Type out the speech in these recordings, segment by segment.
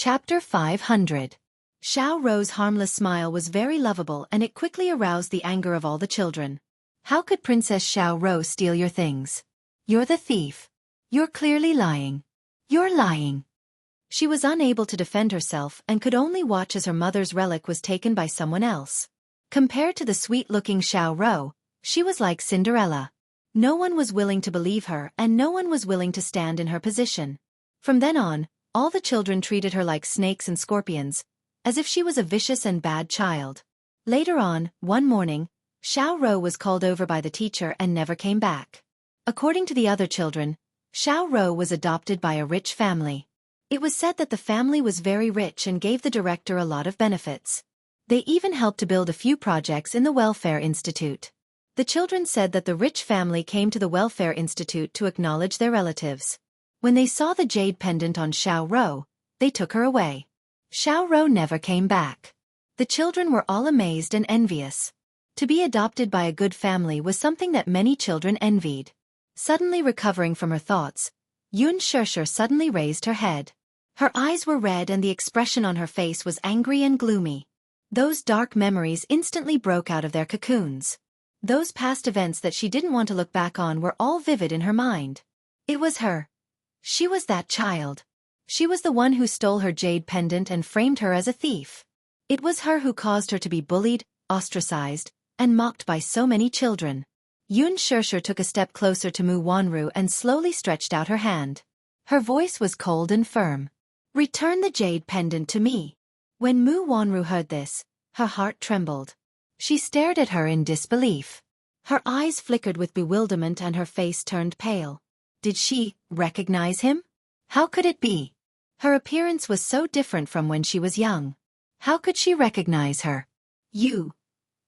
Chapter 500. Xiao Rou's harmless smile was very lovable and it quickly aroused the anger of all the children. How could Princess Xiao Rou steal your things? You're the thief. You're clearly lying. You're lying. She was unable to defend herself and could only watch as her mother's relic was taken by someone else. Compared to the sweet-looking Xiao Rou, she was like Cinderella. No one was willing to believe her and no one was willing to stand in her position. From then on, all the children treated her like snakes and scorpions, as if she was a vicious and bad child. Later on, one morning, Xiao Rou was called over by the teacher and never came back. According to the other children, Xiao Rou was adopted by a rich family. It was said that the family was very rich and gave the director a lot of benefits. They even helped to build a few projects in the Welfare Institute. The children said that the rich family came to the Welfare Institute to acknowledge their relatives. When they saw the jade pendant on Xiao Rou, they took her away. Xiao Rou never came back. The children were all amazed and envious. To be adopted by a good family was something that many children envied. Suddenly recovering from her thoughts, Xianxia suddenly raised her head. Her eyes were red and the expression on her face was angry and gloomy. Those dark memories instantly broke out of their cocoons. Those past events that she didn't want to look back on were all vivid in her mind. It was her. She was that child. She was the one who stole her jade pendant and framed her as a thief. It was her who caused her to be bullied, ostracized, and mocked by so many children. Xianxia took a step closer to Mu Wanru and slowly stretched out her hand. Her voice was cold and firm. "Return the jade pendant to me." When Mu Wanru heard this, her heart trembled. She stared at her in disbelief. Her eyes flickered with bewilderment and her face turned pale. Did she recognize him? How could it be? Her appearance was so different from when she was young. How could she recognize her? You're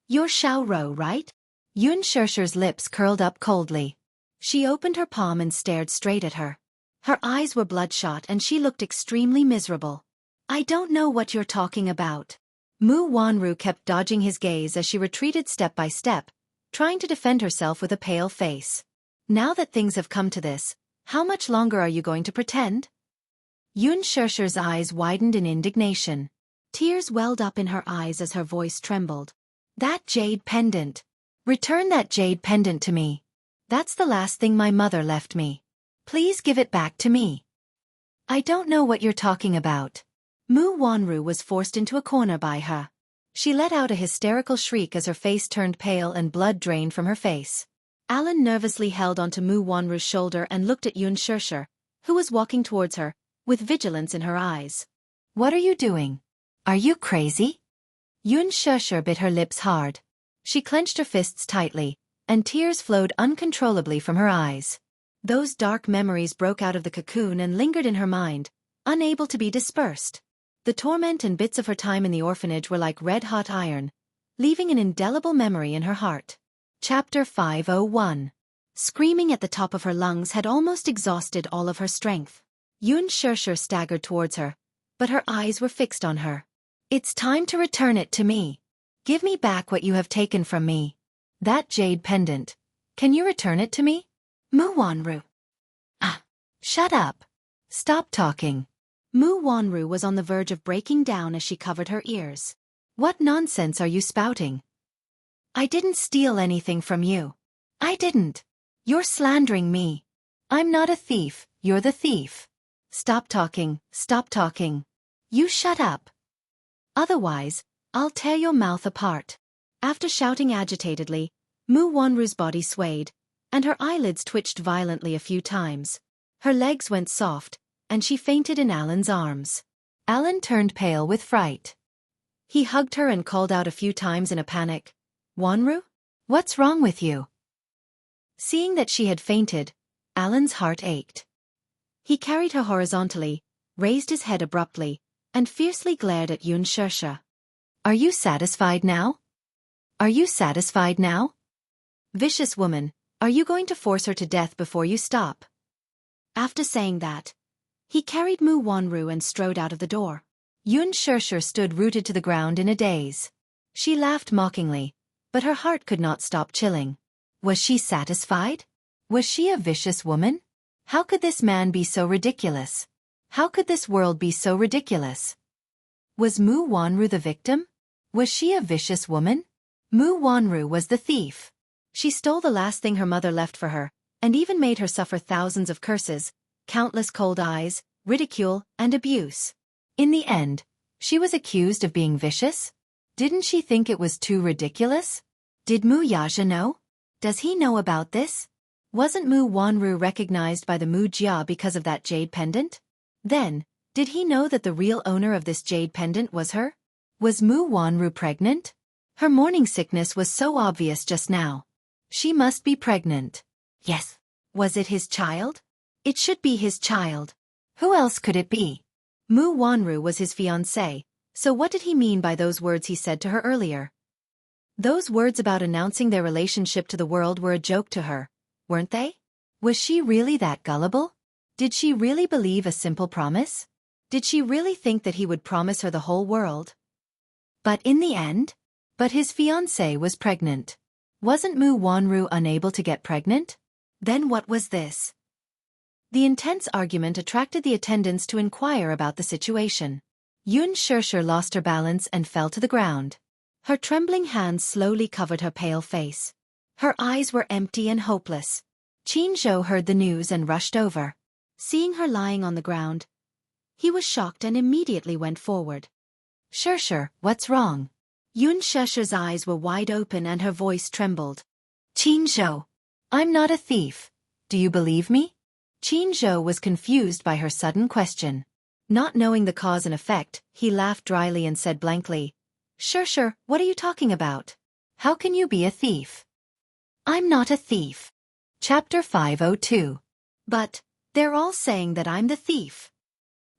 Xiao Rou, right? Xiaoxia's lips curled up coldly. She opened her palm and stared straight at her. Her eyes were bloodshot and she looked extremely miserable. "I don't know what you're talking about." Mu Wanru kept dodging his gaze as she retreated step by step, trying to defend herself with a pale face. "Now that things have come to this, how much longer are you going to pretend?" Xiaoxia's eyes widened in indignation. Tears welled up in her eyes as her voice trembled. "That jade pendant. Return that jade pendant to me. That's the last thing my mother left me. Please give it back to me." "I don't know what you're talking about." Mu Wanru was forced into a corner by her. She let out a hysterical shriek as her face turned pale and blood drained from her face. Alan nervously held onto Mu Wanru's shoulder and looked at Xianxia, who was walking towards her, with vigilance in her eyes. "What are you doing? Are you crazy?" Xianxia bit her lips hard. She clenched her fists tightly, and tears flowed uncontrollably from her eyes. Those dark memories broke out of the cocoon and lingered in her mind, unable to be dispersed. The torment and bits of her time in the orphanage were like red-hot iron, leaving an indelible memory in her heart. Chapter 501. Screaming at the top of her lungs had almost exhausted all of her strength. Xianxia staggered towards her, but her eyes were fixed on her. "It's time to return it to me. Give me back what you have taken from me. That jade pendant. Can you return it to me?" Mu Wanru. Shut up. Stop talking. Mu Wanru was on the verge of breaking down as she covered her ears. "What nonsense are you spouting? I didn't steal anything from you. I didn't. You're slandering me. I'm not a thief, you're the thief. Stop talking, stop talking. You shut up. Otherwise, I'll tear your mouth apart." After shouting agitatedly, Mu Wanru's body swayed, and her eyelids twitched violently a few times. Her legs went soft, and she fainted in Alan's arms. Alan turned pale with fright. He hugged her and called out a few times in a panic, "Wanru? What's wrong with you?" Seeing that she had fainted, Alan's heart ached. He carried her horizontally, raised his head abruptly, and fiercely glared at Xianxia. "Are you satisfied now? Are you satisfied now? Vicious woman, are you going to force her to death before you stop?" After saying that, he carried Mu Wanru and strode out of the door. Xianxia stood rooted to the ground in a daze. She laughed mockingly, but her heart could not stop chilling. Was she satisfied? Was she a vicious woman? How could this man be so ridiculous? How could this world be so ridiculous? Was Mu Wanru the victim? Was she a vicious woman? Mu Wanru was the thief. She stole the last thing her mother left for her, and even made her suffer thousands of curses, countless cold eyes, ridicule, and abuse. In the end, she was accused of being vicious? Didn't she think it was too ridiculous? Did Mu Yaja know? Does he know about this? Wasn't Mu Wanru recognized by the Mu Jia because of that jade pendant? Then, did he know that the real owner of this jade pendant was her? Was Mu Wanru pregnant? Her morning sickness was so obvious just now. She must be pregnant. Yes. Was it his child? It should be his child. Who else could it be? Mu Wanru was his fiancée, so what did he mean by those words he said to her earlier? Those words about announcing their relationship to the world were a joke to her, weren't they? Was she really that gullible? Did she really believe a simple promise? Did she really think that he would promise her the whole world? But in the end? But his fiancée was pregnant. Wasn't Mu Wanru unable to get pregnant? Then what was this? The intense argument attracted the attendants to inquire about the situation. Xianxia lost her balance and fell to the ground. Her trembling hands slowly covered her pale face. Her eyes were empty and hopeless. Jianghu heard the news and rushed over. Seeing her lying on the ground, he was shocked and immediately went forward. Xia, what's wrong? Xianxia's eyes were wide open and her voice trembled. Jianghu, I'm not a thief. Do you believe me? Jianghu was confused by her sudden question. Not knowing the cause and effect, he laughed dryly and said blankly, Xia, what are you talking about? How can you be a thief? I'm not a thief. Chapter 502. But, they're all saying that I'm the thief.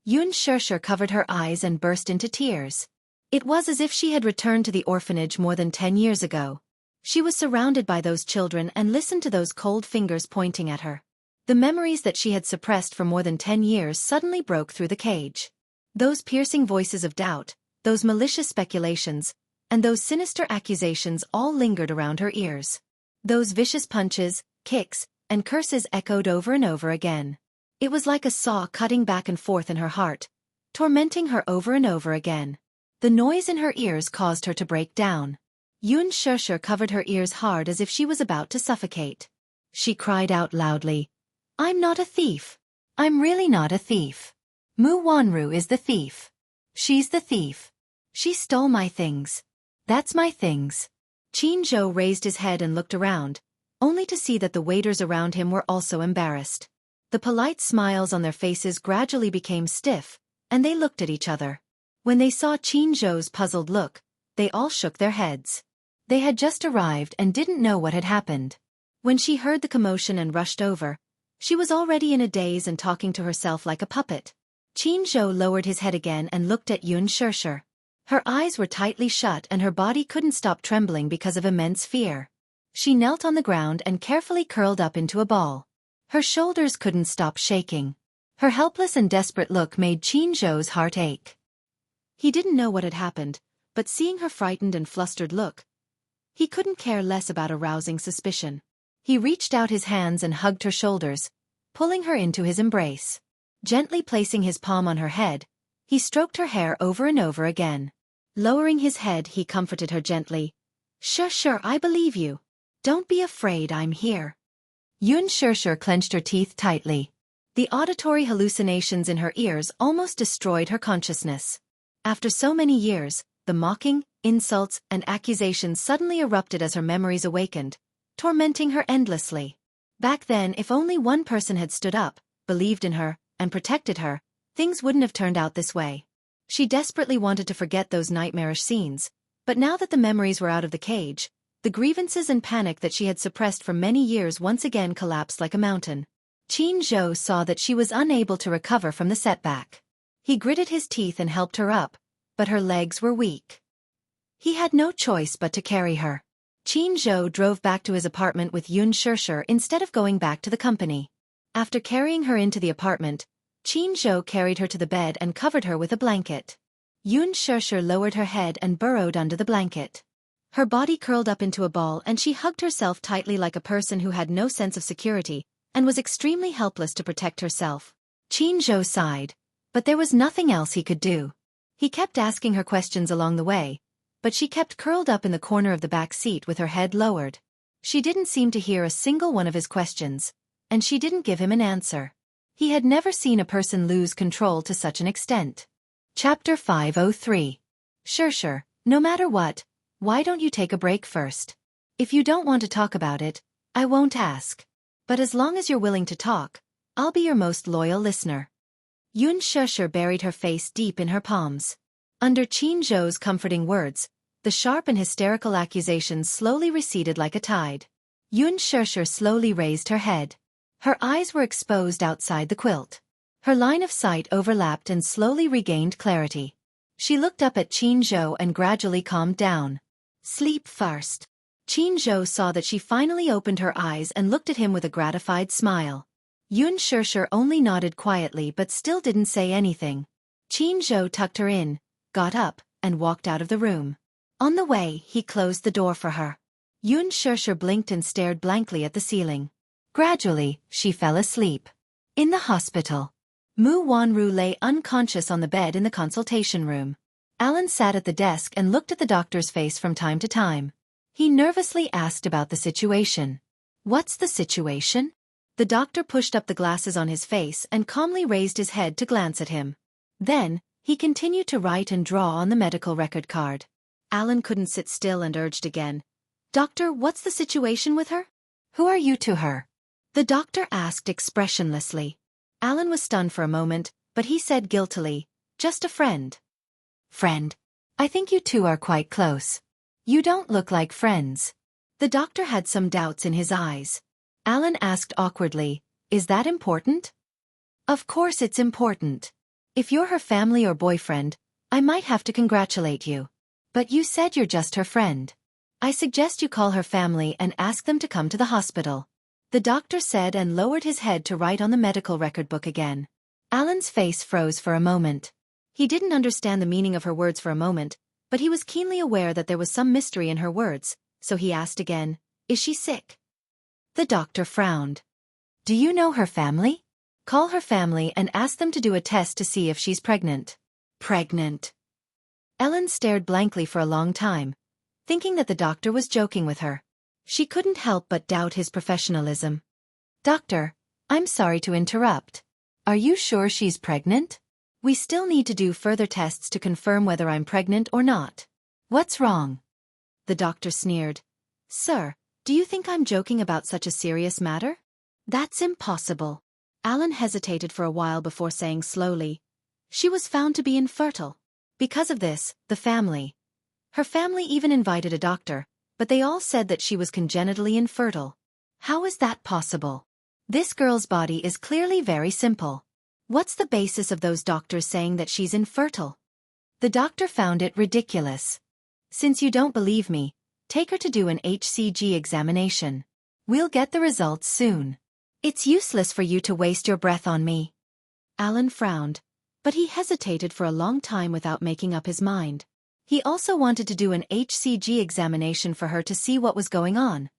Xianxia covered her eyes and burst into tears. It was as if she had returned to the orphanage more than 10 years ago. She was surrounded by those children and listened to those cold fingers pointing at her. The memories that she had suppressed for more than 10 years suddenly broke through the cage. Those piercing voices of doubt, those malicious speculations, and those sinister accusations all lingered around her ears. Those vicious punches, kicks, and curses echoed over and over again. It was like a saw cutting back and forth in her heart, tormenting her over and over again. The noise in her ears caused her to break down. Xianxia covered her ears hard as if she was about to suffocate. She cried out loudly, I'm not a thief. I'm really not a thief. Mu Wanru is the thief. She's the thief. She stole my things. That's my things. Jianghu raised his head and looked around, only to see that the waiters around him were also embarrassed. The polite smiles on their faces gradually became stiff, and they looked at each other. When they saw Jianghu's puzzled look, they all shook their heads. They had just arrived and didn't know what had happened. When she heard the commotion and rushed over, she was already in a daze and talking to herself like a puppet. Jianghu lowered his head again and looked at Xianxia. Her eyes were tightly shut and her body couldn't stop trembling because of immense fear. She knelt on the ground and carefully curled up into a ball. Her shoulders couldn't stop shaking. Her helpless and desperate look made Jianghu's heart ache. He didn't know what had happened, but seeing her frightened and flustered look, he couldn't care less about arousing suspicion. He reached out his hands and hugged her shoulders, pulling her into his embrace. Gently placing his palm on her head, he stroked her hair over and over again. Lowering his head, he comforted her gently. Sure, I believe you. Don't be afraid, I'm here. Xianxia clenched her teeth tightly. The auditory hallucinations in her ears almost destroyed her consciousness. After so many years, the mocking, insults, and accusations suddenly erupted as her memories awakened, tormenting her endlessly. Back then, if only one person had stood up, believed in her, and protected her, things wouldn't have turned out this way. She desperately wanted to forget those nightmarish scenes, but now that the memories were out of the cage, the grievances and panic that she had suppressed for many years once again collapsed like a mountain. Jianghu saw that she was unable to recover from the setback. He gritted his teeth and helped her up, but her legs were weak. He had no choice but to carry her. Jianghu drove back to his apartment with Xianxia instead of going back to the company. After carrying her into the apartment, Jianghu carried her to the bed and covered her with a blanket. Xianxia lowered her head and burrowed under the blanket. Her body curled up into a ball and she hugged herself tightly like a person who had no sense of security and was extremely helpless to protect herself. Jianghu sighed. But there was nothing else he could do. He kept asking her questions along the way, but she kept curled up in the corner of the back seat with her head lowered. She didn't seem to hear a single one of his questions, and she didn't give him an answer. He had never seen a person lose control to such an extent. Chapter 503. Sure, no matter what, why don't you take a break first? If you don't want to talk about it, I won't ask. But as long as you're willing to talk, I'll be your most loyal listener. Xianxia buried her face deep in her palms. Under Qin Zhou's comforting words, the sharp and hysterical accusations slowly receded like a tide. Xianxia slowly raised her head. Her eyes were exposed outside the quilt. Her line of sight overlapped and slowly regained clarity. She looked up at Qin Zhou and gradually calmed down. Sleep first. Qin Zhou saw that she finally opened her eyes and looked at him with a gratified smile. Xianxia only nodded quietly but still didn't say anything. Qin Zhou tucked her in, got up, and walked out of the room. On the way, he closed the door for her. Xianxia blinked and stared blankly at the ceiling. Gradually, she fell asleep. In the hospital, Mu Wanru lay unconscious on the bed in the consultation room. Alan sat at the desk and looked at the doctor's face from time to time. He nervously asked about the situation. What's the situation? The doctor pushed up the glasses on his face and calmly raised his head to glance at him. Then, he continued to write and draw on the medical record card. Alan couldn't sit still and urged again. Doctor, what's the situation with her? Who are you to her? The doctor asked expressionlessly. Alan was stunned for a moment, but he said guiltily, just a friend. Friend? I think you two are quite close. You don't look like friends. The doctor had some doubts in his eyes. Alan asked awkwardly, is that important? Of course it's important. If you're her family or boyfriend, I might have to congratulate you. But you said you're just her friend. I suggest you call her family and ask them to come to the hospital. The doctor said and lowered his head to write on the medical record book again. Alan's face froze for a moment. He didn't understand the meaning of her words for a moment, but he was keenly aware that there was some mystery in her words, so he asked again, is she sick? The doctor frowned. Do you know her family? Call her family and ask them to do a test to see if she's pregnant. Pregnant. Ellen stared blankly for a long time, thinking that the doctor was joking with her. She couldn't help but doubt his professionalism. Doctor, I'm sorry to interrupt. Are you sure she's pregnant? We still need to do further tests to confirm whether I'm pregnant or not. What's wrong? The doctor sneered. Sir, do you think I'm joking about such a serious matter? That's impossible. Alan hesitated for a while before saying slowly, she was found to be infertile. Because of this, her family even invited a doctor, but they all said that she was congenitally infertile. How is that possible? This girl's body is clearly very simple. What's the basis of those doctors saying that she's infertile? The doctor found it ridiculous. Since you don't believe me, take her to do an HCG examination. We'll get the results soon. It's useless for you to waste your breath on me. Alan frowned, but he hesitated for a long time without making up his mind. He also wanted to do an HCG examination for her to see what was going on.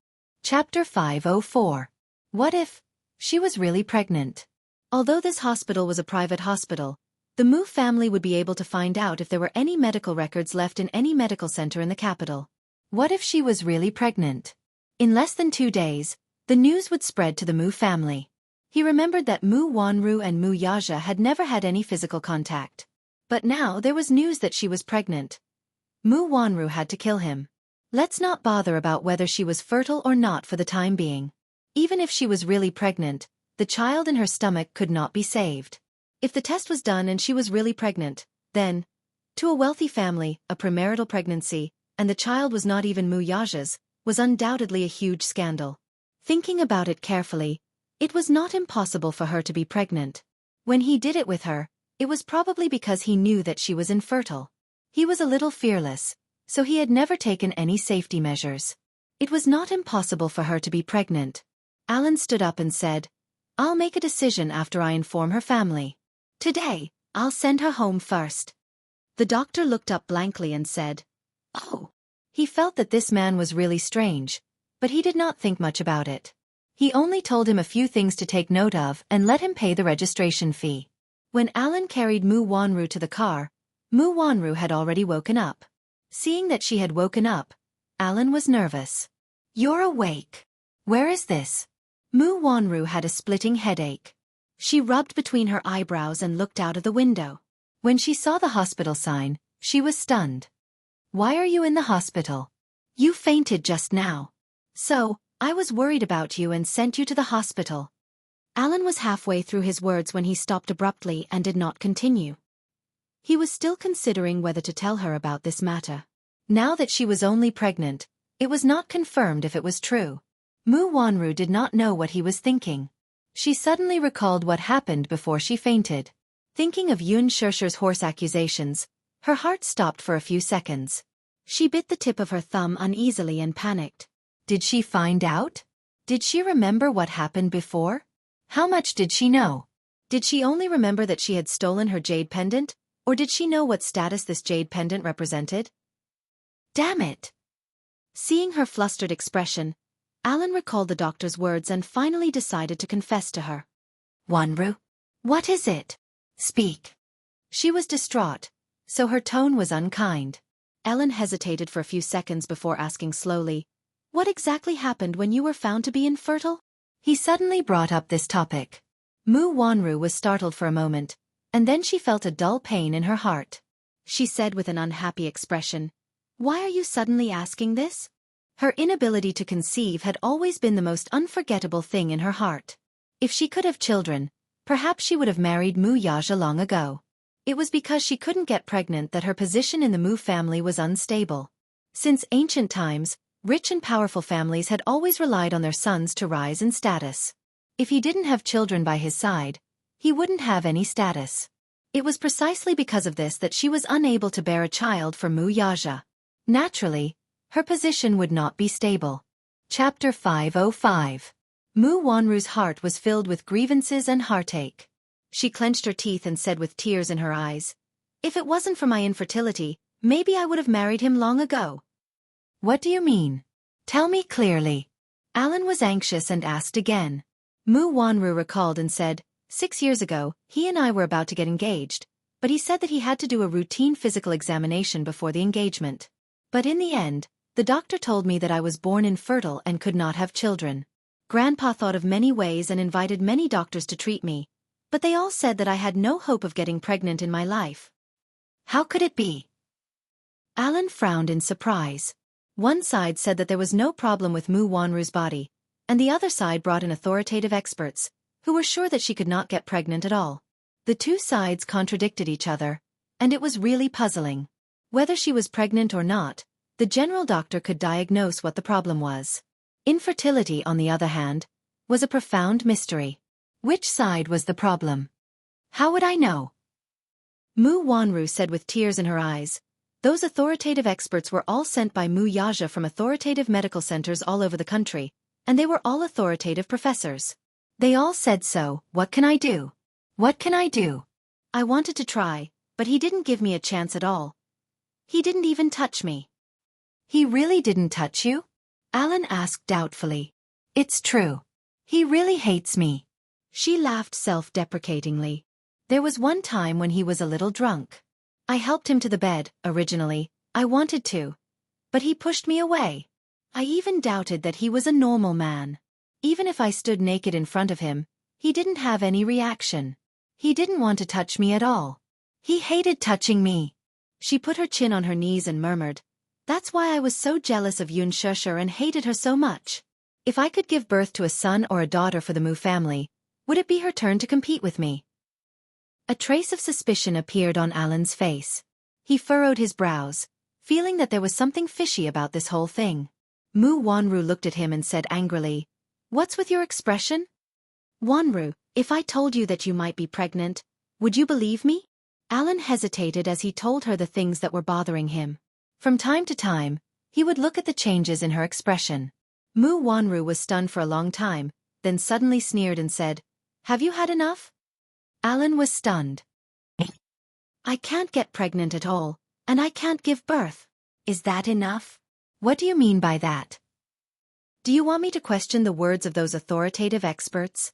Chapter 504. What if she was really pregnant? Although this hospital was a private hospital, the Mu family would be able to find out if there were any medical records left in any medical center in the capital. What if she was really pregnant? In less than 2 days, the news would spread to the Mu family. He remembered that Mu Wanru and Mu Yaja had never had any physical contact. But now there was news that she was pregnant. Mu Wanru had to kill him. Let's not bother about whether she was fertile or not for the time being. Even if she was really pregnant, the child in her stomach could not be saved. If the test was done and she was really pregnant, then, to a wealthy family, a premarital pregnancy, and the child was not even Mu Yaja's, was undoubtedly a huge scandal. Thinking about it carefully, it was not impossible for her to be pregnant. When he did it with her, it was probably because he knew that she was infertile. He was a little fearless, so he had never taken any safety measures. It was not impossible for her to be pregnant. Alan stood up and said, I'll make a decision after I inform her family. Today, I'll send her home first. The doctor looked up blankly and said, Oh. He felt that this man was really strange, but he did not think much about it. He only told him a few things to take note of and let him pay the registration fee. When Alan carried Mu Wanru to the car, Mu Wanru had already woken up. Seeing that she had woken up, Alan was nervous. "You're awake. Where is this?" Mu Wanru had a splitting headache. She rubbed between her eyebrows and looked out of the window. When she saw the hospital sign, she was stunned. "Why are you in the hospital? You fainted just now. So, I was worried about you and sent you to the hospital." Alan was halfway through his words when he stopped abruptly and did not continue. He was still considering whether to tell her about this matter. Now that she was only pregnant, it was not confirmed if it was true. Mu Wanru did not know what he was thinking. She suddenly recalled what happened before she fainted. Thinking of Xianxia's horse accusations, her heart stopped for a few seconds. She bit the tip of her thumb uneasily and panicked. Did she find out? Did she remember what happened before? How much did she know? Did she only remember that she had stolen her jade pendant, or did she know what status this jade pendant represented? Damn it! Seeing her flustered expression, Alan recalled the doctor's words and finally decided to confess to her. "Wanru? What is it? Speak." She was distraught, so her tone was unkind. Alan hesitated for a few seconds before asking slowly, "What exactly happened when you were found to be infertile?" He suddenly brought up this topic. Mu Wanru was startled for a moment, and then she felt a dull pain in her heart. She said with an unhappy expression, "Why are you suddenly asking this?" Her inability to conceive had always been the most unforgettable thing in her heart. If she could have children, perhaps she would have married Mu Yaja long ago. It was because she couldn't get pregnant that her position in the Mu family was unstable. Since ancient times, rich and powerful families had always relied on their sons to rise in status. If he didn't have children by his side, he wouldn't have any status. It was precisely because of this that she was unable to bear a child for Mu Yaja. Naturally, her position would not be stable. Chapter 505. Mu Wanru's heart was filled with grievances and heartache. She clenched her teeth and said with tears in her eyes, "If it wasn't for my infertility, maybe I would have married him long ago." "What do you mean? Tell me clearly." Alan was anxious and asked again. Mu Wanru recalled and said, 6 years ago, he and I were about to get engaged, but he said that he had to do a routine physical examination before the engagement. But in the end, the doctor told me that I was born infertile and could not have children. Grandpa thought of many ways and invited many doctors to treat me, but they all said that I had no hope of getting pregnant in my life. How could it be? Alan frowned in surprise. One side said that there was no problem with Mu Wanru's body, and the other side brought in authoritative experts, who were sure that she could not get pregnant at all. The two sides contradicted each other, and it was really puzzling. Whether she was pregnant or not, the general doctor could diagnose what the problem was. Infertility, on the other hand, was a profound mystery. Which side was the problem? How would I know? Mu Wanru said with tears in her eyes, "Those authoritative experts were all sent by Mu Yaja from authoritative medical centers all over the country, and they were all authoritative professors. They all said so. What can I do? What can I do? I wanted to try, but he didn't give me a chance at all. He didn't even touch me." "He really didn't touch you?" Alan asked doubtfully. "It's true. He really hates me." She laughed self-deprecatingly. "There was one time when he was a little drunk. I helped him to the bed, originally. I wanted to. But he pushed me away. I even doubted that he was a normal man. Even if I stood naked in front of him, he didn't have any reaction. He didn't want to touch me at all. He hated touching me." She put her chin on her knees and murmured, "That's why I was so jealous of Xianxia and hated her so much. If I could give birth to a son or a daughter for the Mu family, would it be her turn to compete with me?" A trace of suspicion appeared on Alan's face. He furrowed his brows, feeling that there was something fishy about this whole thing. Mu Wanru looked at him and said angrily, "What's with your expression? Wanru, if I told you that you might be pregnant, would you believe me?" Alan hesitated as he told her the things that were bothering him. From time to time, he would look at the changes in her expression. Mu Wanru was stunned for a long time, then suddenly sneered and said, "Have you had enough?" Alan was stunned. "I can't get pregnant at all, and I can't give birth. Is that enough? What do you mean by that? Do you want me to question the words of those authoritative experts?"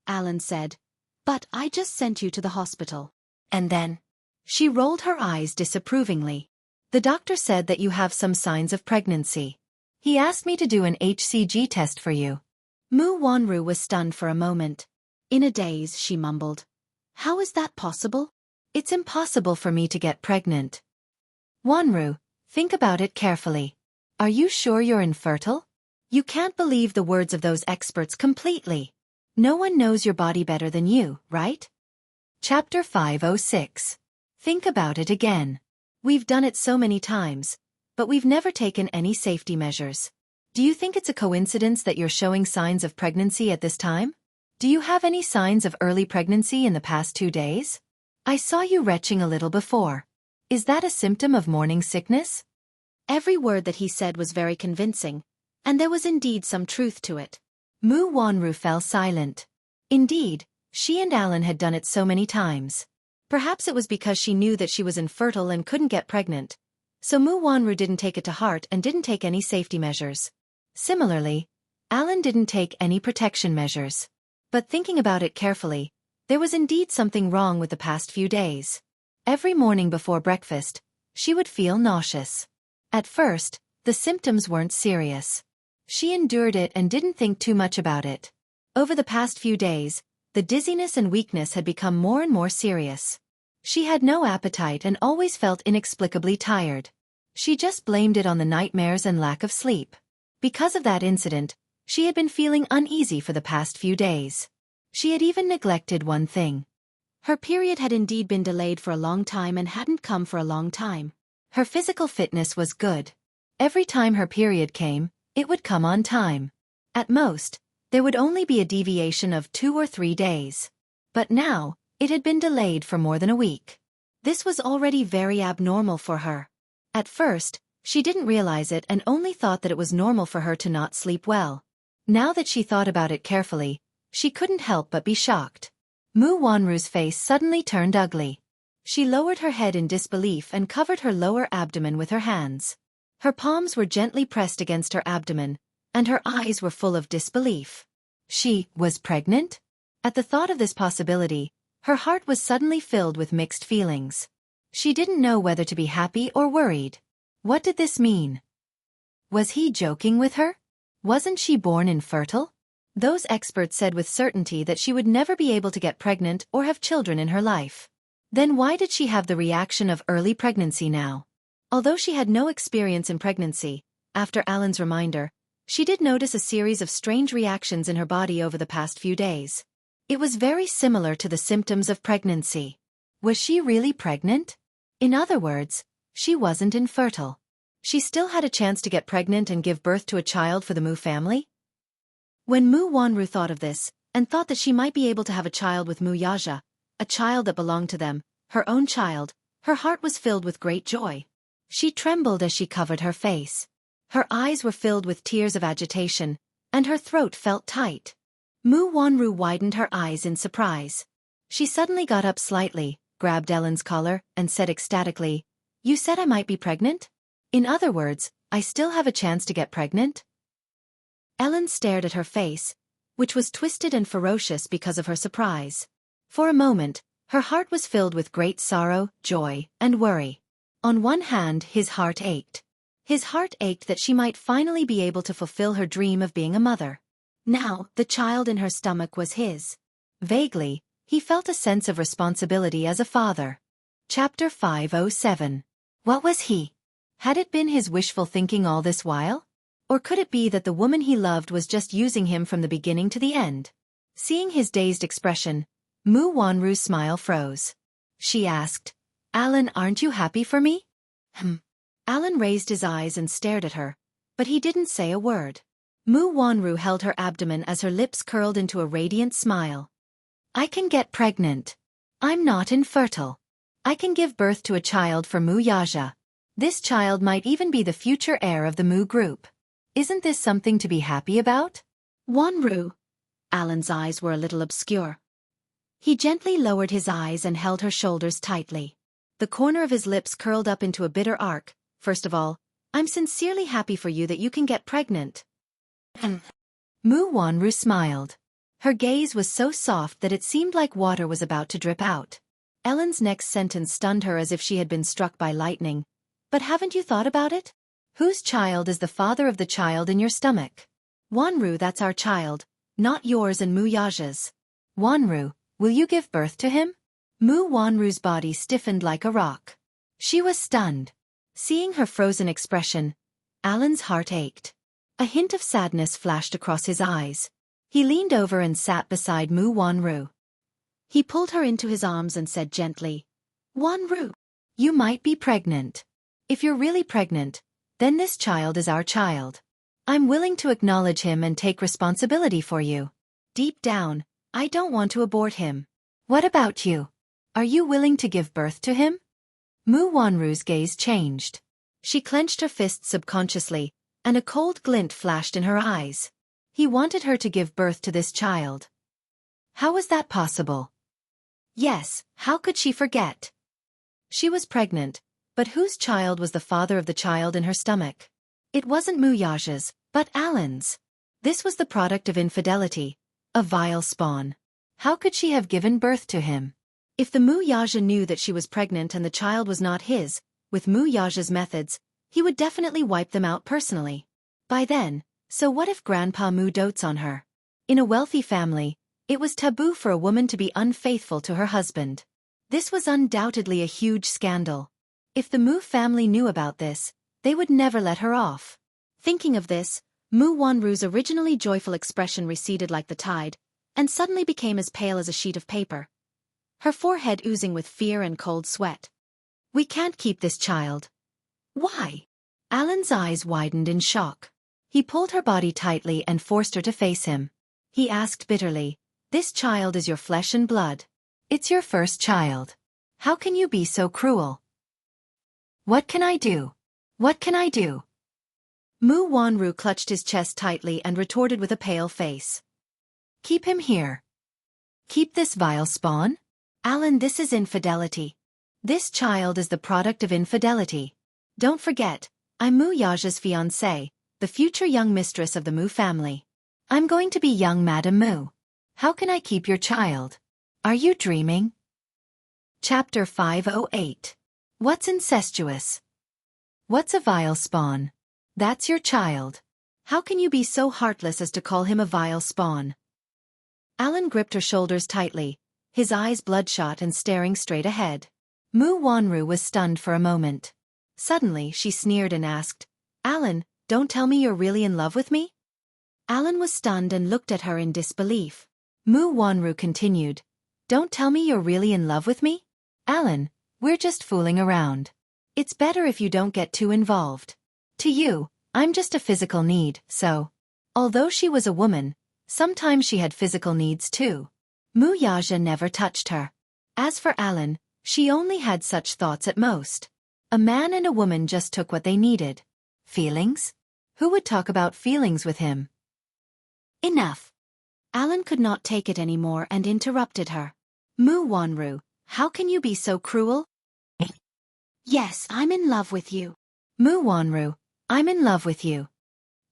Alan said, But I just sent you to the hospital. And then? She rolled her eyes disapprovingly. The doctor said that you have some signs of pregnancy. He asked me to do an HCG test for you. Mu Wanru was stunned for a moment. In a daze, she mumbled. How is that possible? It's impossible for me to get pregnant. Wanru, think about it carefully. Are you sure you're infertile? You can't believe the words of those experts completely. No one knows your body better than you, right? Chapter 506. Think about it again. We've done it so many times, but we've never taken any safety measures. Do you think it's a coincidence that you're showing signs of pregnancy at this time? Do you have any signs of early pregnancy in the past 2 days? I saw you retching a little before. Is that a symptom of morning sickness? Every word that he said was very convincing, and there was indeed some truth to it. Mu Wanru fell silent. Indeed, she and Alan had done it so many times. Perhaps it was because she knew that she was infertile and couldn't get pregnant. So Mu Wanru didn't take it to heart and didn't take any safety measures. Similarly, Alan didn't take any protection measures. But thinking about it carefully, there was indeed something wrong with the past few days. Every morning before breakfast, she would feel nauseous. At first, the symptoms weren't serious. She endured it and didn't think too much about it. Over the past few days, the dizziness and weakness had become more and more serious. She had no appetite and always felt inexplicably tired. She just blamed it on the nightmares and lack of sleep. Because of that incident, she had been feeling uneasy for the past few days. She had even neglected one thing. Her period had indeed been delayed for a long time and hadn't come for a long time. Her physical fitness was good. Every time her period came, it would come on time. At most, there would only be a deviation of 2 or 3 days. But now, it had been delayed for more than a week. This was already very abnormal for her. At first, she didn't realize it and only thought that it was normal for her to not sleep well. Now that she thought about it carefully, she couldn't help but be shocked. Mu Wanru's face suddenly turned ugly. She lowered her head in disbelief and covered her lower abdomen with her hands. Her palms were gently pressed against her abdomen, and her eyes were full of disbelief. She was pregnant? At the thought of this possibility, her heart was suddenly filled with mixed feelings. She didn't know whether to be happy or worried. What did this mean? Was he joking with her? Wasn't she born infertile? Those experts said with certainty that she would never be able to get pregnant or have children in her life. Then why did she have the reaction of early pregnancy now? Although she had no experience in pregnancy, after Alan's reminder, she did notice a series of strange reactions in her body over the past few days. It was very similar to the symptoms of pregnancy. Was she really pregnant? In other words, she wasn't infertile. She still had a chance to get pregnant and give birth to a child for the Mu family? When Mu Wanru thought of this, and thought that she might be able to have a child with Mu Yaja, a child that belonged to them, her own child, her heart was filled with great joy. She trembled as she covered her face. Her eyes were filled with tears of agitation, and her throat felt tight. Mu Wanru widened her eyes in surprise. She suddenly got up slightly, grabbed Ellen's collar, and said ecstatically, "You said I might be pregnant? In other words, I still have a chance to get pregnant?" Ellen stared at her face, which was twisted and ferocious because of her surprise. For a moment, her heart was filled with great sorrow, joy, and worry. On one hand, his heart ached. His heart ached that she might finally be able to fulfill her dream of being a mother. Now, the child in her stomach was his. Vaguely, he felt a sense of responsibility as a father. Chapter 507. What was he? Had it been his wishful thinking all this while? Or could it be that the woman he loved was just using him from the beginning to the end? Seeing his dazed expression, Mu Wanru's smile froze. She asked, "Alan, aren't you happy for me?" Alan raised his eyes and stared at her, but he didn't say a word. Mu Wanru held her abdomen as her lips curled into a radiant smile. "I can get pregnant. I'm not infertile. I can give birth to a child for Mu Yaja. This child might even be the future heir of the Mu group. Isn't this something to be happy about?" "Wanru." Alan's eyes were a little obscure. He gently lowered his eyes and held her shoulders tightly. The corner of his lips curled up into a bitter arc. "First of all, I'm sincerely happy for you that you can get pregnant." Mu Wanru smiled. Her gaze was so soft that it seemed like water was about to drip out. Ellen's next sentence stunned her as if she had been struck by lightning. But haven't you thought about it? Whose child is the father of the child in your stomach? Wanru, that's our child, not yours and Mu Yaja's. Wanru, will you give birth to him? Mu Wanru's body stiffened like a rock. She was stunned. Seeing her frozen expression, Alan's heart ached. A hint of sadness flashed across his eyes. He leaned over and sat beside Mu Wanru. He pulled her into his arms and said gently, Wanru, you might be pregnant. If you're really pregnant, then this child is our child. I'm willing to acknowledge him and take responsibility for you. Deep down, I don't want to abort him. What about you? Are you willing to give birth to him? Mu Wanru's gaze changed. She clenched her fists subconsciously, and a cold glint flashed in her eyes. He wanted her to give birth to this child. How was that possible? Yes, how could she forget? She was pregnant, but whose child was the father of the child in her stomach? It wasn't Mu Yaja's, but Alan's. This was the product of infidelity, a vile spawn. How could she have given birth to him? If the Mu Yaja knew that she was pregnant and the child was not his, with Mu Yaja's methods, he would definitely wipe them out personally. By then, so what if Grandpa Mu dotes on her? In a wealthy family, it was taboo for a woman to be unfaithful to her husband. This was undoubtedly a huge scandal. If the Mu family knew about this, they would never let her off. Thinking of this, Mu Wanru's originally joyful expression receded like the tide, and suddenly became as pale as a sheet of paper. Her forehead oozing with fear and cold sweat. We can't keep this child. Why? Alan's eyes widened in shock. He pulled her body tightly and forced her to face him. He asked bitterly, This child is your flesh and blood. It's your first child. How can you be so cruel? What can I do? What can I do? Mu Wanru clutched his chest tightly and retorted with a pale face. Keep him here. Keep this vile spawn? Alan, this is infidelity. This child is the product of infidelity. Don't forget, I'm Mu Yaja's fiancée, the future young mistress of the Mu family. I'm going to be young Madame Mu. How can I keep your child? Are you dreaming? Chapter 508. What's incestuous? What's a vile spawn? That's your child. How can you be so heartless as to call him a vile spawn? Alan gripped her shoulders tightly, his eyes bloodshot and staring straight ahead. Mu Wanru was stunned for a moment. Suddenly she sneered and asked, Alan, don't tell me you're really in love with me? Alan was stunned and looked at her in disbelief. Mu Wanru continued, Don't tell me you're really in love with me? Alan, we're just fooling around. It's better if you don't get too involved. To you, I'm just a physical need, so. Although she was a woman, sometimes she had physical needs too. Mu Yaja never touched her. As for Alan, she only had such thoughts at most. A man and a woman just took what they needed. Feelings? Who would talk about feelings with him? Enough. Alan could not take it anymore and interrupted her. Mu Wanru, how can you be so cruel? Yes, I'm in love with you. Mu Wanru, I'm in love with you.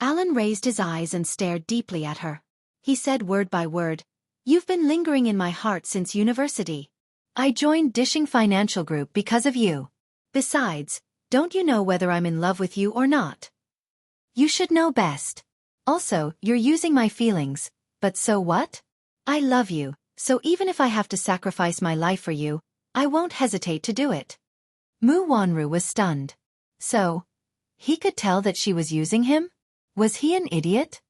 Alan raised his eyes and stared deeply at her. He said word by word, You've been lingering in my heart since university. I joined Dishing Financial Group because of you. Besides, don't you know whether I'm in love with you or not? You should know best. Also, you're using my feelings, but so what? I love you, so even if I have to sacrifice my life for you, I won't hesitate to do it. Mu Wanru was stunned. So, he could tell that she was using him? Was he an idiot?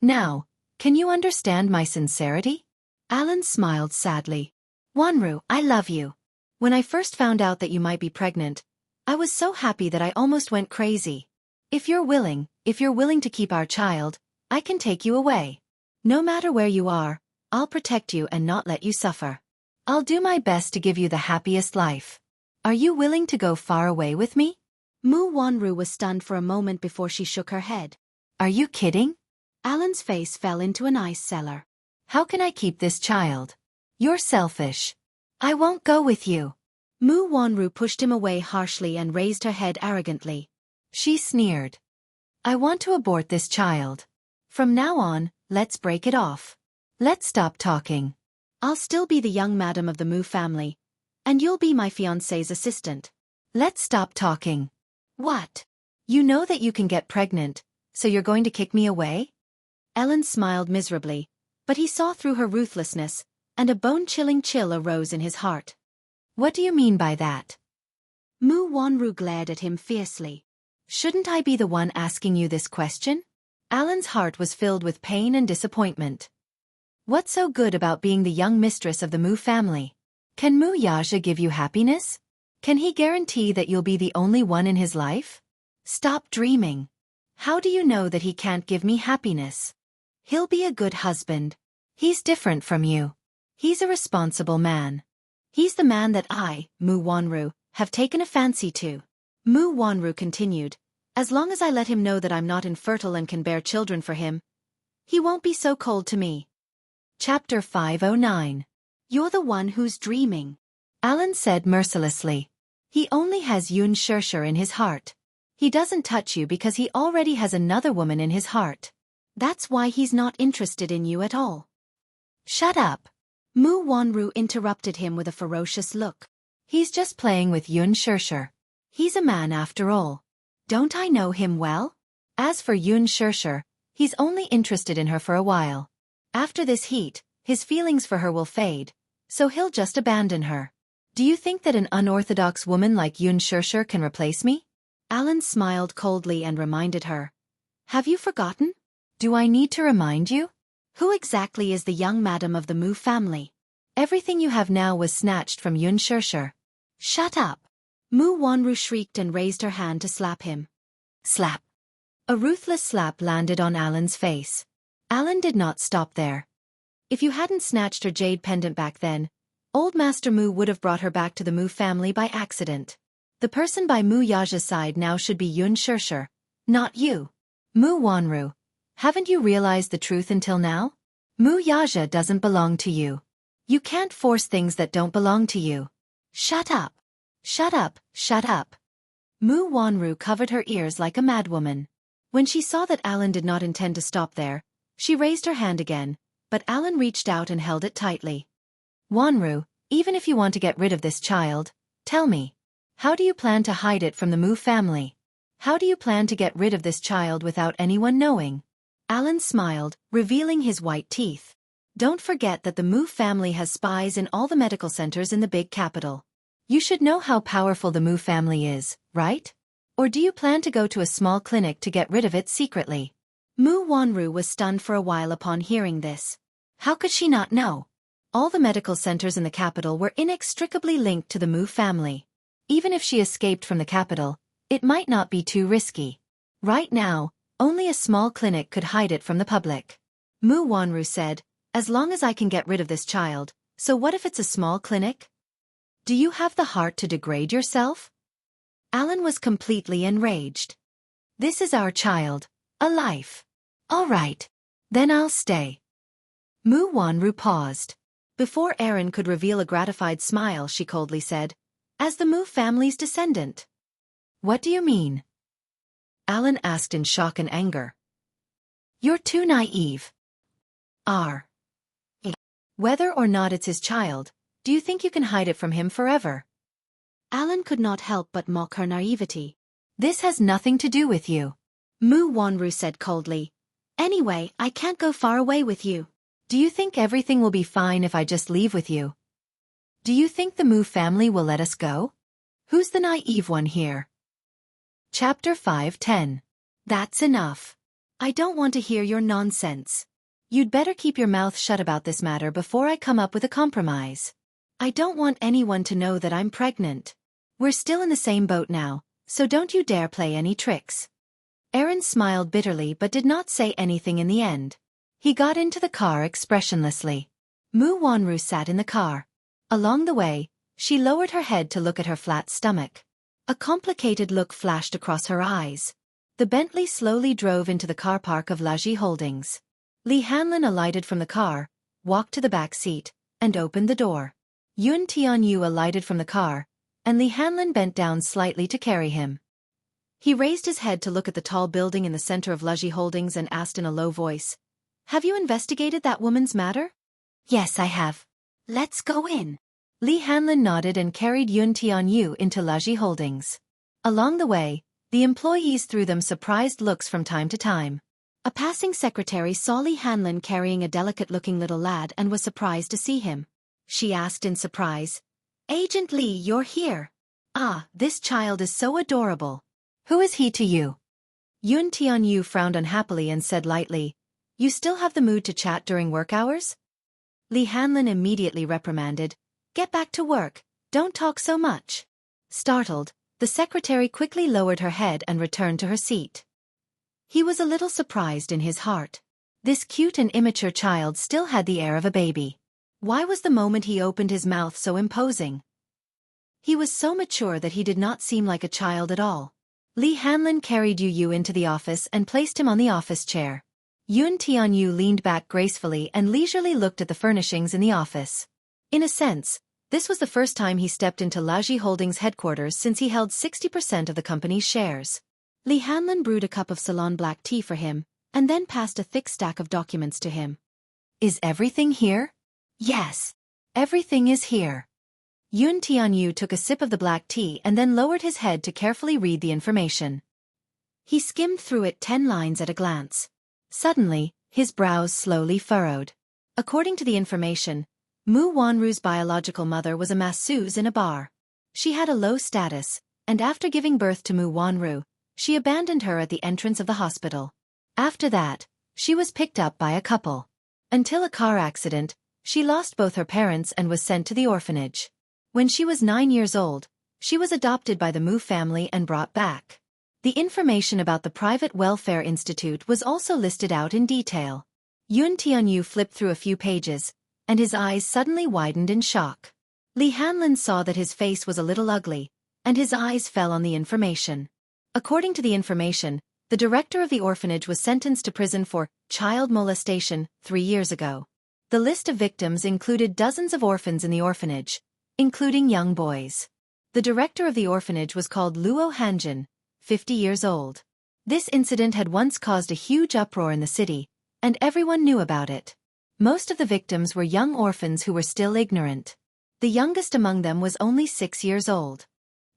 Now, can you understand my sincerity? Alan smiled sadly. Wanru, I love you. When I first found out that you might be pregnant, I was so happy that I almost went crazy. If you're willing to keep our child, I can take you away. No matter where you are, I'll protect you and not let you suffer. I'll do my best to give you the happiest life. Are you willing to go far away with me? Mu Wanru was stunned for a moment before she shook her head. Are you kidding? Alan's face fell into an ice cellar. How can I keep this child? You're selfish. I won't go with you. Mu Wanru pushed him away harshly and raised her head arrogantly. She sneered. I want to abort this child. From now on, let's break it off. Let's stop talking. I'll still be the young madam of the Mu family, and you'll be my fiancé's assistant. Let's stop talking. What? You know that you can get pregnant, so you're going to kick me away? Ellen smiled miserably, but he saw through her ruthlessness, and a bone-chilling chill arose in his heart. What do you mean by that? Mu Wanru glared at him fiercely. Shouldn't I be the one asking you this question? Alan's heart was filled with pain and disappointment. What's so good about being the young mistress of the Mu family? Can Mu Yaja give you happiness? Can he guarantee that you'll be the only one in his life? Stop dreaming. How do you know that he can't give me happiness? He'll be a good husband. He's different from you. He's a responsible man. He's the man that I, Mu Wanru, have taken a fancy to. Mu Wanru continued, as long as I let him know that I'm not infertile and can bear children for him, he won't be so cold to me. Chapter 509. You're the one who's dreaming. Alan said mercilessly. He only has Xianxia in his heart. He doesn't touch you because he already has another woman in his heart. That's why he's not interested in you at all. Shut up. Mu Wanru interrupted him with a ferocious look. He's just playing with Xianxia. He's a man after all. Don't I know him well? As for Xianxia, he's only interested in her for a while. After this heat, his feelings for her will fade, so he'll just abandon her. Do you think that an unorthodox woman like Xianxia can replace me? Alan smiled coldly and reminded her. Have you forgotten? Do I need to remind you? Who exactly is the young madam of the Mu family? Everything you have now was snatched from Xianxia. Shut up! Mu Wanru shrieked and raised her hand to slap him. Slap! A ruthless slap landed on Alan's face. Alan did not stop there. If you hadn't snatched her jade pendant back then, old Master Mu would have brought her back to the Mu family by accident. The person by Mu Yaja's side now should be Xianxia, not you. Mu Wanru, haven't you realized the truth until now? Mu Yaja doesn't belong to you. You can't force things that don't belong to you. Shut up. Shut up, shut up. Mu Wanru covered her ears like a madwoman. When she saw that Alan did not intend to stop there, she raised her hand again, but Alan reached out and held it tightly. Wanru, even if you want to get rid of this child, tell me, how do you plan to hide it from the Mu family? How do you plan to get rid of this child without anyone knowing? Alan smiled, revealing his white teeth. Don't forget that the Mu family has spies in all the medical centers in the big capital. You should know how powerful the Mu family is, right? Or do you plan to go to a small clinic to get rid of it secretly? Mu Wanru was stunned for a while upon hearing this. How could she not know? All the medical centers in the capital were inextricably linked to the Mu family. Even if she escaped from the capital, it might not be too risky. Right now, only a small clinic could hide it from the public. Mu Wanru said, as long as I can get rid of this child, so what if it's a small clinic? Do you have the heart to degrade yourself? Alan was completely enraged. This is our child, a life. All right, then I'll stay. Mu Wanru paused. Before Aaron could reveal a gratified smile, she coldly said, as the Mu family's descendant. What do you mean? Alan asked in shock and anger. You're too naive. Whether or not it's his child, do you think you can hide it from him forever? Alan could not help but mock her naivety. This has nothing to do with you. Mu Wanru said coldly. Anyway, I can't go far away with you. Do you think everything will be fine if I just leave with you? Do you think the Mu family will let us go? Who's the naive one here? Chapter 5:10. That's enough. I don't want to hear your nonsense. You'd better keep your mouth shut about this matter before I come up with a compromise. I don't want anyone to know that I'm pregnant. We're still in the same boat now, so don't you dare play any tricks. Aaron smiled bitterly but did not say anything in the end. He got into the car expressionlessly. Mu Wanru sat in the car. Along the way, she lowered her head to look at her flat stomach. A complicated look flashed across her eyes. The Bentley slowly drove into the car park of Laji Holdings. Li Hanlin alighted from the car, walked to the back seat, and opened the door. Yun Tianyu alighted from the car, and Li Hanlin bent down slightly to carry him. He raised his head to look at the tall building in the center of Laji Holdings and asked in a low voice, Have you investigated that woman's matter? Yes, I have. Let's go in. Li Hanlin nodded and carried Yun Tianyu into Laji Holdings. Along the way, the employees threw them surprised looks from time to time. A passing secretary saw Li Hanlin carrying a delicate-looking little lad and was surprised to see him. She asked in surprise, "Agent Li, you're here. Ah, this child is so adorable. Who is he to you?" Yun Tianyu frowned unhappily and said lightly, "You still have the mood to chat during work hours?" Li Hanlin immediately reprimanded, "Get back to work, don't talk so much." Startled, the secretary quickly lowered her head and returned to her seat. He was a little surprised in his heart. This cute and immature child still had the air of a baby. Why was the moment he opened his mouth so imposing? He was so mature that he did not seem like a child at all. Li Hanlin carried Yu into the office and placed him on the office chair. Yun Tianyu leaned back gracefully and leisurely looked at the furnishings in the office. In a sense, this was the first time he stepped into Laji Holdings headquarters since he held 60% of the company's shares. Li Hanlin brewed a cup of Ceylon black tea for him, and then passed a thick stack of documents to him. "Is everything here?" "Yes. Everything is here." Yun Tianyu took a sip of the black tea and then lowered his head to carefully read the information. He skimmed through it 10 lines at a glance. Suddenly, his brows slowly furrowed. According to the information, Mu Wanru's biological mother was a masseuse in a bar. She had a low status, and after giving birth to Mu Wanru, she abandoned her at the entrance of the hospital. After that, she was picked up by a couple. Until a car accident, she lost both her parents and was sent to the orphanage. When she was 9 years old, she was adopted by the Mu family and brought back. The information about the private welfare institute was also listed out in detail. Yun Tianyu flipped through a few pages, and his eyes suddenly widened in shock. Li Hanlin saw that his face was a little ugly, and his eyes fell on the information. According to the information, the director of the orphanage was sentenced to prison for child molestation 3 years ago. The list of victims included dozens of orphans in the orphanage, including young boys. The director of the orphanage was called Luo Hanjin, 50 years old. This incident had once caused a huge uproar in the city, and everyone knew about it. Most of the victims were young orphans who were still ignorant. The youngest among them was only 6 years old.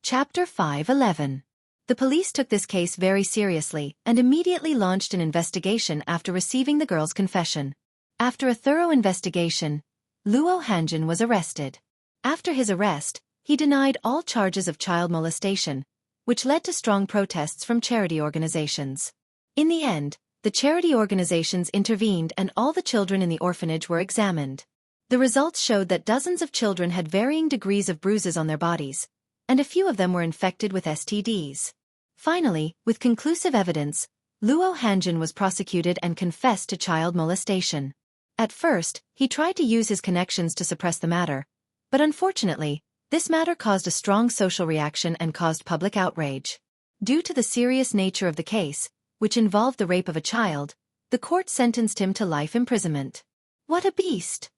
Chapter 5:11. The police took this case very seriously and immediately launched an investigation after receiving the girl's confession. After a thorough investigation, Luo Hanjin was arrested. After his arrest, he denied all charges of child molestation, which led to strong protests from charity organizations. In the end, the charity organizations intervened and all the children in the orphanage were examined. The results showed that dozens of children had varying degrees of bruises on their bodies, and a few of them were infected with STDs. Finally, with conclusive evidence, Luo Hanjin was prosecuted and confessed to child molestation. At first, he tried to use his connections to suppress the matter, but unfortunately, this matter caused a strong social reaction and caused public outrage. Due to the serious nature of the case, which involved the rape of a child, the court sentenced him to life imprisonment. "What a beast!"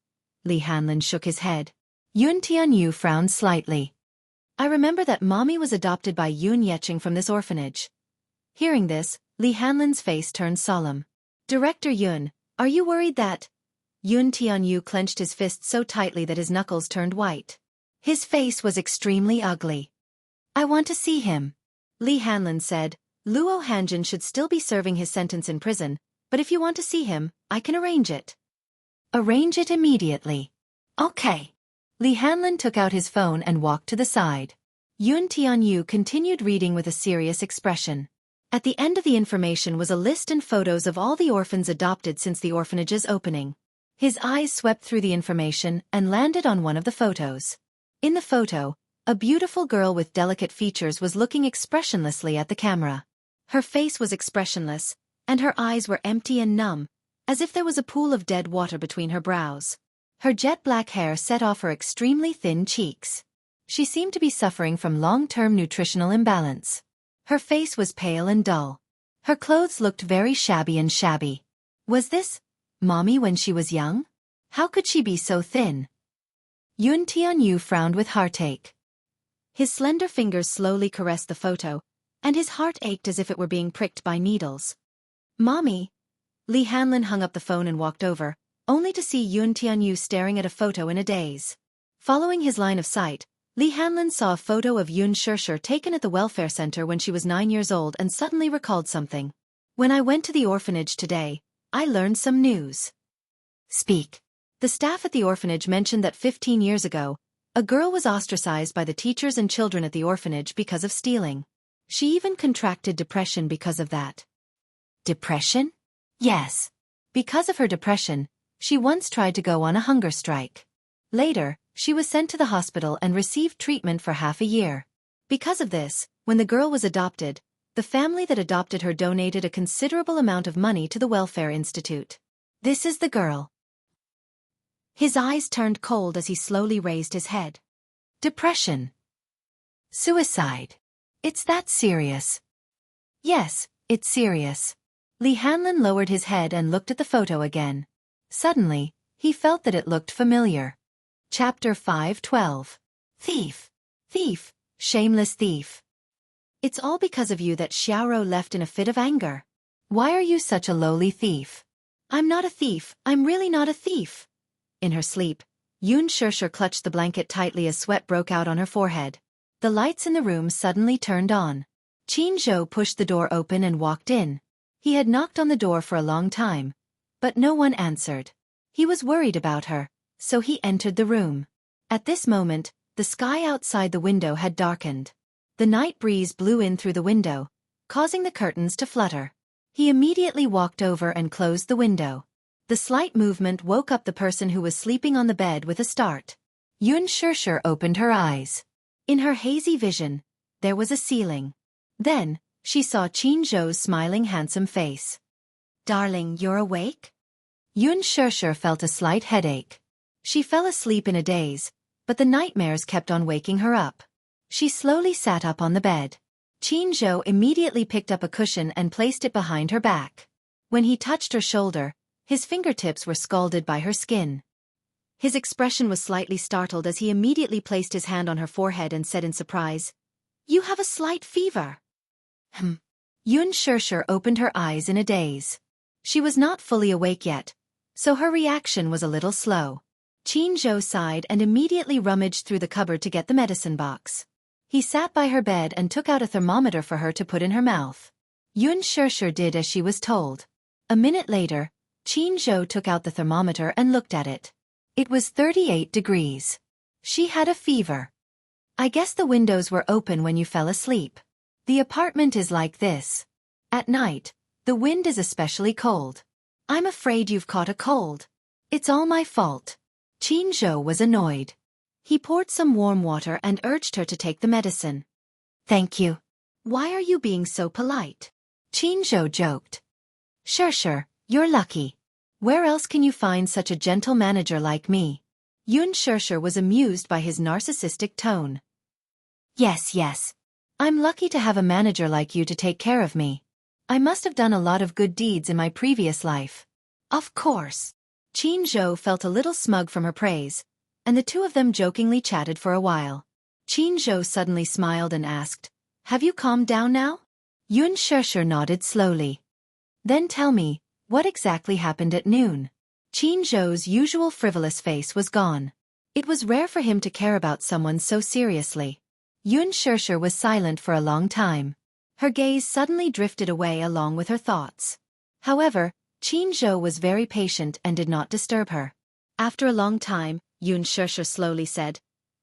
Li Hanlin shook his head. Yun Tianyu frowned slightly. "I remember that mommy was adopted by Yun Yecheng from this orphanage." Hearing this, Li Hanlin's face turned solemn. "Director Yun, are you worried that—" Yun Tianyu clenched his fist so tightly that his knuckles turned white. His face was extremely ugly. "I want to see him," Li Hanlin said. "Luo Hanjin should still be serving his sentence in prison, but if you want to see him, I can arrange it." "Arrange it immediately." "Okay." Li Hanlin took out his phone and walked to the side. Yun Tianyu continued reading with a serious expression. At the end of the information was a list and photos of all the orphans adopted since the orphanage's opening. His eyes swept through the information and landed on one of the photos. In the photo, a beautiful girl with delicate features was looking expressionlessly at the camera. Her face was expressionless, and her eyes were empty and numb, as if there was a pool of dead water between her brows. Her jet-black hair set off her extremely thin cheeks. She seemed to be suffering from long-term nutritional imbalance. Her face was pale and dull. Her clothes looked very shabby. Was this mommy when she was young? How could she be so thin? Yun Tianyu frowned with heartache. His slender fingers slowly caressed the photo, and his heart ached as if it were being pricked by needles. "Mommy, Li Hanlin hung up the phone and walked over, only to see Yun Tianyu staring at a photo in a daze. Following his line of sight, Li Hanlin saw a photo of Yun Shishir taken at the welfare center when she was 9 years old and suddenly recalled something. When I went to the orphanage today, I learned some news. Speak. The staff at the orphanage mentioned that 15 years ago, a girl was ostracized by the teachers and children at the orphanage because of stealing. She even contracted depression because of that. Depression? Yes. Because of her depression, she once tried to go on a hunger strike. Later, she was sent to the hospital and received treatment for half a year. Because of this, when the girl was adopted, the family that adopted her donated a considerable amount of money to the Welfare Institute. This is the girl. His eyes turned cold as he slowly raised his head. Depression. Suicide. It's that serious. Yes, it's serious. Li Hanlin lowered his head and looked at the photo again. Suddenly, he felt that it looked familiar. Chapter 5:12. Thief. Thief. Shameless thief. It's all because of you that Xiaoro left in a fit of anger. Why are you such a lowly thief? I'm not a thief, I'm really not a thief. In her sleep, Yun Shishir clutched the blanket tightly as sweat broke out on her forehead. The lights in the room suddenly turned on. Qin Zhou pushed the door open and walked in. He had knocked on the door for a long time, but no one answered. He was worried about her, so he entered the room. At this moment, the sky outside the window had darkened. The night breeze blew in through the window, causing the curtains to flutter. He immediately walked over and closed the window. The slight movement woke up the person who was sleeping on the bed with a start. Yun Shishir opened her eyes. In her hazy vision, there was a ceiling. Then, she saw Qin Zhou's smiling handsome face. Darling, you're awake? Yun Shishir felt a slight headache. She fell asleep in a daze, but the nightmares kept on waking her up. She slowly sat up on the bed. Qin Zhou immediately picked up a cushion and placed it behind her back. When he touched her shoulder, his fingertips were scalded by her skin. His expression was slightly startled as he immediately placed his hand on her forehead and said in surprise, "You have a slight fever." Yun Shishir opened her eyes in a daze. She was not fully awake yet, so her reaction was a little slow. Qin Zhou sighed and immediately rummaged through the cupboard to get the medicine box. He sat by her bed and took out a thermometer for her to put in her mouth. Yun Shishir did as she was told. A minute later, Qin Zhou took out the thermometer and looked at it. It was 38 degrees. She had a fever. I guess the windows were open when you fell asleep. The apartment is like this. At night, the wind is especially cold. I'm afraid you've caught a cold. It's all my fault. Qin Zhou was annoyed. He poured some warm water and urged her to take the medicine. Thank you. Why are you being so polite? Qin Zhou joked. Sure, you're lucky. Where else can you find such a gentle manager like me? Yun Shishir was amused by his narcissistic tone. Yes. I'm lucky to have a manager like you to take care of me. I must have done a lot of good deeds in my previous life. Of course. Qin Zhou felt a little smug from her praise, and the two of them jokingly chatted for a while. Qin Zhou suddenly smiled and asked, "Have you calmed down now?" Yun Shishir nodded slowly. Then tell me, what exactly happened at noon? Qin Zhou's usual frivolous face was gone. It was rare for him to care about someone so seriously. Yun Shishir was silent for a long time. Her gaze suddenly drifted away along with her thoughts. However, Qin Zhou was very patient and did not disturb her. After a long time, Yun Shishir slowly said,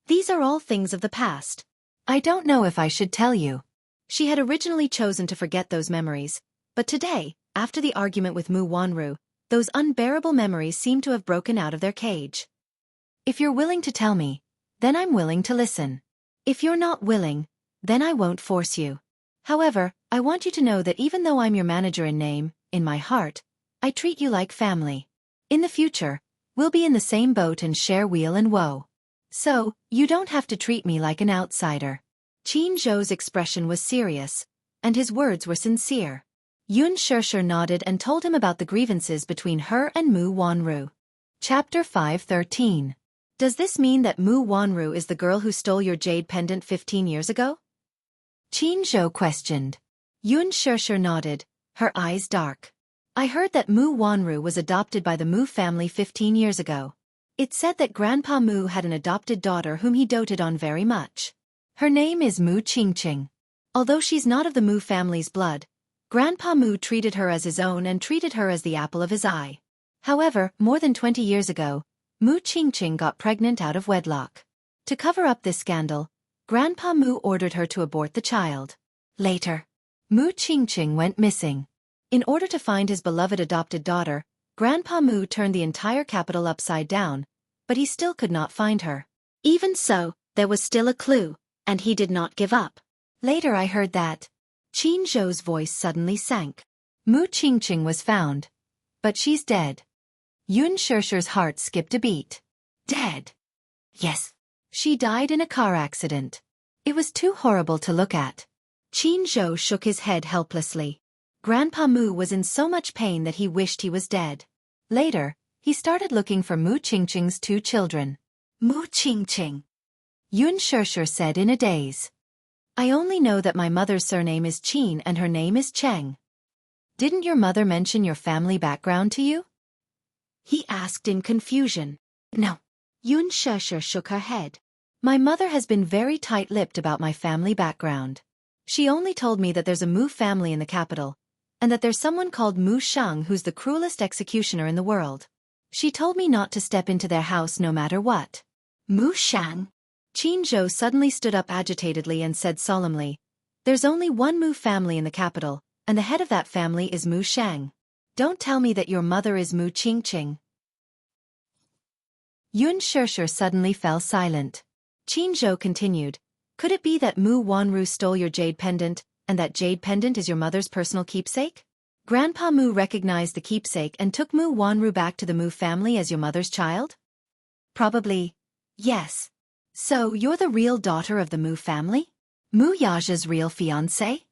"These are all things of the past. I don't know if I should tell you." She had originally chosen to forget those memories, but today, after the argument with Mu Wanru, those unbearable memories seemed to have broken out of their cage. If you're willing to tell me, then I'm willing to listen. If you're not willing, then I won't force you. However, I want you to know that even though I'm your manager in name, in my heart, I treat you like family. In the future, we'll be in the same boat and share weal and woe. So, you don't have to treat me like an outsider. Qin Zhou's expression was serious, and his words were sincere. Yun Shishir nodded and told him about the grievances between her and Mu Wanru. Chapter 5:13. Does this mean that Mu Wanru is the girl who stole your jade pendant 15 years ago? Qin Zhou questioned. Yun Shishir nodded, her eyes dark. I heard that Mu Wanru was adopted by the Mu family 15 years ago. It said that Grandpa Mu had an adopted daughter whom he doted on very much. Her name is Mu Qingqing. Although she's not of the Mu family's blood, Grandpa Mu treated her as his own and treated her as the apple of his eye. However, more than 20 years ago, Mu Qingqing got pregnant out of wedlock. To cover up this scandal, Grandpa Mu ordered her to abort the child. Later, Mu Qingqing went missing. In order to find his beloved adopted daughter, Grandpa Mu turned the entire capital upside down, but he still could not find her. Even so, there was still a clue, and he did not give up. Later I heard that. Qin Zhou's voice suddenly sank. Mu Qingqing was found. But she's dead. Yun Shishi's heart skipped a beat. Dead? Yes. She died in a car accident. It was too horrible to look at. Qin Zhou shook his head helplessly. Grandpa Mu was in so much pain that he wished he was dead. Later, he started looking for Mu Qingqing's 2 children. Mu Qingqing. Yun Shishi said in a daze. I only know that my mother's surname is Qin and her name is Cheng. Didn't your mother mention your family background to you? He asked in confusion. No. Yun Shishi shook her head. My mother has been very tight-lipped about my family background. She only told me that there's a Mu family in the capital, and that there's someone called Mu Shang who's the cruelest executioner in the world. She told me not to step into their house no matter what. Mu Shang? Qin Zhou suddenly stood up agitatedly and said solemnly, there's only one Mu family in the capital, and the head of that family is Mu Shang. Don't tell me that your mother is Mu Qingqing. Yun Shishi suddenly fell silent. Qin Zhou continued, could it be that Mu Wanru stole your jade pendant, and that jade pendant is your mother's personal keepsake? Grandpa Mu recognized the keepsake and took Mu Wanru back to the Mu family as your mother's child? Probably. Yes. So you're the real daughter of the Mu family? Mu Yaja's real fiancé?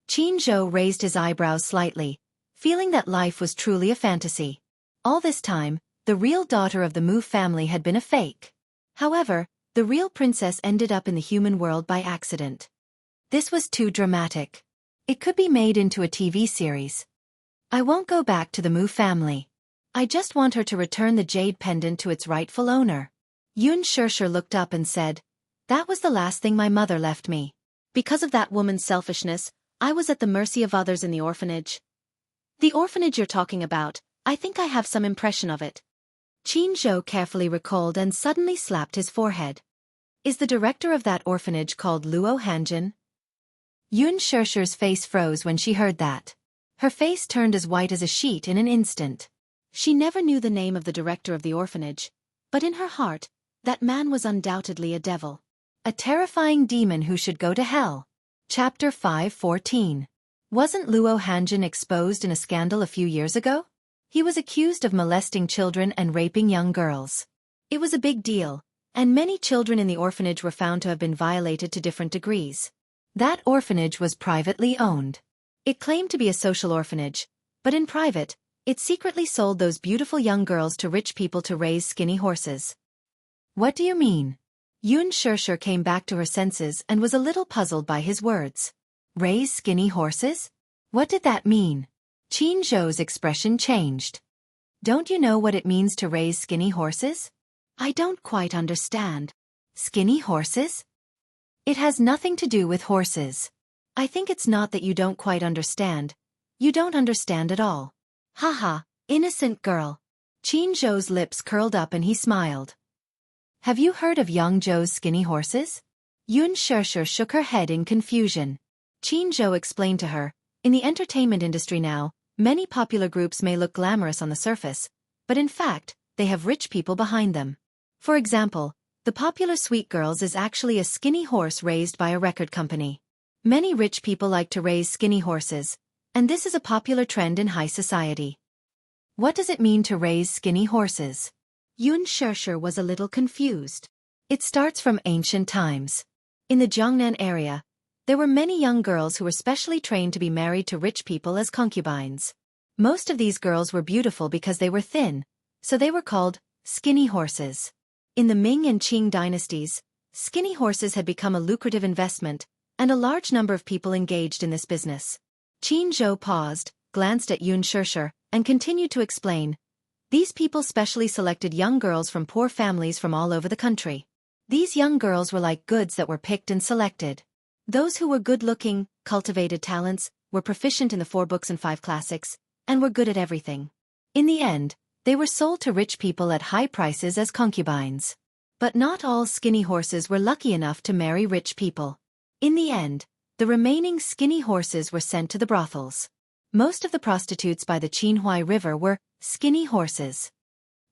Qin Zhou raised his eyebrows slightly, feeling that life was truly a fantasy. All this time, the real daughter of the Mu family had been a fake. However, the real princess ended up in the human world by accident. This was too dramatic. It could be made into a TV series. I won't go back to the Mu family. I just want her to return the jade pendant to its rightful owner. Yun Shishi looked up and said, that was the last thing my mother left me. Because of that woman's selfishness, I was at the mercy of others in the orphanage. The orphanage you're talking about, I think I have some impression of it. Qin Zhou carefully recalled and suddenly slapped his forehead. Is the director of that orphanage called Luo Hanjin? Yun Shishi's face froze when she heard that. Her face turned as white as a sheet in an instant. She never knew the name of the director of the orphanage, but in her heart, that man was undoubtedly a devil. A terrifying demon who should go to hell. Chapter 5:14. Wasn't Luo Hanjin exposed in a scandal a few years ago? He was accused of molesting children and raping young girls. It was a big deal, and many children in the orphanage were found to have been violated to different degrees. That orphanage was privately owned. It claimed to be a social orphanage, but in private, it secretly sold those beautiful young girls to rich people to raise skinny horses. What do you mean? Yun Shishi came back to her senses and was a little puzzled by his words. Raise skinny horses? What did that mean? Qin Zhou's expression changed. Don't you know what it means to raise skinny horses? I don't quite understand. Skinny horses? It has nothing to do with horses. I think it's not that you don't quite understand. You don't understand at all. Haha, innocent girl. Qin Zhou's lips curled up and he smiled. Have you heard of Yangzhou's skinny horses? Yun Shishi shook her head in confusion. Qin Zhou explained to her, in the entertainment industry now, many popular groups may look glamorous on the surface, but in fact, they have rich people behind them. For example, the popular Sweet Girls is actually a skinny horse raised by a record company. Many rich people like to raise skinny horses, and this is a popular trend in high society. What does it mean to raise skinny horses? Yun Shishi was a little confused. It starts from ancient times. In the Jiangnan area, there were many young girls who were specially trained to be married to rich people as concubines. Most of these girls were beautiful because they were thin, so they were called skinny horses. In the Ming and Qing dynasties, skinny horses had become a lucrative investment, and a large number of people engaged in this business. Qin Zhou paused, glanced at Yun Shishi, and continued to explain. These people specially selected young girls from poor families from all over the country. These young girls were like goods that were picked and selected. Those who were good-looking, cultivated talents, were proficient in the 4 books and 5 classics, and were good at everything. In the end, they were sold to rich people at high prices as concubines. But not all skinny horses were lucky enough to marry rich people. In the end, the remaining skinny horses were sent to the brothels. Most of the prostitutes by the Qinhuai River were skinny horses.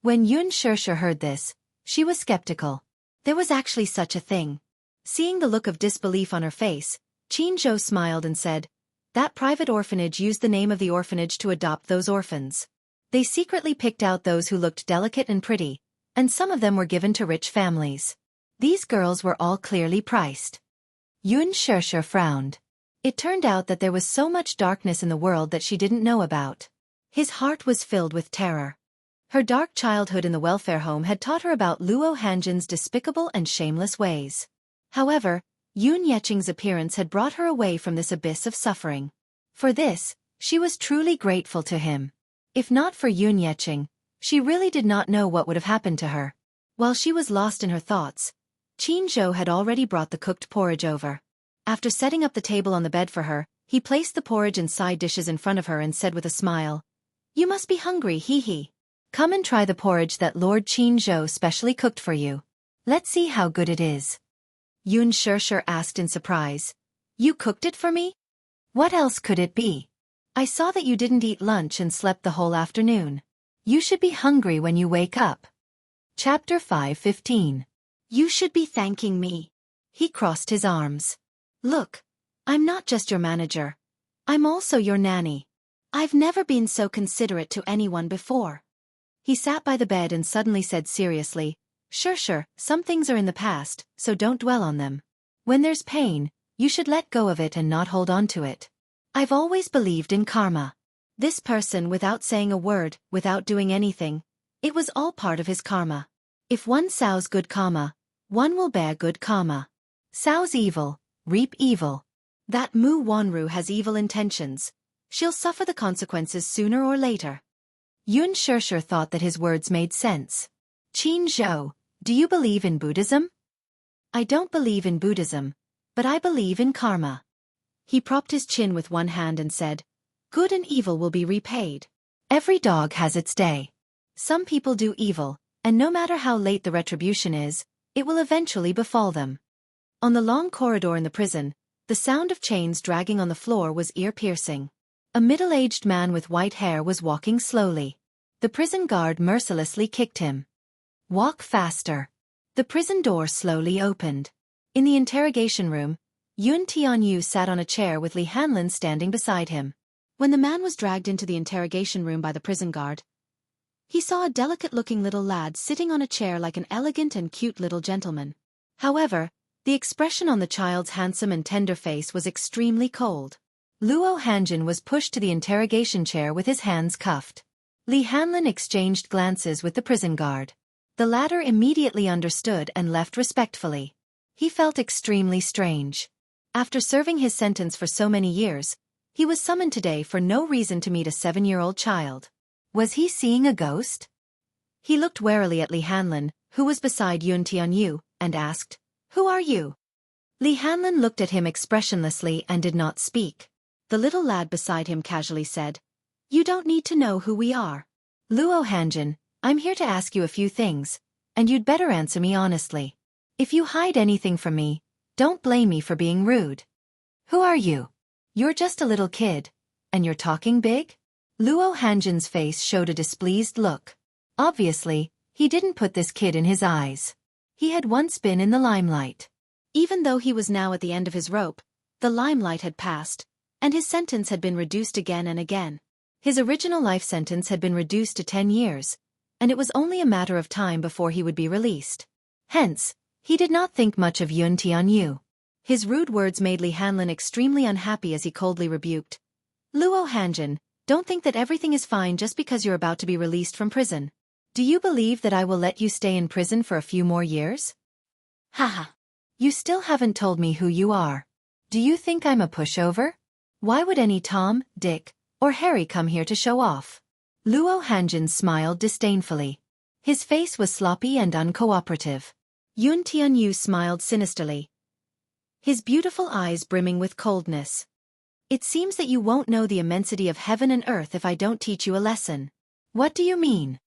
When Xianxia heard this, she was skeptical. There was actually such a thing. Seeing the look of disbelief on her face, Xianxia smiled and said, "That private orphanage used the name of the orphanage to adopt those orphans. They secretly picked out those who looked delicate and pretty, and some of them were given to rich families. These girls were all clearly priced." Xianxia frowned. It turned out that there was so much darkness in the world that she didn't know about. His heart was filled with terror. Her dark childhood in the welfare home had taught her about Luo Hanjin's despicable and shameless ways. However, Yun Yeching's appearance had brought her away from this abyss of suffering. For this, she was truly grateful to him. If not for Yun Yeching, she really did not know what would have happened to her. While she was lost in her thoughts, Xianxia had already brought the cooked porridge over. After setting up the table on the bed for her, he placed the porridge and side dishes in front of her and said with a smile, "You must be hungry, hee. Come and try the porridge that Lord Xianxia specially cooked for you. Let's see how good it is." Xianxia asked in surprise, "You cooked it for me? What else could it be? I saw that you didn't eat lunch and slept the whole afternoon. You should be hungry when you wake up." Chapter 5:15. You should be thanking me. He crossed his arms. "Look, I'm not just your manager. I'm also your nanny. I've never been so considerate to anyone before." He sat by the bed and suddenly said seriously, Sure, some things are in the past, so don't dwell on them. When there's pain, you should let go of it and not hold on to it. I've always believed in karma. This person, without saying a word, without doing anything, it was all part of his karma. If one sows good karma, one will bear good karma. Sows evil, reap evil. That Mu Wanru has evil intentions. She'll suffer the consequences sooner or later. Xianxia thought that his words made sense. Xianxia, do you believe in Buddhism? I don't believe in Buddhism, but I believe in karma. He propped his chin with one hand and said, Good and evil will be repaid. Every dog has its day. Some people do evil, and no matter how late the retribution is, it will eventually befall them. On the long corridor in the prison, the sound of chains dragging on the floor was ear-piercing. A middle-aged man with white hair was walking slowly. The prison guard mercilessly kicked him. Walk faster. The prison door slowly opened. In the interrogation room, Yun Tianyu sat on a chair with Li Hanlin standing beside him. When the man was dragged into the interrogation room by the prison guard, he saw a delicate-looking little lad sitting on a chair like an elegant and cute little gentleman. However, the expression on the child's handsome and tender face was extremely cold. Luo Hanjin was pushed to the interrogation chair with his hands cuffed. Li Hanlin exchanged glances with the prison guard. The latter immediately understood and left respectfully. He felt extremely strange. After serving his sentence for so many years, he was summoned today for no reason to meet a 7-year-old child. Was he seeing a ghost? He looked warily at Li Hanlin, who was beside Yun Tianyu, and asked, Who are you? Li Hanlin looked at him expressionlessly and did not speak. The little lad beside him casually said, You don't need to know who we are. Luo Hanjin, I'm here to ask you a few things, and you'd better answer me honestly. If you hide anything from me, don't blame me for being rude. Who are you? You're just a little kid, and you're talking big? Luo Hanjin's face showed a displeased look. Obviously, he didn't put this kid in his eyes. He had once been in the limelight. Even though he was now at the end of his rope, the limelight had passed, and his sentence had been reduced again and again. His original life sentence had been reduced to 10 years, and it was only a matter of time before he would be released. Hence, he did not think much of Yun Tianyu. His rude words made Li Hanlin extremely unhappy as he coldly rebuked. Luo Hanjin, don't think that everything is fine just because you're about to be released from prison. Do you believe that I will let you stay in prison for a few more years? Haha. You still haven't told me who you are. Do you think I'm a pushover? Why would any Tom, Dick, or Harry come here to show off? Luo Hanjin smiled disdainfully. His face was sloppy and uncooperative. Yun Tianyu smiled sinisterly, his beautiful eyes brimming with coldness. It seems that you won't know the immensity of heaven and earth if I don't teach you a lesson. What do you mean?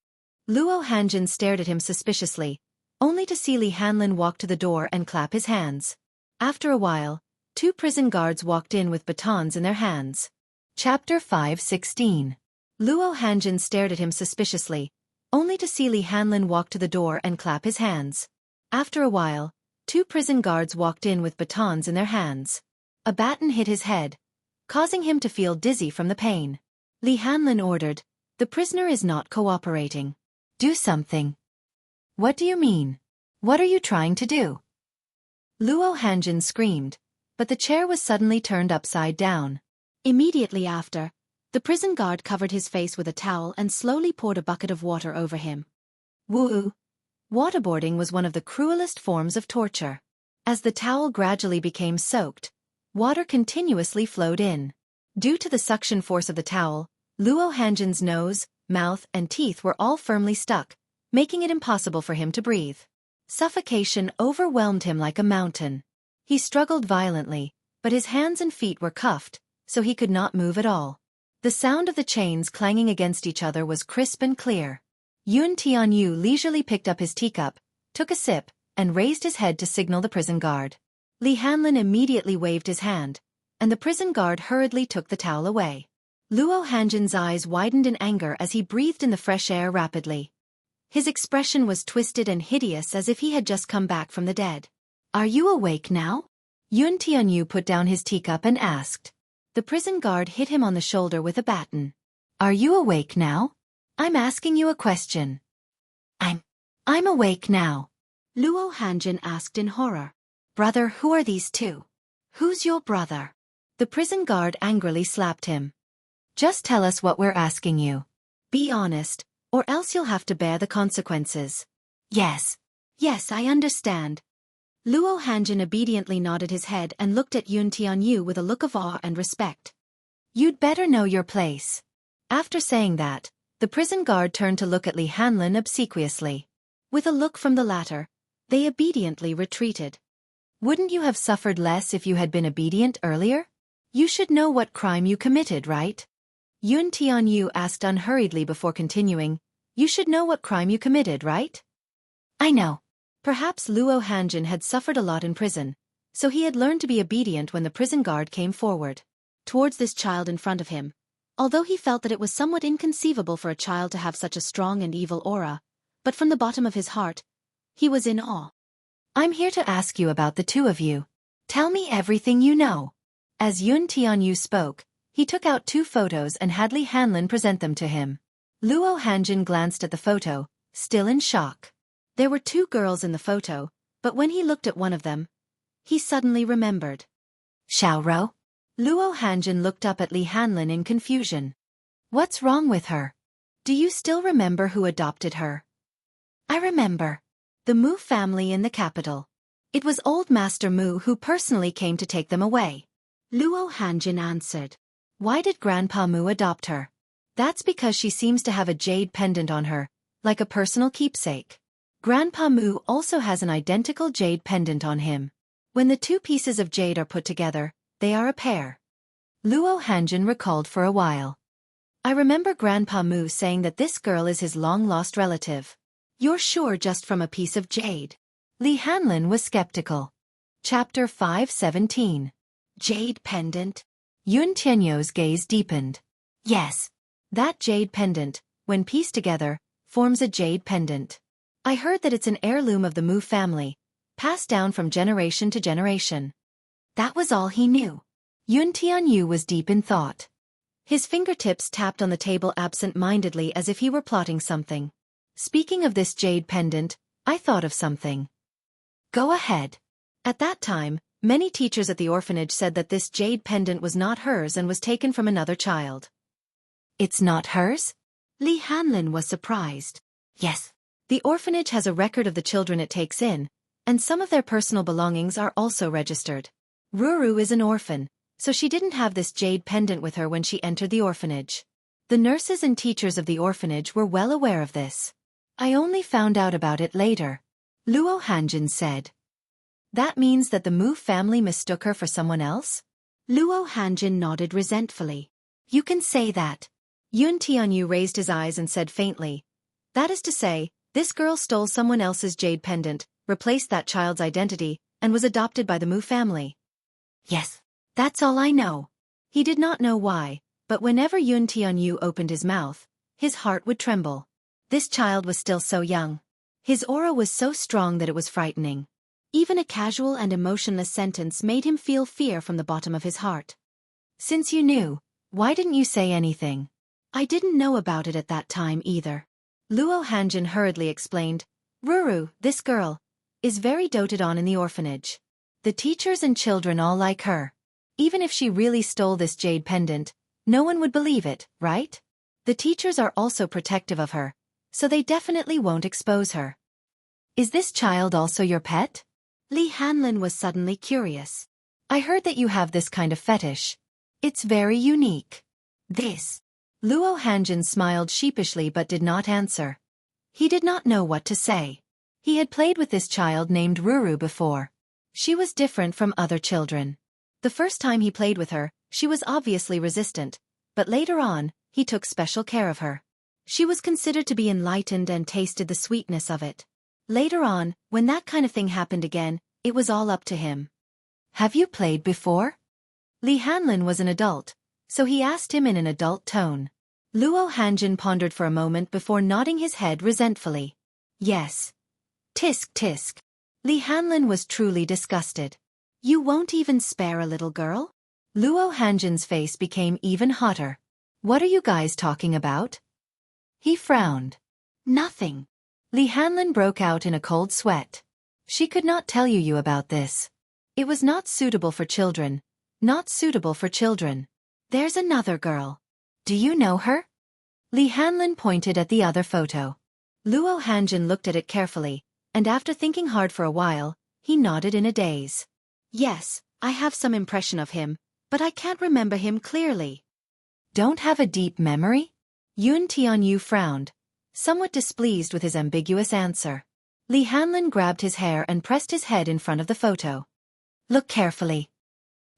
Luo Hanjin stared at him suspiciously, only to see Li Hanlin walk to the door and clap his hands. After a while, 2 prison guards walked in with batons in their hands. Chapter 5:16. Luo Hanjin stared at him suspiciously, only to see Li Hanlin walk to the door and clap his hands. After a while, 2 prison guards walked in with batons in their hands. A baton hit his head, causing him to feel dizzy from the pain. Li Hanlin ordered, "The prisoner is not cooperating. Do something." "What do you mean? What are you trying to do?" Luo Hanjin screamed, but the chair was suddenly turned upside down. Immediately after, the prison guard covered his face with a towel and slowly poured a bucket of water over him. Woo! Waterboarding was one of the cruelest forms of torture. As the towel gradually became soaked, water continuously flowed in. Due to the suction force of the towel, Luo Hanjin's nose, mouth, and teeth were all firmly stuck, making it impossible for him to breathe. Suffocation overwhelmed him like a mountain. He struggled violently, but his hands and feet were cuffed, so he could not move at all. The sound of the chains clanging against each other was crisp and clear. Yun Tianyu leisurely picked up his teacup, took a sip, and raised his head to signal the prison guard. Li Hanlin immediately waved his hand, and the prison guard hurriedly took the towel away. Luo Hanjin's eyes widened in anger as he breathed in the fresh air rapidly. His expression was twisted and hideous as if he had just come back from the dead. "Are you awake now?" Yun Tianyu put down his teacup and asked. The prison guard hit him on the shoulder with a baton. "Are you awake now? I'm asking you a question." I'm awake now." Luo Hanjin asked in horror. "Brother, who are these 2? Who's your brother?" The prison guard angrily slapped him. "Just tell us what we're asking you. Be honest, or else you'll have to bear the consequences." Yes, I understand." Luo Hanjin obediently nodded his head and looked at Yun Tianyu with a look of awe and respect. "You'd better know your place." After saying that, the prison guard turned to look at Li Hanlin obsequiously. With a look from the latter, they obediently retreated. "Wouldn't you have suffered less if you had been obedient earlier? You should know what crime you committed, right?" Yun Tianyu asked unhurriedly before continuing. "You should know what crime you committed, right?" "I know." Perhaps Luo Hanjin had suffered a lot in prison, so he had learned to be obedient when the prison guard came forward towards this child in front of him. Although he felt that it was somewhat inconceivable for a child to have such a strong and evil aura, but from the bottom of his heart, he was in awe. "I'm here to ask you about the 2 of you. Tell me everything you know." As Yun Tianyu spoke, he took out 2 photos and had Li Hanlin present them to him. Luo Hanjin glanced at the photo, still in shock. There were 2 girls in the photo, but when he looked at one of them, he suddenly remembered. "Xiaorou?" Luo Hanjin looked up at Li Hanlin in confusion. "What's wrong with her? Do you still remember who adopted her?" "I remember. The Mu family in the capital. It was old Master Mu who personally came to take them away." Luo Hanjin answered. "Why did Grandpa Mu adopt her?" "That's because she seems to have a jade pendant on her, like a personal keepsake. Grandpa Mu also has an identical jade pendant on him. When the 2 pieces of jade are put together, they are a pair." Luo Hanjin recalled for a while. "I remember Grandpa Mu saying that this girl is his long-lost relative." "You're sure just from a piece of jade?" Li Hanlin was skeptical. Chapter 5:17. Jade pendant? Yun Tianyu's gaze deepened. "Yes. That jade pendant, when pieced together, forms a jade pendant. I heard that it's an heirloom of the Mu family, passed down from generation to generation." That was all he knew. Yun Tianyu was deep in thought. His fingertips tapped on the table absent-mindedly as if he were plotting something. "Speaking of this jade pendant, I thought of something." "Go ahead." At that time, many teachers at the orphanage said that this jade pendant was not hers and was taken from another child. "It's not hers?" Li Hanlin was surprised. "Yes. The orphanage has a record of the children it takes in, and some of their personal belongings are also registered. Ruru is an orphan, so she didn't have this jade pendant with her when she entered the orphanage. The nurses and teachers of the orphanage were well aware of this. I only found out about it later, Luo Hanjin said. That means that the Mu family mistook her for someone else? Luo Hanjin nodded resentfully. You can say that. Yun Tianyu raised his eyes and said faintly. That is to say, this girl stole someone else's jade pendant, replaced that child's identity, and was adopted by the Mu family. Yes. That's all I know. He did not know why, but whenever Yun Tianyu opened his mouth, his heart would tremble. This child was still so young. His aura was so strong that it was frightening. Even a casual and emotionless sentence made him feel fear from the bottom of his heart. Since you knew, why didn't you say anything? I didn't know about it at that time either. Luo Hanjin hurriedly explained. Ruru, this girl, is very doted on in the orphanage. The teachers and children all like her. Even if she really stole this jade pendant, no one would believe it, right? The teachers are also protective of her, so they definitely won't expose her. Is this child also your pet? Li Hanlin was suddenly curious. I heard that you have this kind of fetish. It's very unique. This. Luo Hanjin smiled sheepishly but did not answer. He did not know what to say. He had played with this child named Ruru before. She was different from other children. The first time he played with her, she was obviously resistant, but later on, he took special care of her. She was considered to be enlightened and tasted the sweetness of it. Later on, when that kind of thing happened again, it was all up to him. Have you played before? Li Hanlin was an adult, so he asked him in an adult tone. Luo Hanjin pondered for a moment before nodding his head resentfully. Yes. Tisk tisk. Li Hanlin was truly disgusted. You won't even spare a little girl? Luo Hanjin's face became even hotter. What are you guys talking about? He frowned. Nothing. Li Hanlin broke out in a cold sweat. She could not tell you about this. It was not suitable for children. Not suitable for children. There's another girl. Do you know her? Li Hanlin pointed at the other photo. Luo Hanjin looked at it carefully, and after thinking hard for a while, he nodded in a daze. Yes, I have some impression of him, but I can't remember him clearly. Don't have a deep memory? Yun Tianyu frowned, somewhat displeased with his ambiguous answer. Li Hanlin grabbed his hair and pressed his head in front of the photo. Look carefully.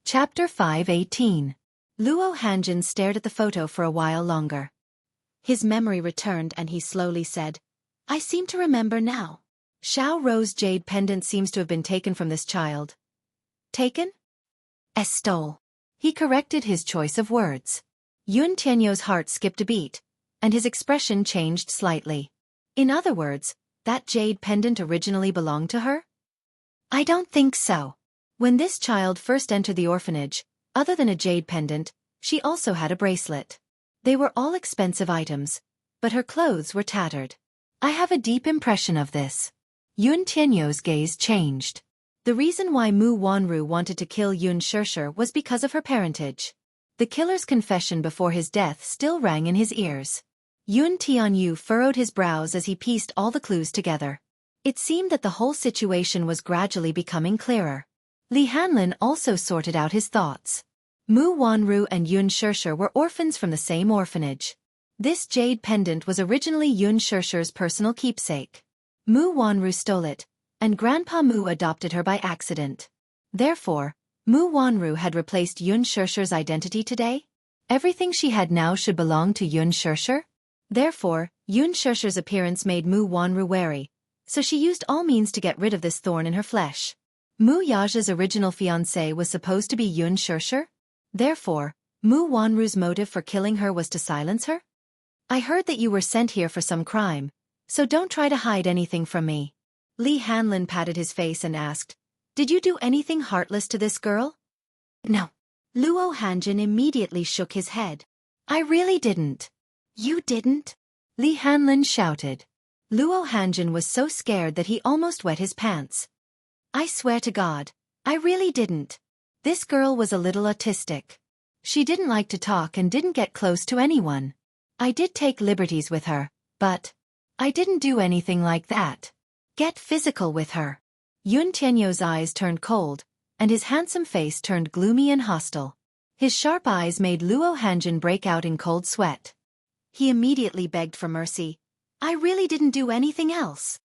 Chapter 5:18. Luo Hanjin stared at the photo for a while longer. His memory returned and he slowly said, I seem to remember now. Xiao Ro's jade pendant seems to have been taken from this child. Taken? Stole. He corrected his choice of words. Yun Tianyu's heart skipped a beat, and his expression changed slightly. In other words, that jade pendant originally belonged to her? I don't think so. When this child first entered the orphanage, other than a jade pendant, she also had a bracelet. They were all expensive items, but her clothes were tattered. I have a deep impression of this. Yun Tianyu's gaze changed. The reason why Mu Wanru wanted to kill Yun Shishir was because of her parentage. The killer's confession before his death still rang in his ears. Yun Tianyu furrowed his brows as he pieced all the clues together. It seemed that the whole situation was gradually becoming clearer. Li Hanlin also sorted out his thoughts. Mu Wanru and Yun Shishir were orphans from the same orphanage. This jade pendant was originally Yun Shishir's personal keepsake. Mu Wanru stole it, and Grandpa Mu adopted her by accident. Therefore, Mu Wanru had replaced Yun Shishir's identity today. Everything she had now should belong to Yun Shishir. Therefore, Yun Shishir's appearance made Mu Wanru wary, so she used all means to get rid of this thorn in her flesh. Mu Yaja's original fiancé was supposed to be Yun Shishir. Therefore, Mu Wanru's motive for killing her was to silence her? I heard that you were sent here for some crime, so don't try to hide anything from me. Li Hanlin patted his face and asked, Did you do anything heartless to this girl? No. Luo Hanjin immediately shook his head. I really didn't. You didn't? Li Hanlin shouted. Luo Hanjin was so scared that he almost wet his pants. I swear to God, I really didn't. This girl was a little autistic. She didn't like to talk and didn't get close to anyone. I did take liberties with her, but I didn't do anything like that. Get physical with her. Yun Tianyu's eyes turned cold, and his handsome face turned gloomy and hostile. His sharp eyes made Luo Hanjin break out in cold sweat. He immediately begged for mercy. I really didn't do anything else.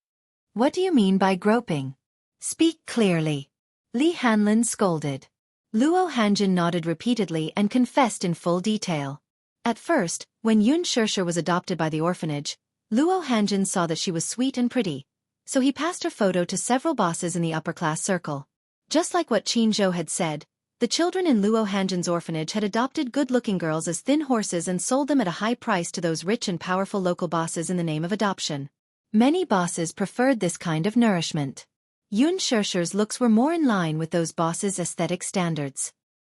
What do you mean by groping? Speak clearly. Li Hanlin scolded. Luo Hanjin nodded repeatedly and confessed in full detail. At first, when Xianxia was adopted by the orphanage, Luo Hanjin saw that she was sweet and pretty, so he passed her photo to several bosses in the upper-class circle. Just like what Qianzhou had said, the children in Luo Hanjin's orphanage had adopted good-looking girls as thin horses and sold them at a high price to those rich and powerful local bosses in the name of adoption. Many bosses preferred this kind of nourishment. Xianxia's looks were more in line with those bosses' aesthetic standards.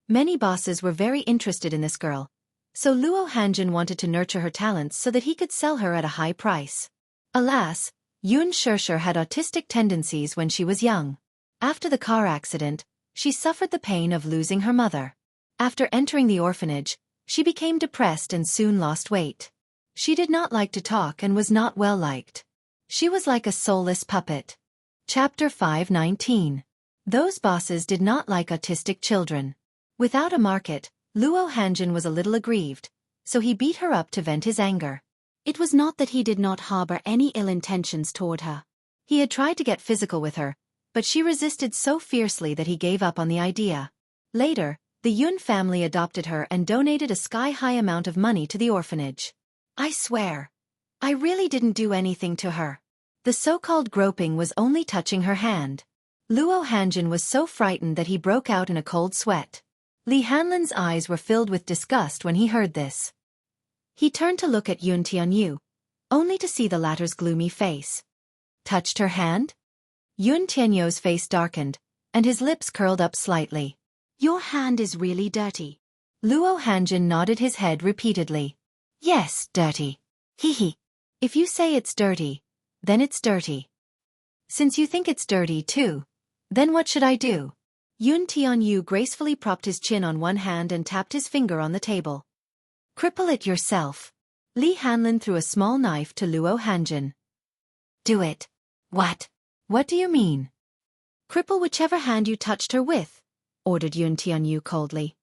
Many bosses were very interested in this girl, so Luo Hanjin wanted to nurture her talents so that he could sell her at a high price. Alas, Xianxia had autistic tendencies when she was young. After the car accident, she suffered the pain of losing her mother. After entering the orphanage, she became depressed and soon lost weight. She did not like to talk and was not well liked. She was like a soulless puppet. Chapter 519. Those bosses did not like autistic children. Without a market, Luo Hanjin was a little aggrieved, so he beat her up to vent his anger. It was not that he did not harbor any ill intentions toward her. He had tried to get physical with her, but she resisted so fiercely that he gave up on the idea. Later, the Yun family adopted her and donated a sky-high amount of money to the orphanage. I swear, I really didn't do anything to her. The so-called groping was only touching her hand. Luo Hanjin was so frightened that he broke out in a cold sweat. Li Hanlin's eyes were filled with disgust when he heard this. He turned to look at Yun Tianyu, only to see the latter's gloomy face. Touched her hand? Yun Tianyu's face darkened, and his lips curled up slightly. Your hand is really dirty. Luo Hanjin nodded his head repeatedly. Yes, dirty. Hee. If you say it's dirty, then it's dirty. Since you think it's dirty too, then what should I do? Yun Tianyu gracefully propped his chin on one hand and tapped his finger on the table. Cripple it yourself. Li Hanlin threw a small knife to Luo Hanjin. Do it. What? What do you mean? Cripple whichever hand you touched her with, ordered Yun Tianyu coldly.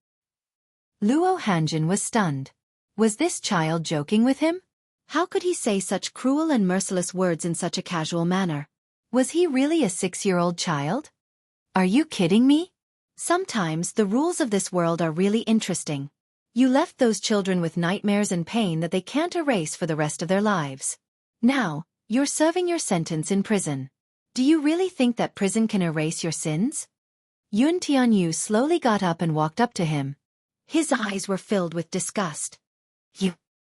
Luo Hanjin was stunned. Was this child joking with him? How could he say such cruel and merciless words in such a casual manner? Was he really a 6-year-old child? Are you kidding me? Sometimes the rules of this world are really interesting. You left those children with nightmares and pain that they can't erase for the rest of their lives. Now, you're serving your sentence in prison. Do you really think that prison can erase your sins? Yun Tianyu slowly got up and walked up to him. His eyes were filled with disgust.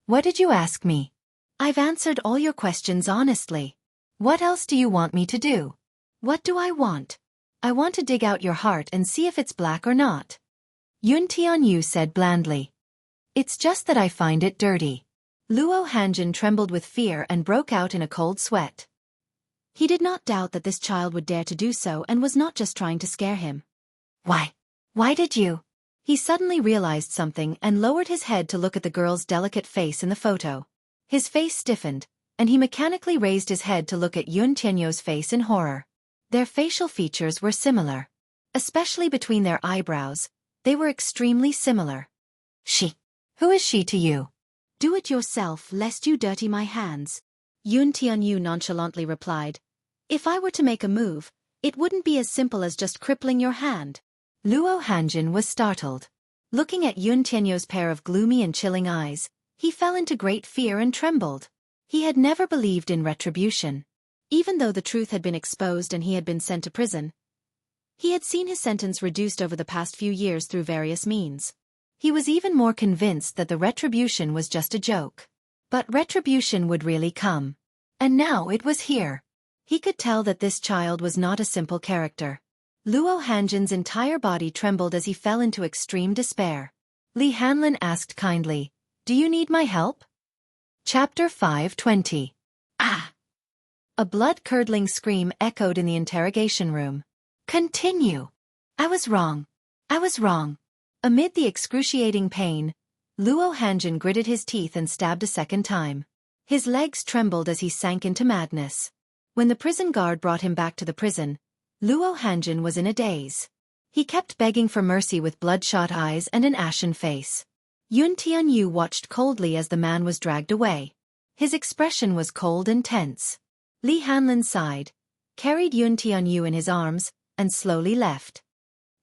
What did you ask me? I've answered all your questions honestly. What else do you want me to do? What do I want? I want to dig out your heart and see if it's black or not. Yun Tianyu said blandly. It's just that I find it dirty. Luo Hanjin trembled with fear and broke out in a cold sweat. He did not doubt that this child would dare to do so and was not just trying to scare him. Why? Why did you? He suddenly realized something and lowered his head to look at the girl's delicate face in the photo. His face stiffened, and he mechanically raised his head to look at Yun Tianyu's face in horror. Their facial features were similar. Especially between their eyebrows, they were extremely similar. She. Who is she to you? Do it yourself lest you dirty my hands. Yun Tianyu nonchalantly replied. If I were to make a move, it wouldn't be as simple as just crippling your hand. Luo Hanjin was startled. Looking at Yun Tianyu's pair of gloomy and chilling eyes, he fell into great fear and trembled. He had never believed in retribution. Even though the truth had been exposed and he had been sent to prison, he had seen his sentence reduced over the past few years through various means. He was even more convinced that the retribution was just a joke. But retribution would really come. And now it was here. He could tell that this child was not a simple character. Luo Hanjin's entire body trembled as he fell into extreme despair. Li Hanlin asked kindly, Do you need my help? Chapter 520. Ah! A blood-curdling scream echoed in the interrogation room. Continue. I was wrong. Amid the excruciating pain, Luo Hanjin gritted his teeth and stabbed a second time. His legs trembled as he sank into madness. When the prison guard brought him back to the prison, Luo Hanjin was in a daze. He kept begging for mercy with bloodshot eyes and an ashen face. Yun Tianyu watched coldly as the man was dragged away. His expression was cold and tense. Li Hanlin sighed, carried Yun Tianyu in his arms, and slowly left.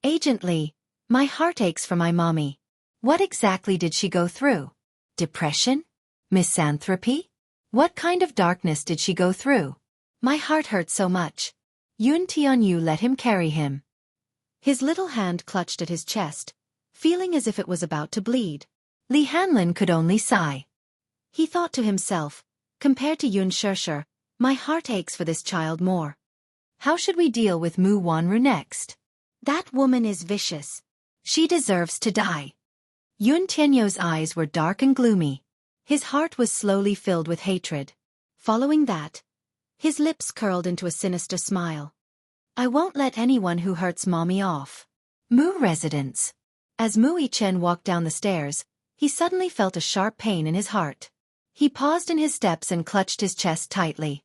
Agent Li, my heart aches for my mommy. What exactly did she go through? Depression? Misanthropy? What kind of darkness did she go through? My heart hurts so much. Yun Tianyu let him carry him. His little hand clutched at his chest, feeling as if it was about to bleed. Li Hanlin could only sigh. He thought to himself, compared to Yun Xianxia, my heart aches for this child more. How should we deal with Mu Wanru next? That woman is vicious. She deserves to die. Yun Tianyu's eyes were dark and gloomy. His heart was slowly filled with hatred. Following that, his lips curled into a sinister smile. I won't let anyone who hurts mommy off. Mu residence. As Mu Yichen walked down the stairs, he suddenly felt a sharp pain in his heart. He paused in his steps and clutched his chest tightly.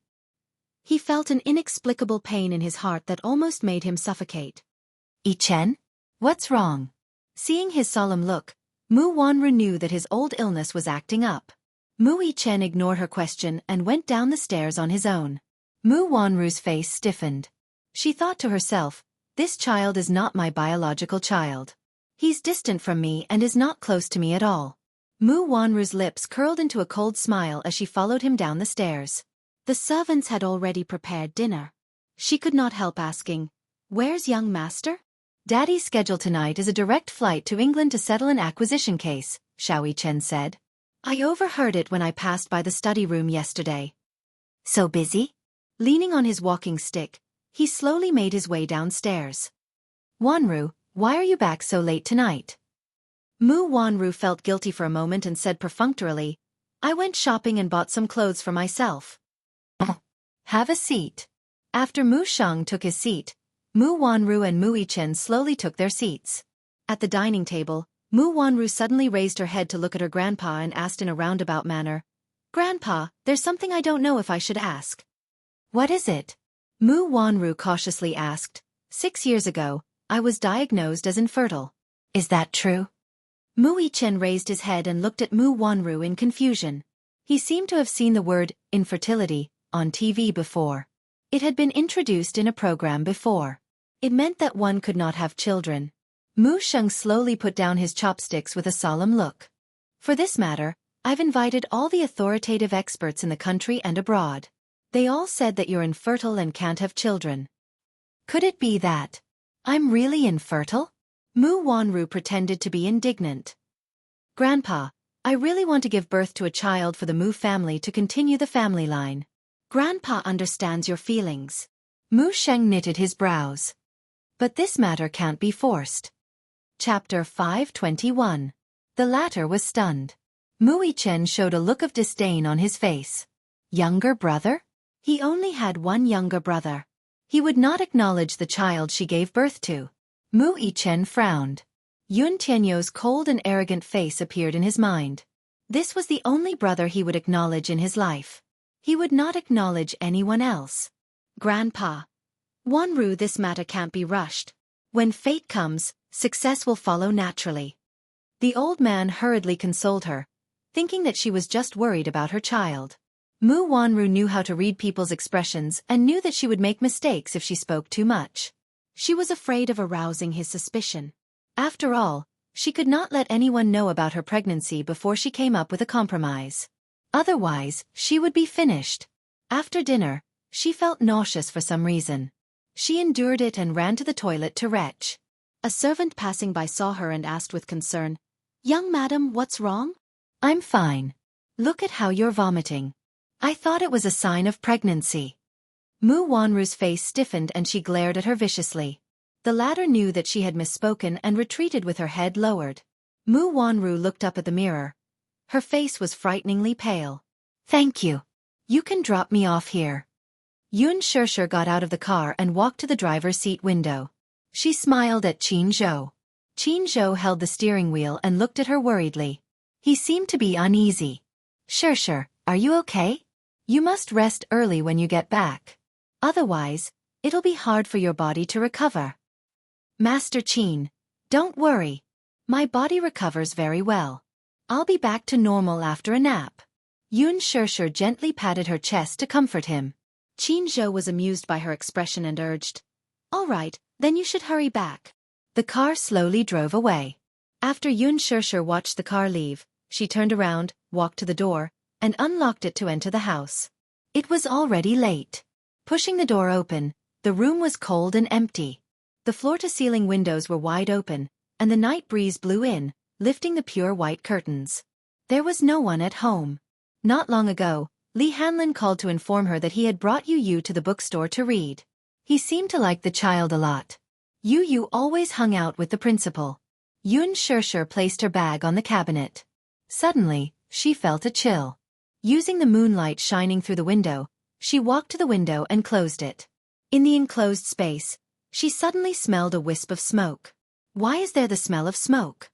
He felt an inexplicable pain in his heart that almost made him suffocate. Yichen? What's wrong? Seeing his solemn look, Mu Wanru knew that his old illness was acting up. Mu Yichen ignored her question and went down the stairs on his own. Mu Wanru's face stiffened. She thought to herself, this child is not my biological child. He's distant from me and is not close to me at all. Mu Wanru's lips curled into a cold smile as she followed him down the stairs. The servants had already prepared dinner. She could not help asking, where's young master? Daddy's schedule tonight is a direct flight to England to settle an acquisition case, Xiao Yichen said. I overheard it when I passed by the study room yesterday. So busy? Leaning on his walking stick, he slowly made his way downstairs. Wanru, why are you back so late tonight? Mu Wanru felt guilty for a moment and said perfunctorily, I went shopping and bought some clothes for myself. Have a seat. After Mu Sheng took his seat, Mu Wanru and Mu Yichen slowly took their seats. At the dining table, Mu Wanru suddenly raised her head to look at her grandpa and asked in a roundabout manner, Grandpa, there's something I don't know if I should ask. What is it? Mu Wanru cautiously asked. 6 years ago, I was diagnosed as infertile. Is that true? Mu Yichen raised his head and looked at Mu Wanru in confusion. He seemed to have seen the word infertility on TV before. It had been introduced in a program before. It meant that one could not have children. Mu Sheng slowly put down his chopsticks with a solemn look. For this matter, I've invited all the authoritative experts in the country and abroad. They all said that you're infertile and can't have children. Could it be that I'm really infertile? Mu Wanru pretended to be indignant. Grandpa, I really want to give birth to a child for the Mu family to continue the family line. Grandpa understands your feelings. Mu Sheng knitted his brows. But this matter can't be forced. Chapter 521. The latter was stunned. Mu Yichen showed a look of disdain on his face. Younger brother? He only had one younger brother. He would not acknowledge the child she gave birth to. Mu Yichen frowned. Yun Tianyu's cold and arrogant face appeared in his mind. This was the only brother he would acknowledge in his life. He would not acknowledge anyone else. Grandpa. Wanru, this matter can't be rushed. When fate comes, success will follow naturally. The old man hurriedly consoled her, thinking that she was just worried about her child. Mu Wanru knew how to read people's expressions and knew that she would make mistakes if she spoke too much. She was afraid of arousing his suspicion. After all, she could not let anyone know about her pregnancy before she came up with a compromise. Otherwise, she would be finished. After dinner, she felt nauseous for some reason. She endured it and ran to the toilet to retch. A servant passing by saw her and asked with concern, Young madam, what's wrong? I'm fine. Look at how you're vomiting. I thought it was a sign of pregnancy. Mu Wanru's face stiffened and she glared at her viciously. The latter knew that she had misspoken and retreated with her head lowered. Mu Wanru looked up at the mirror. Her face was frighteningly pale. Thank you. You can drop me off here. Yun Xianxia got out of the car and walked to the driver's seat window. She smiled at Qin Zhou. Qin Zhou held the steering wheel and looked at her worriedly. He seemed to be uneasy. Xianxia, are you okay? You must rest early when you get back. Otherwise, it'll be hard for your body to recover. Master Qin, don't worry. My body recovers very well. I'll be back to normal after a nap. Xianxia gently patted her chest to comfort him. Xianxia was amused by her expression and urged, "All right, then you should hurry back." The car slowly drove away. After Xianxia watched the car leave, she turned around, walked to the door, and unlocked it to enter the house. It was already late. Pushing the door open, the room was cold and empty. The floor-to-ceiling windows were wide open, and the night breeze blew in, lifting the pure white curtains. There was no one at home. Not long ago, Li Hanlin called to inform her that he had brought Yu to the bookstore to read. He seemed to like the child a lot. Yu always hung out with the principal. Xianxia placed her bag on the cabinet. Suddenly, she felt a chill. Using the moonlight shining through the window, she walked to the window and closed it. In the enclosed space, she suddenly smelled a wisp of smoke. Why is there the smell of smoke?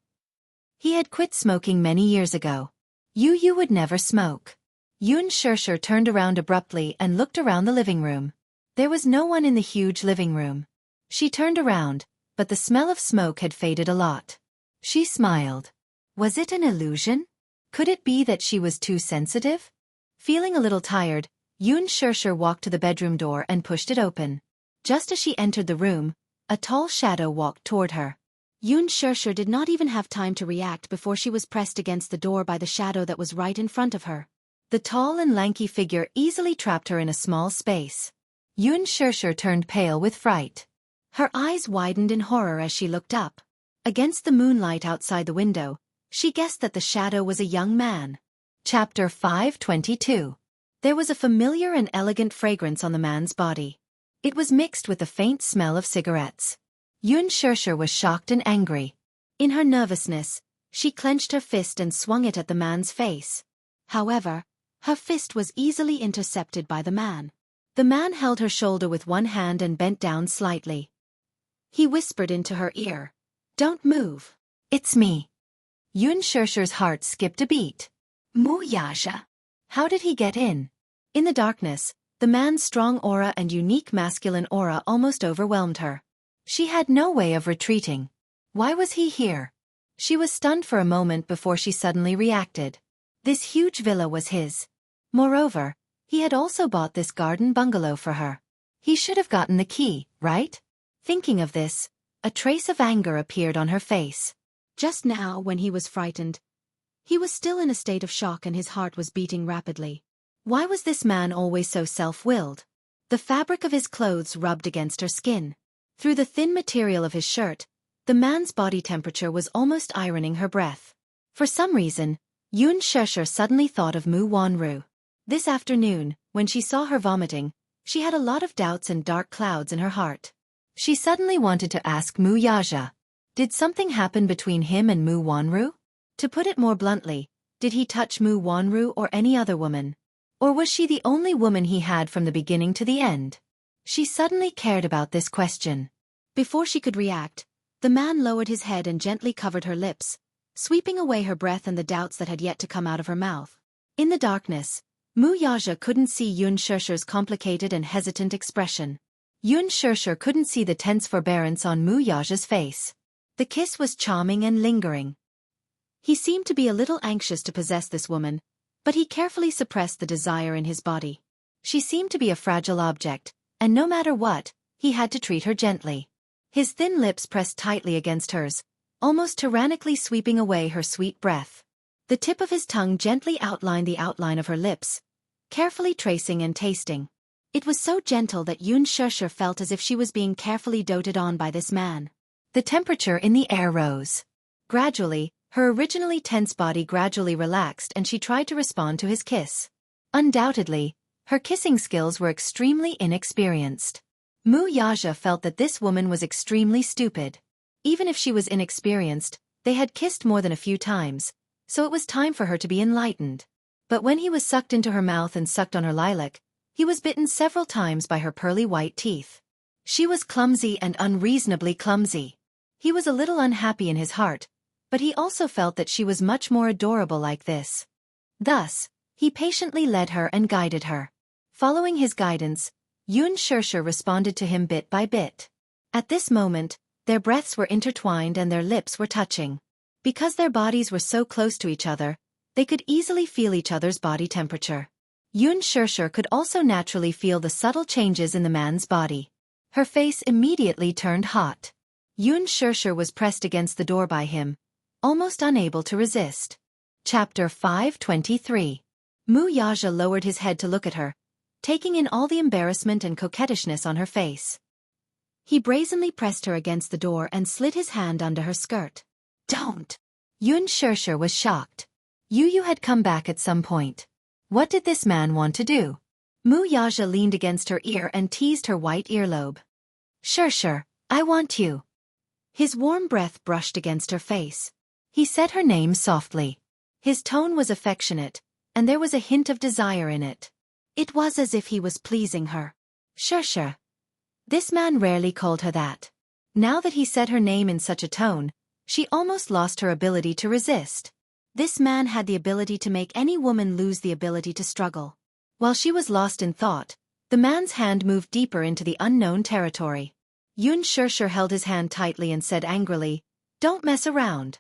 He had quit smoking many years ago. Yu would never smoke. Xianxia turned around abruptly and looked around the living room. There was no one in the huge living room. She turned around, but the smell of smoke had faded a lot. She smiled. Was it an illusion? Could it be that she was too sensitive? Feeling a little tired, Xianxia walked to the bedroom door and pushed it open. Just as she entered the room, a tall shadow walked toward her. Xianxia did not even have time to react before she was pressed against the door by the shadow that was right in front of her. The tall and lanky figure easily trapped her in a small space. Xianxia turned pale with fright. Her eyes widened in horror as she looked up. Against the moonlight outside the window, she guessed that the shadow was a young man. Chapter 522. There was a familiar and elegant fragrance on the man's body. It was mixed with the faint smell of cigarettes. Xianxia was shocked and angry. In her nervousness, she clenched her fist and swung it at the man's face. However, her fist was easily intercepted by the man. The man held her shoulder with one hand and bent down slightly. He whispered into her ear, "Don't move. It's me." Xianxia's heart skipped a beat. Wuxia. How did he get in? In the darkness, the man's strong aura and unique masculine aura almost overwhelmed her. She had no way of retreating. Why was he here? She was stunned for a moment before she suddenly reacted. This huge villa was his. Moreover, he had also bought this garden bungalow for her. He should have gotten the key, right? Thinking of this, a trace of anger appeared on her face. Just now, when he was frightened, he was still in a state of shock and his heart was beating rapidly. Why was this man always so self-willed? The fabric of his clothes rubbed against her skin. Through the thin material of his shirt, the man's body temperature was almost ironing her breath. For some reason, Xianxia suddenly thought of Mu Wanru. This afternoon, when she saw her vomiting, she had a lot of doubts and dark clouds in her heart. She suddenly wanted to ask Wuxia. Did something happen between him and Mu Wanru? To put it more bluntly, did he touch Mu Wanru or any other woman? Or was she the only woman he had from the beginning to the end? She suddenly cared about this question. Before she could react, the man lowered his head and gently covered her lips, sweeping away her breath and the doubts that had yet to come out of her mouth. In the darkness, Wuxia couldn't see Xianxia's complicated and hesitant expression. Xianxia couldn't see the tense forbearance on Wuxia's face. The kiss was charming and lingering. He seemed to be a little anxious to possess this woman, but he carefully suppressed the desire in his body. She seemed to be a fragile object, and no matter what, he had to treat her gently. His thin lips pressed tightly against hers, almost tyrannically sweeping away her sweet breath. The tip of his tongue gently outlined the outline of her lips, carefully tracing and tasting. It was so gentle that Xianxia felt as if she was being carefully doted on by this man. The temperature in the air rose. Gradually, her originally tense body gradually relaxed and she tried to respond to his kiss. Undoubtedly, her kissing skills were extremely inexperienced. Wuxia felt that this woman was extremely stupid. Even if she was inexperienced, they had kissed more than a few times, so it was time for her to be enlightened. But when he was sucked into her mouth and sucked on her lilac, he was bitten several times by her pearly white teeth. She was clumsy and unreasonably clumsy. He was a little unhappy in his heart, but he also felt that she was much more adorable like this. Thus, he patiently led her and guided her. Following his guidance, Xianxia responded to him bit by bit. At this moment, their breaths were intertwined and their lips were touching. Because their bodies were so close to each other, they could easily feel each other's body temperature. Xianxia could also naturally feel the subtle changes in the man's body. Her face immediately turned hot. Xianxia was pressed against the door by him, almost unable to resist. Chapter 523. Wuxia lowered his head to look at her, taking in all the embarrassment and coquettishness on her face. He brazenly pressed her against the door and slid his hand under her skirt. Don't! Xianxia was shocked. Yu had come back at some point. What did this man want to do? Wuxia leaned against her ear and teased her white earlobe. Sure, I want you. His warm breath brushed against her face. He said her name softly. His tone was affectionate, and there was a hint of desire in it. It was as if he was pleasing her. Sure. This man rarely called her that. Now that he said her name in such a tone, she almost lost her ability to resist. This man had the ability to make any woman lose the ability to struggle. While she was lost in thought, the man's hand moved deeper into the unknown territory. Xianxia held his hand tightly and said angrily, "Don't mess around."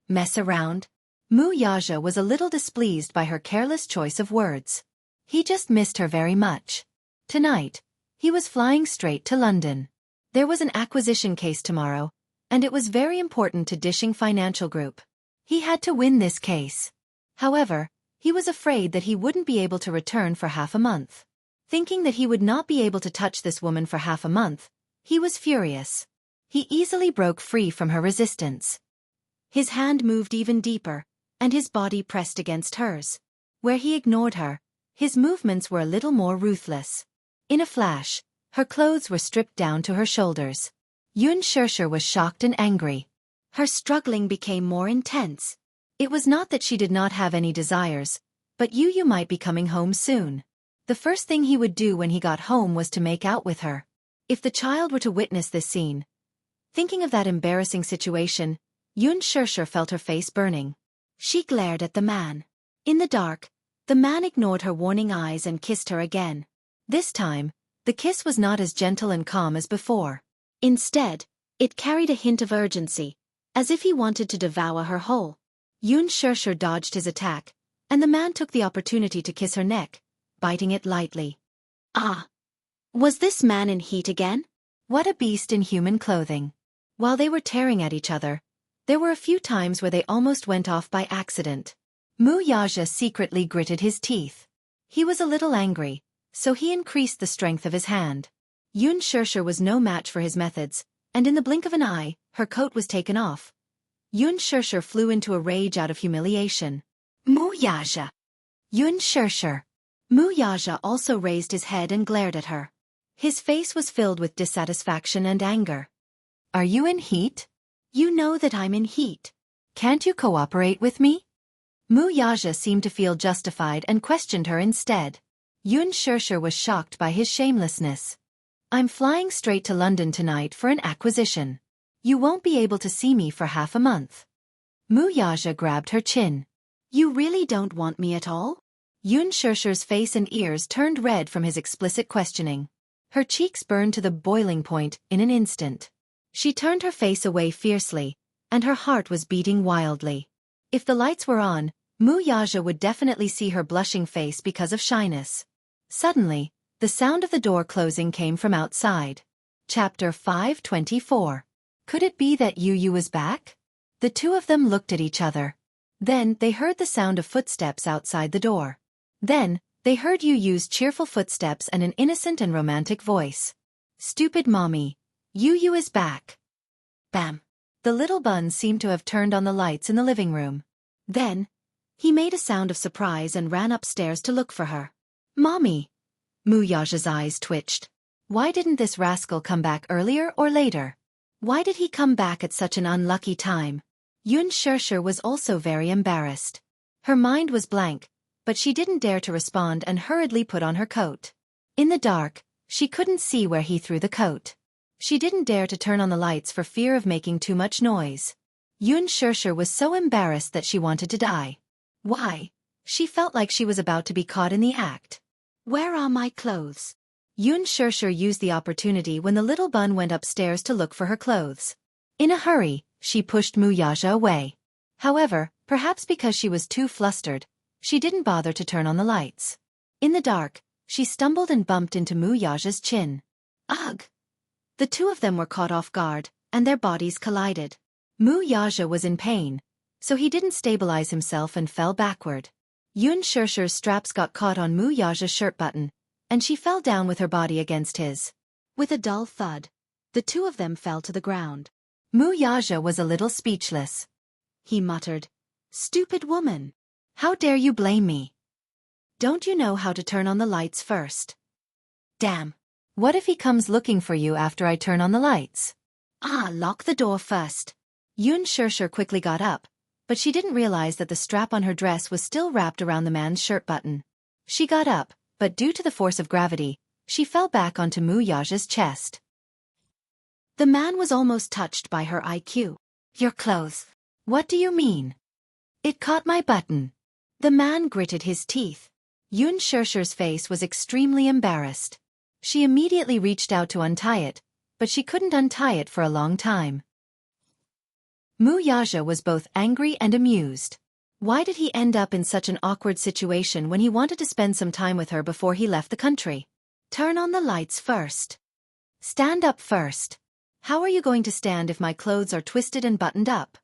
Mess around? Wuxia was a little displeased by her careless choice of words. He just missed her very much. Tonight, he was flying straight to London. There was an acquisition case tomorrow, and it was very important to Dishing Financial Group. He had to win this case. However, he was afraid that he wouldn't be able to return for half a month. Thinking that he would not be able to touch this woman for half a month, he was furious. He easily broke free from her resistance. His hand moved even deeper, and his body pressed against hers. Where he ignored her, his movements were a little more ruthless. In a flash, her clothes were stripped down to her shoulders. Xianxia was shocked and angry. Her struggling became more intense. It was not that she did not have any desires, but Yu might be coming home soon. The first thing he would do when he got home was to make out with her. If the child were to witness this scene. Thinking of that embarrassing situation, Xianxia felt her face burning. She glared at the man. In the dark, the man ignored her warning eyes and kissed her again. This time, the kiss was not as gentle and calm as before. Instead, it carried a hint of urgency, as if he wanted to devour her whole. Xianxia dodged his attack, and the man took the opportunity to kiss her neck, biting it lightly. Ah! Was this man in heat again? What a beast in human clothing. While they were tearing at each other, there were a few times where they almost went off by accident. Wuxia secretly gritted his teeth. He was a little angry, so he increased the strength of his hand. Xianxia was no match for his methods, and in the blink of an eye, her coat was taken off. Xianxia flew into a rage out of humiliation. Wuxia! Xianxia! Wuxia also raised his head and glared at her. His face was filled with dissatisfaction and anger. Are you in heat? You know that I'm in heat. Can't you cooperate with me? Wuxia seemed to feel justified and questioned her instead. Xianxia was shocked by his shamelessness. I'm flying straight to London tonight for an acquisition. You won't be able to see me for half a month. Wuxia grabbed her chin. You really don't want me at all? Xianxia's face and ears turned red from his explicit questioning. Her cheeks burned to the boiling point in an instant. She turned her face away fiercely, and her heart was beating wildly. If the lights were on, Wuxia would definitely see her blushing face because of shyness. Suddenly, the sound of the door closing came from outside. Chapter 524. Could it be that Yu was back? The two of them looked at each other. Then they heard the sound of footsteps outside the door. Then, they heard Yu's cheerful footsteps and an innocent and romantic voice. Stupid mommy. Yu is back. Bam. The little bun seemed to have turned on the lights in the living room. Then, he made a sound of surprise and ran upstairs to look for her. Mommy. Wuxia's eyes twitched. Why didn't this rascal come back earlier or later? Why did he come back at such an unlucky time? Xianxia was also very embarrassed. Her mind was blank, but she didn't dare to respond and hurriedly put on her coat. In the dark, she couldn't see where he threw the coat. She didn't dare to turn on the lights for fear of making too much noise. Xianxia was so embarrassed that she wanted to die. Why? She felt like she was about to be caught in the act. Where are my clothes? Xianxia used the opportunity when the little bun went upstairs to look for her clothes. In a hurry, she pushed Wuxia away. However, perhaps because she was too flustered, she didn't bother to turn on the lights. In the dark, she stumbled and bumped into Mu Yaja's chin. Ugh! The two of them were caught off guard, and their bodies collided. Mu Yaja was in pain, so he didn't stabilize himself and fell backward. Xianxia's straps got caught on Mu Yaja's shirt button, and she fell down with her body against his. With a dull thud, the two of them fell to the ground. Mu Yaja was a little speechless. He muttered, "Stupid woman! How dare you blame me? Don't you know how to turn on the lights first? Damn! What if he comes looking for you after I turn on the lights? Lock the door first." Xianxia quickly got up, but she didn't realize that the strap on her dress was still wrapped around the man's shirt button. She got up, but due to the force of gravity, she fell back onto Mu Yaja's chest. The man was almost touched by her IQ. "Your clothes." "What do you mean?" "It caught my button." The man gritted his teeth. Xianxia's face was extremely embarrassed. She immediately reached out to untie it, but she couldn't untie it for a long time. Mu Yaja was both angry and amused. Why did he end up in such an awkward situation when he wanted to spend some time with her before he left the country? Turn on the lights first. Stand up first. How are you going to stand if my clothes are twisted and buttoned up?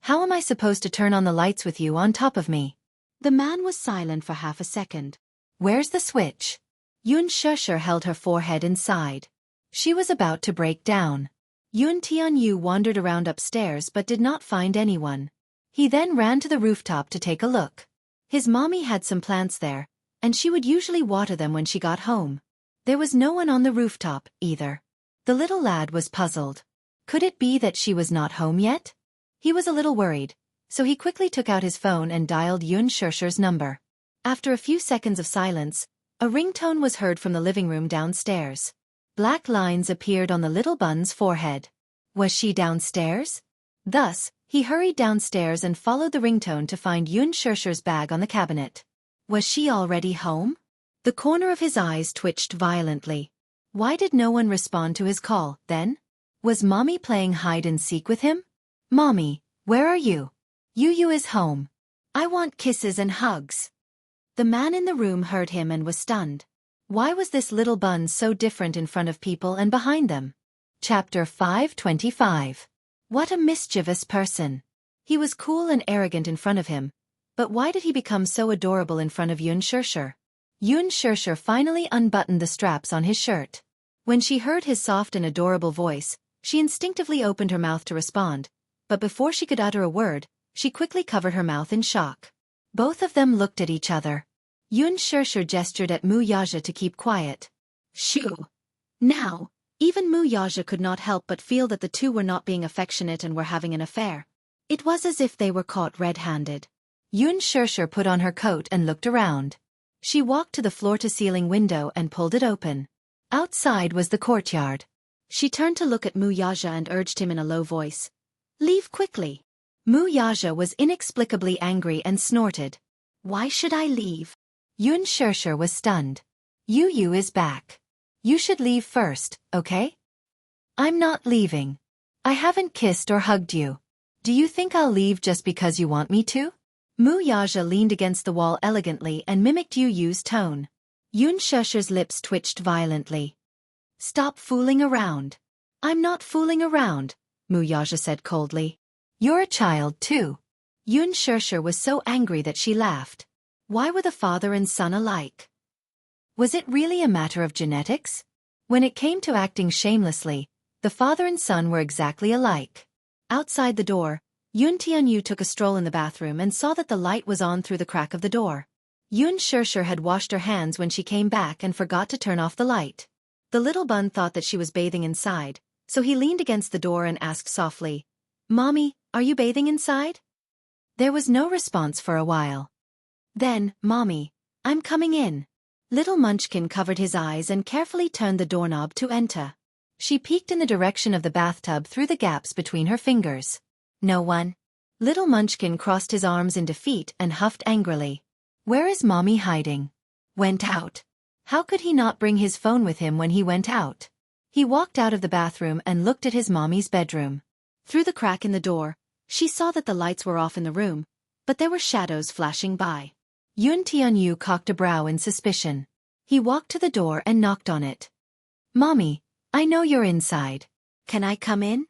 How am I supposed to turn on the lights with you on top of me? The man was silent for half a second. Where's the switch? Xianxia held her forehead and sighed. She was about to break down. Tianyu wandered around upstairs but did not find anyone. He then ran to the rooftop to take a look. His mommy had some plants there, and she would usually water them when she got home. There was no one on the rooftop, either. The little lad was puzzled. Could it be that she was not home yet? He was a little worried, so he quickly took out his phone and dialed Xianxia's number. After a few seconds of silence, a ringtone was heard from the living room downstairs. Black lines appeared on the little bun's forehead. Was she downstairs? Thus, he hurried downstairs and followed the ringtone to find Xianxia's bag on the cabinet. Was she already home? The corner of his eyes twitched violently. Why did no one respond to his call, then? Was Mommy playing hide-and-seek with him? "Mommy, where are you?" "Yu is home. I want kisses and hugs." The man in the room heard him and was stunned. Why was this little bun so different in front of people and behind them? Chapter 525. What a mischievous person. He was cool and arrogant in front of him, but why did he become so adorable in front of Xianxia? Xianxia finally unbuttoned the straps on his shirt. When she heard his soft and adorable voice, she instinctively opened her mouth to respond, but before she could utter a word, she quickly covered her mouth in shock. Both of them looked at each other. Xianxia gestured at Mu Yaja to keep quiet. Shoo! Now, even Mu Yaja could not help but feel that the two were not being affectionate and were having an affair. It was as if they were caught red-handed. Xianxia put on her coat and looked around. She walked to the floor-to-ceiling window and pulled it open. Outside was the courtyard. She turned to look at Mu Yaja and urged him in a low voice. "Leave quickly." Mu Yaja was inexplicably angry and snorted. "Why should I leave?" Xianxia was stunned. Yu is back. You should leave first, okay? I'm not leaving. I haven't kissed or hugged you. Do you think I'll leave just because you want me to? Mu Yaja leaned against the wall elegantly and mimicked Yu's tone. Xianxia's lips twitched violently. Stop fooling around. I'm not fooling around, Mu Yaja said coldly. You're a child too. Xianxia was so angry that she laughed. Why were the father and son alike? Was it really a matter of genetics? When it came to acting shamelessly, the father and son were exactly alike. Outside the door, Tianyu took a stroll in the bathroom and saw that the light was on through the crack of the door. Xianxia had washed her hands when she came back and forgot to turn off the light. The little bun thought that she was bathing inside, so he leaned against the door and asked softly, "Mommy, are you bathing inside?" There was no response for a while. Then, "Mommy, I'm coming in." Little Munchkin covered his eyes and carefully turned the doorknob to enter. She peeked in the direction of the bathtub through the gaps between her fingers. No one. Little Munchkin crossed his arms in defeat and huffed angrily. Where is Mommy hiding? Went out. How could he not bring his phone with him when he went out? He walked out of the bathroom and looked at his mommy's bedroom. Through the crack in the door, She saw that the lights were off in the room, but there were shadows flashing by. Yun Tianyu cocked a brow in suspicion. He walked to the door and knocked on it. "Mommy, I know you're inside. Can I come in?"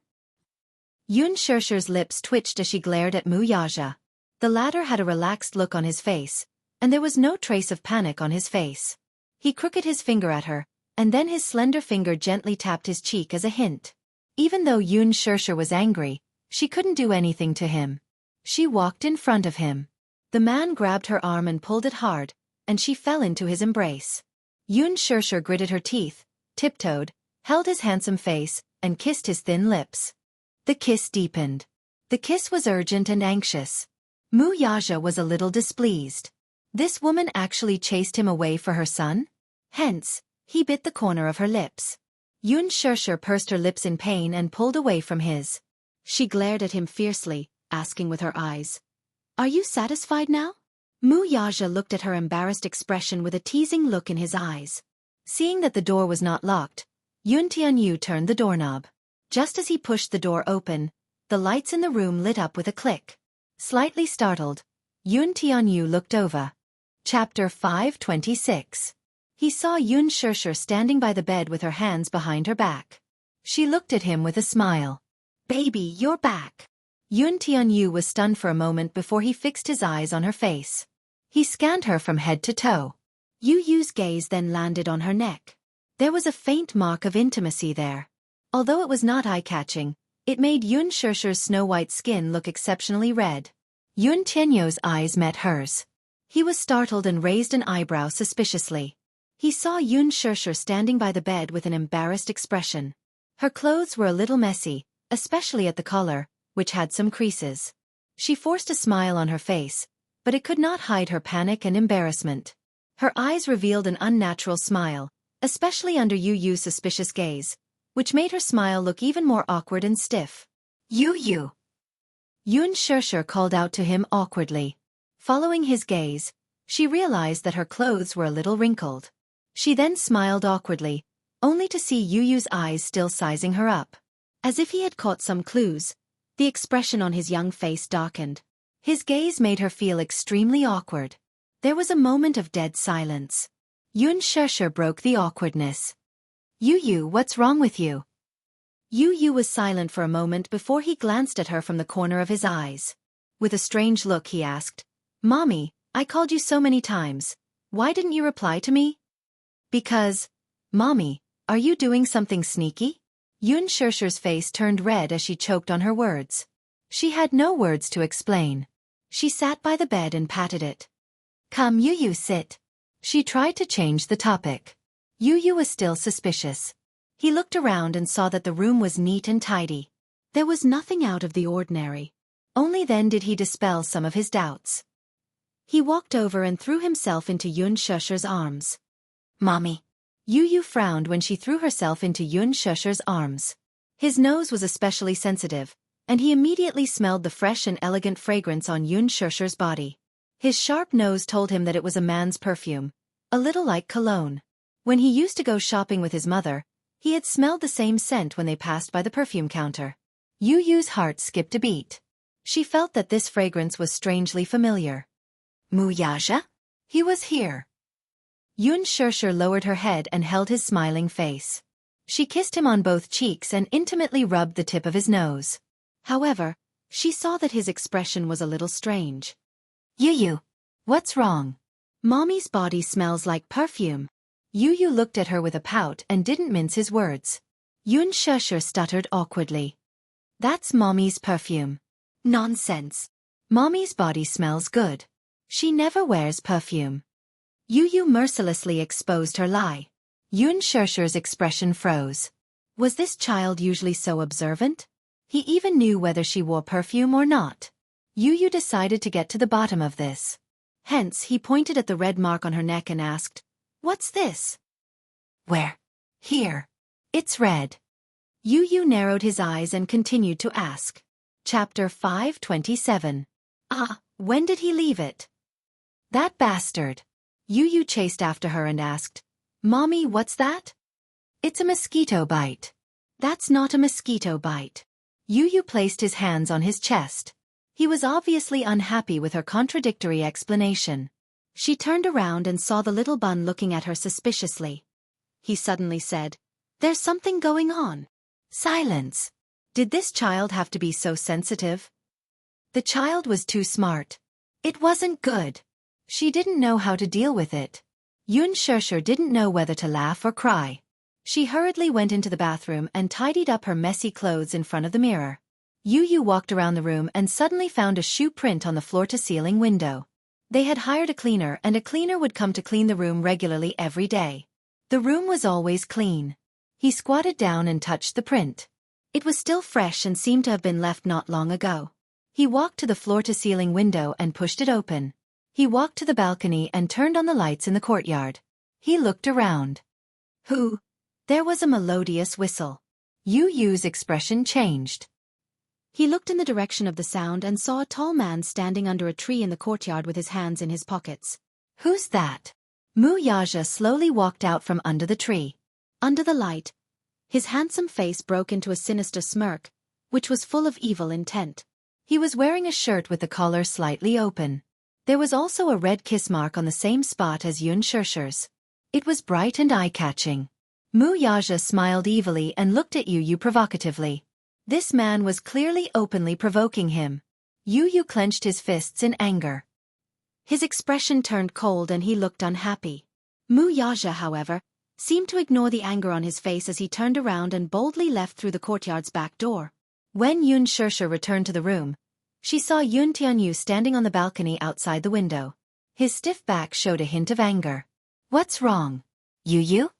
Yun Shishir's lips twitched as she glared at Mu Yaja. The latter had a relaxed look on his face, and there was no trace of panic on his face. He crooked his finger at her, and then his slender finger gently tapped his cheek as a hint. Even though Yun Shishir was angry, she couldn't do anything to him. She walked in front of him. The man grabbed her arm and pulled it hard, and she fell into his embrace. Yun Shishir gritted her teeth, tiptoed, held his handsome face, and kissed his thin lips. The kiss deepened. The kiss was urgent and anxious. Mu Yaja was a little displeased. This woman actually chased him away for her son? Hence, he bit the corner of her lips. Yun Shishir pursed her lips in pain and pulled away from his. She glared at him fiercely, asking with her eyes, "Are you satisfied now?" Mu Yaja looked at her embarrassed expression with a teasing look in his eyes. Seeing that the door was not locked, Yun Tianyu turned the doorknob. Just as he pushed the door open, the lights in the room lit up with a click. Slightly startled, Yun Tianyu looked over. Chapter 526. He saw Yun Shishir standing by the bed with her hands behind her back. She looked at him with a smile. "Baby, you're back." Yun Tianyu was stunned for a moment before he fixed his eyes on her face. He scanned her from head to toe. Yu Yu's gaze then landed on her neck. There was a faint mark of intimacy there. Although it was not eye-catching, it made Yun Shishir's snow-white skin look exceptionally red. Yun Tianyu's eyes met hers. He was startled and raised an eyebrow suspiciously. He saw Yun Shishir standing by the bed with an embarrassed expression. Her clothes were a little messy, especially at the collar, which had some creases. She forced a smile on her face, but it could not hide her panic and embarrassment. Her eyes revealed an unnatural smile, especially under Yu Yu's suspicious gaze, which made her smile look even more awkward and stiff. "Yu Yu!" Yun Shishir called out to him awkwardly. Following his gaze, she realized that her clothes were a little wrinkled. She then smiled awkwardly, only to see Yu Yu's eyes still sizing her up. As if he had caught some clues, the expression on his young face darkened. His gaze made her feel extremely awkward. There was a moment of dead silence. Yun Shishir broke the awkwardness. "Yu Yu, what's wrong with you?" Yu Yu was silent for a moment before he glanced at her from the corner of his eyes. With a strange look he asked, "Mommy, I called you so many times. Why didn't you reply to me?" "Because, Mommy, are you doing something sneaky?" Yun Shishir's face turned red as she choked on her words. She had no words to explain. She sat by the bed and patted it. "Come Yu Yu, sit." She tried to change the topic. Yu Yu was still suspicious. He looked around and saw that the room was neat and tidy. There was nothing out of the ordinary. Only then did he dispel some of his doubts. He walked over and threw himself into Yun Shishir's arms. "Mommy." Yu Yu frowned when she threw herself into Yun Shishir's arms. His nose was especially sensitive, and he immediately smelled the fresh and elegant fragrance on Yun Shishir's body. His sharp nose told him that it was a man's perfume, a little like cologne. When he used to go shopping with his mother, he had smelled the same scent when they passed by the perfume counter. Yu Yu's heart skipped a beat. She felt that this fragrance was strangely familiar. Mu Yaja? He was here. Yun Shishir lowered her head and held his smiling face. She kissed him on both cheeks and intimately rubbed the tip of his nose. However, she saw that his expression was a little strange. "Yu Yu, what's wrong?" "Mommy's body smells like perfume." Yu Yu looked at her with a pout and didn't mince his words. Yun Shishir stuttered awkwardly. "That's Mommy's perfume." "Nonsense. Mommy's body smells good. She never wears perfume." Yu Yu mercilessly exposed her lie. Yun Shishir's expression froze. Was this child usually so observant? He even knew whether she wore perfume or not. Yu Yu decided to get to the bottom of this. Hence, he pointed at the red mark on her neck and asked, "What's this?" "Where?" "Here. It's red." Yu Yu narrowed his eyes and continued to ask. Chapter 527. When did he leave it? "That bastard." Yu Yu chased after her and asked, "Mommy, what's that?" "It's a mosquito bite." "That's not a mosquito bite." Yu Yu placed his hands on his chest. He was obviously unhappy with her contradictory explanation. She turned around and saw the little bun looking at her suspiciously. He suddenly said, "There's something going on." Silence. Did this child have to be so sensitive? The child was too smart. It wasn't good. She didn't know how to deal with it. Xianxia didn't know whether to laugh or cry. She hurriedly went into the bathroom and tidied up her messy clothes in front of the mirror. Yu Yu walked around the room and suddenly found a shoe print on the floor-to-ceiling window. They had hired a cleaner, and a cleaner would come to clean the room regularly every day. The room was always clean. He squatted down and touched the print. It was still fresh and seemed to have been left not long ago. He walked to the floor-to-ceiling window and pushed it open. He walked to the balcony and turned on the lights in the courtyard. He looked around. Who? There was a melodious whistle. Yu Yu's expression changed. He looked in the direction of the sound and saw a tall man standing under a tree in the courtyard with his hands in his pockets. Who's that? Wuxia slowly walked out from under the tree. Under the light, his handsome face broke into a sinister smirk, which was full of evil intent. He was wearing a shirt with the collar slightly open. There was also a red kiss mark on the same spot as Xianxia's. It was bright and eye-catching. Wuxia smiled evilly and looked at Yu Yu provocatively. This man was clearly openly provoking him. Yu Yu clenched his fists in anger. His expression turned cold and he looked unhappy. Wuxia, however, seemed to ignore the anger on his face as he turned around and boldly left through the courtyard's back door. When Xianxia returned to the room, she saw Tianyu standing on the balcony outside the window. His stiff back showed a hint of anger. What's wrong? Yu Yu?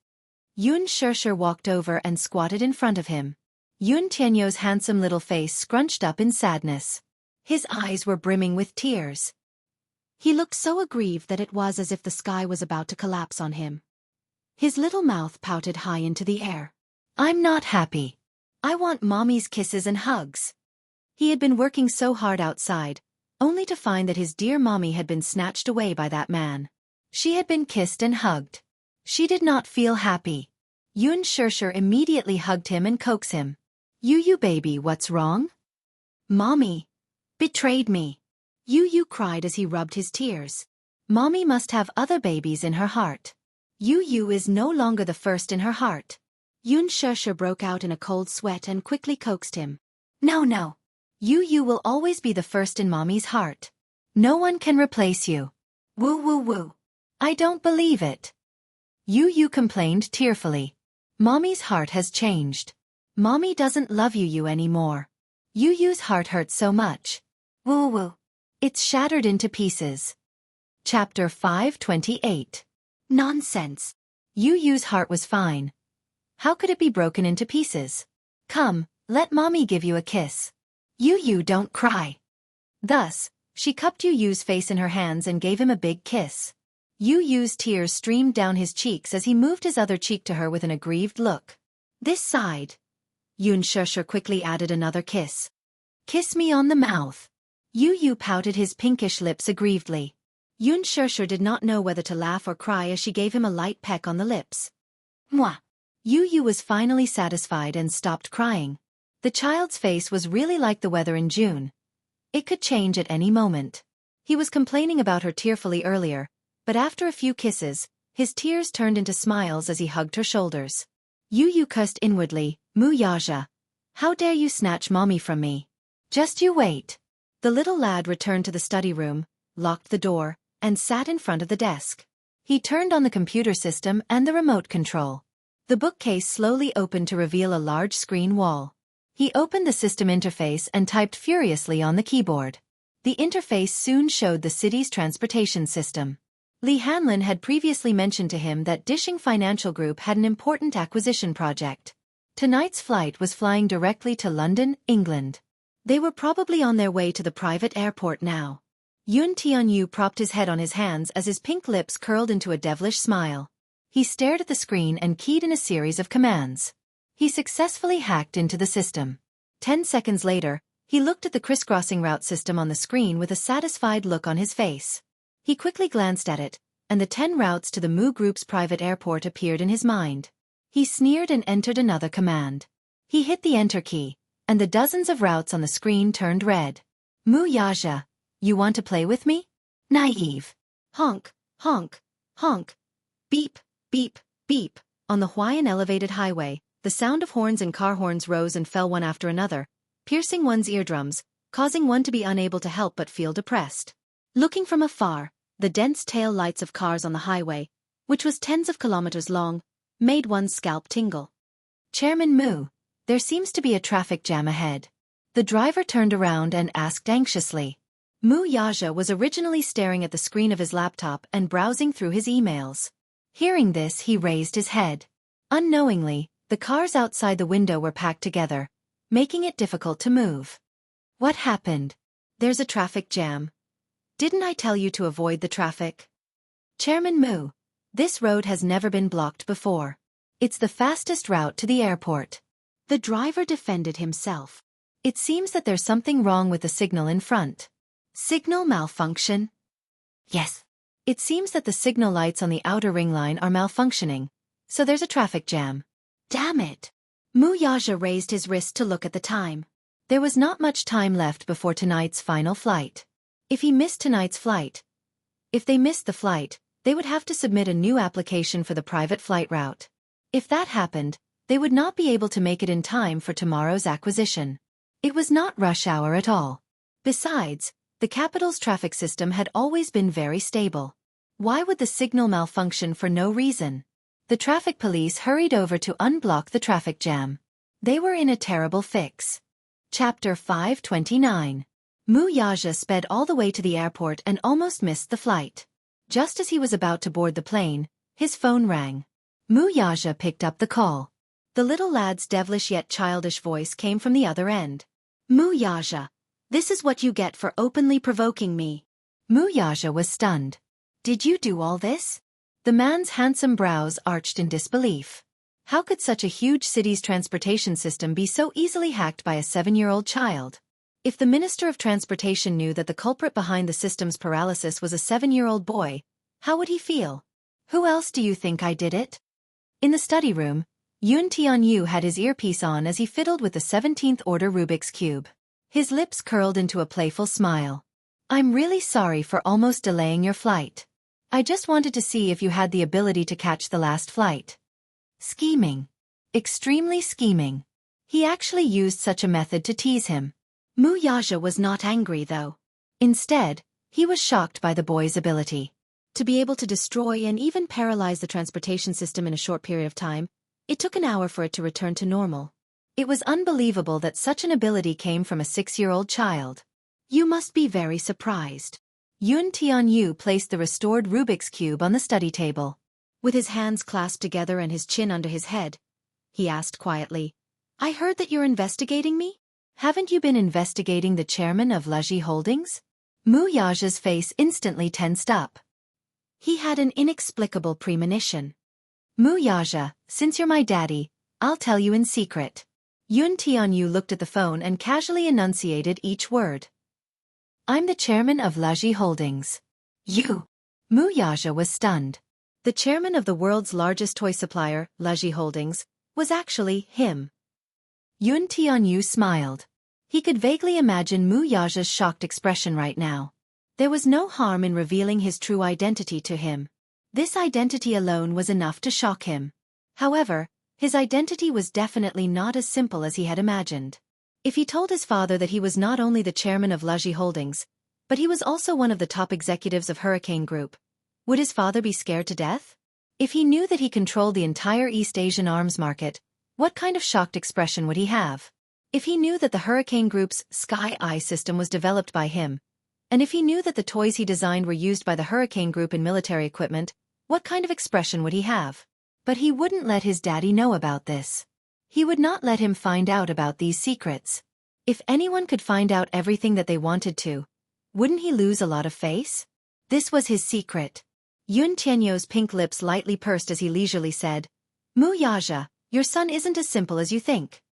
Xianxia walked over and squatted in front of him. Tianyu's handsome little face scrunched up in sadness. His eyes were brimming with tears. He looked so aggrieved that it was as if the sky was about to collapse on him. His little mouth pouted high into the air. I'm not happy. I want mommy's kisses and hugs. He had been working so hard outside, only to find that his dear mommy had been snatched away by that man. She had been kissed and hugged. She did not feel happy. Xianxia immediately hugged him and coaxed him. Yu Yu baby, what's wrong? Mommy betrayed me. Yu Yu cried as he rubbed his tears. Mommy must have other babies in her heart. Yu Yu is no longer the first in her heart. Xianxia broke out in a cold sweat and quickly coaxed him. No. Yu Yu will always be the first in mommy's heart. No one can replace you. Woo. I don't believe it. Yu Yu complained tearfully. Mommy's heart has changed. Mommy doesn't love Yu anymore. Yu Yu's heart hurts so much. Woo. It's shattered into pieces. Chapter 528. Nonsense. Yu Yu's heart was fine. How could it be broken into pieces? Come, let mommy give you a kiss. Yu Yu, don't cry. Thus, she cupped Yu Yu's face in her hands and gave him a big kiss. Yu Yu's tears streamed down his cheeks as he moved his other cheek to her with an aggrieved look. This side. Xianxia quickly added another kiss. Kiss me on the mouth. Yu Yu pouted his pinkish lips aggrievedly. Xianxia did not know whether to laugh or cry as she gave him a light peck on the lips. Mwah! Yu Yu was finally satisfied and stopped crying. The child's face was really like the weather in June. It could change at any moment. He was complaining about her tearfully earlier, but after a few kisses, his tears turned into smiles as he hugged her shoulders. Yu Yu cursed inwardly, Wuxia. How dare you snatch mommy from me? Just you wait. The little lad returned to the study room, locked the door, and sat in front of the desk. He turned on the computer system and the remote control. The bookcase slowly opened to reveal a large screen wall. He opened the system interface and typed furiously on the keyboard. The interface soon showed the city's transportation system. Li Hanlin had previously mentioned to him that Dishing Financial Group had an important acquisition project. Tonight's flight was flying directly to London, England. They were probably on their way to the private airport now. Tianyu propped his head on his hands as his pink lips curled into a devilish smile. He stared at the screen and keyed in a series of commands. He successfully hacked into the system. 10 seconds later, he looked at the crisscrossing route system on the screen with a satisfied look on his face. He quickly glanced at it, and the 10 routes to the Mu Group's private airport appeared in his mind. He sneered and entered another command. He hit the enter key, and the dozens of routes on the screen turned red. Mu Yaja, you want to play with me? Naive. Honk, honk, honk. Beep, beep, beep. On the Huayan elevated highway, the sound of horns and car horns rose and fell one after another, piercing one's eardrums, causing one to be unable to help but feel depressed. Looking from afar, the dense tail lights of cars on the highway, which was tens of kilometers long, made one's scalp tingle. Chairman Mu, there seems to be a traffic jam ahead. The driver turned around and asked anxiously. Mu Yaja was originally staring at the screen of his laptop and browsing through his emails. Hearing this, he raised his head. Unknowingly, the cars outside the window were packed together, making it difficult to move. What happened? There's a traffic jam. Didn't I tell you to avoid the traffic? Chairman Mu, this road has never been blocked before. It's the fastest route to the airport. The driver defended himself. It seems that there's something wrong with the signal in front. Signal malfunction? Yes. It seems that the signal lights on the outer ring line are malfunctioning, so there's a traffic jam. Damn it. Mu Yaja raised his wrist to look at the time. There was not much time left before tonight's final flight. If he missed tonight's flight, if they missed the flight, they would have to submit a new application for the private flight route. If that happened, they would not be able to make it in time for tomorrow's acquisition. It was not rush hour at all. Besides, the capital's traffic system had always been very stable. Why would the signal malfunction for no reason? The traffic police hurried over to unblock the traffic jam. They were in a terrible fix. Chapter 529. Mu Yaja sped all the way to the airport and almost missed the flight. Just as he was about to board the plane, his phone rang. Mu Yaja picked up the call. The little lad's devilish yet childish voice came from the other end. Mu Yaja, this is what you get for openly provoking me. Mu Yaja was stunned. Did you do all this? The man's handsome brows arched in disbelief. How could such a huge city's transportation system be so easily hacked by a 7-year-old child? If the Minister of Transportation knew that the culprit behind the system's paralysis was a 7-year-old boy, how would he feel? Who else do you think I did it? In the study room, Xianxia had his earpiece on as he fiddled with the 17th order Rubik's Cube. His lips curled into a playful smile. I'm really sorry for almost delaying your flight. I just wanted to see if you had the ability to catch the last flight. Scheming. Extremely scheming. He actually used such a method to tease him. Mu Yaja was not angry though. Instead, he was shocked by the boy's ability. To be able to destroy and even paralyze the transportation system in a short period of time, it took an hour for it to return to normal. It was unbelievable that such an ability came from a 6-year-old child. You must be very surprised. Xianxia placed the restored Rubik's Cube on the study table. With his hands clasped together and his chin under his head, he asked quietly, I heard that you're investigating me? Haven't you been investigating the chairman of Legends Holdings? Mu Yaja's face instantly tensed up. He had an inexplicable premonition. Mu Yaja, since you're my daddy, I'll tell you in secret. Xianxia looked at the phone and casually enunciated each word. I'm the chairman of Legends Holdings. You? Mu Yaja was stunned. The chairman of the world's largest toy supplier, Legends Holdings, was actually him. Xianxia smiled. He could vaguely imagine Mu Yaja's shocked expression right now. There was no harm in revealing his true identity to him. This identity alone was enough to shock him. However, his identity was definitely not as simple as he had imagined. If he told his father that he was not only the chairman of Legends Holdings, but he was also one of the top executives of Hurricane Group, would his father be scared to death? If he knew that he controlled the entire East Asian arms market, what kind of shocked expression would he have? If he knew that the Hurricane Group's Sky Eye system was developed by him, and if he knew that the toys he designed were used by the Hurricane Group in military equipment, what kind of expression would he have? But he wouldn't let his daddy know about this. He would not let him find out about these secrets. If anyone could find out everything that they wanted to, wouldn't he lose a lot of face? This was his secret. Xianxia's pink lips lightly pursed as he leisurely said, Mu Yaja, your son isn't as simple as you think.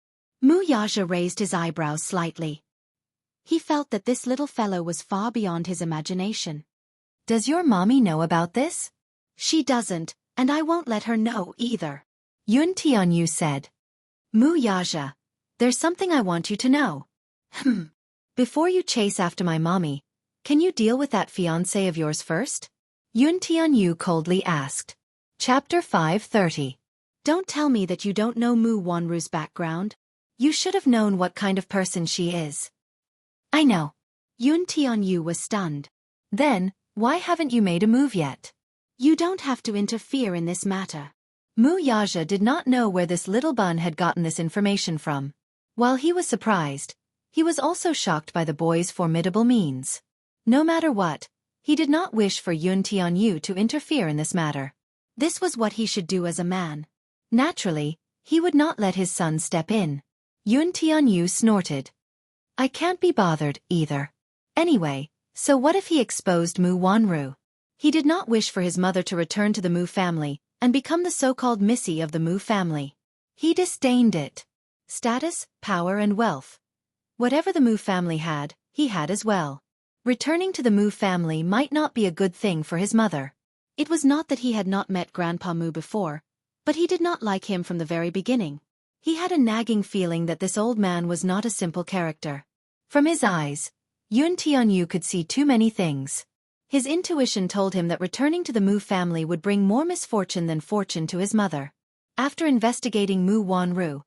Mu Yaja raised his eyebrows slightly. He felt that this little fellow was far beyond his imagination. Does your mommy know about this? She doesn't, and I won't let her know either. Xianxia said. Mu Yaja, There's something I want you to know. Before you chase after my mommy, can you deal with that fiancé of yours first? Yun Tianyu coldly asked. Chapter 530. Don't tell me that you don't know Mu Wanru's background. You should have known what kind of person she is. I know. Yun Tianyu was stunned. Then, why haven't you made a move yet? You don't have to interfere in this matter. Mu Yaja did not know where this little bun had gotten this information from. While he was surprised, he was also shocked by the boy's formidable means. No matter what, he did not wish for Yun Tianyu to interfere in this matter. This was what he should do as a man. Naturally, he would not let his son step in. Yun Tianyu snorted. I can't be bothered, either. Anyway, so what if he exposed Mu Wanru? He did not wish for his mother to return to the Mu family and become the so-called Missy of the Mu family. He disdained it. Status, power and wealth. Whatever the Mu family had, he had as well. Returning to the Mu family might not be a good thing for his mother. It was not that he had not met Grandpa Mu before, but he did not like him from the very beginning. He had a nagging feeling that this old man was not a simple character. From his eyes, Yun Tianyu could see too many things. His intuition told him that returning to the Mu family would bring more misfortune than fortune to his mother. After investigating Mu Wanru,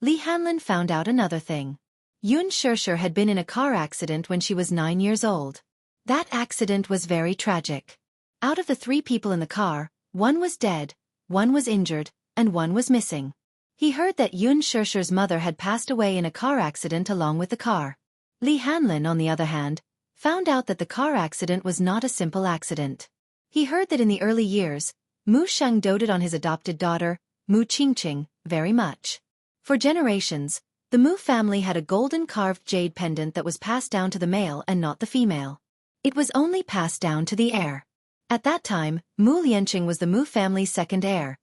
Li Hanlin found out another thing. Yun Xianxia had been in a car accident when she was 9 years old. That accident was very tragic. Out of the 3 people in the car, 1 was dead, 1 was injured, and 1 was missing. He heard that Yun Xianxia's mother had passed away in a car accident along with the car. Li Hanlin, on the other hand, found out that the car accident was not a simple accident. He heard that in the early years, Mu Sheng doted on his adopted daughter, Mu Qingqing, very much. For generations, the Mu family had a golden carved jade pendant that was passed down to the male and not the female. It was only passed down to the heir. At that time, Mu Lianqing was the Mu family's second heir.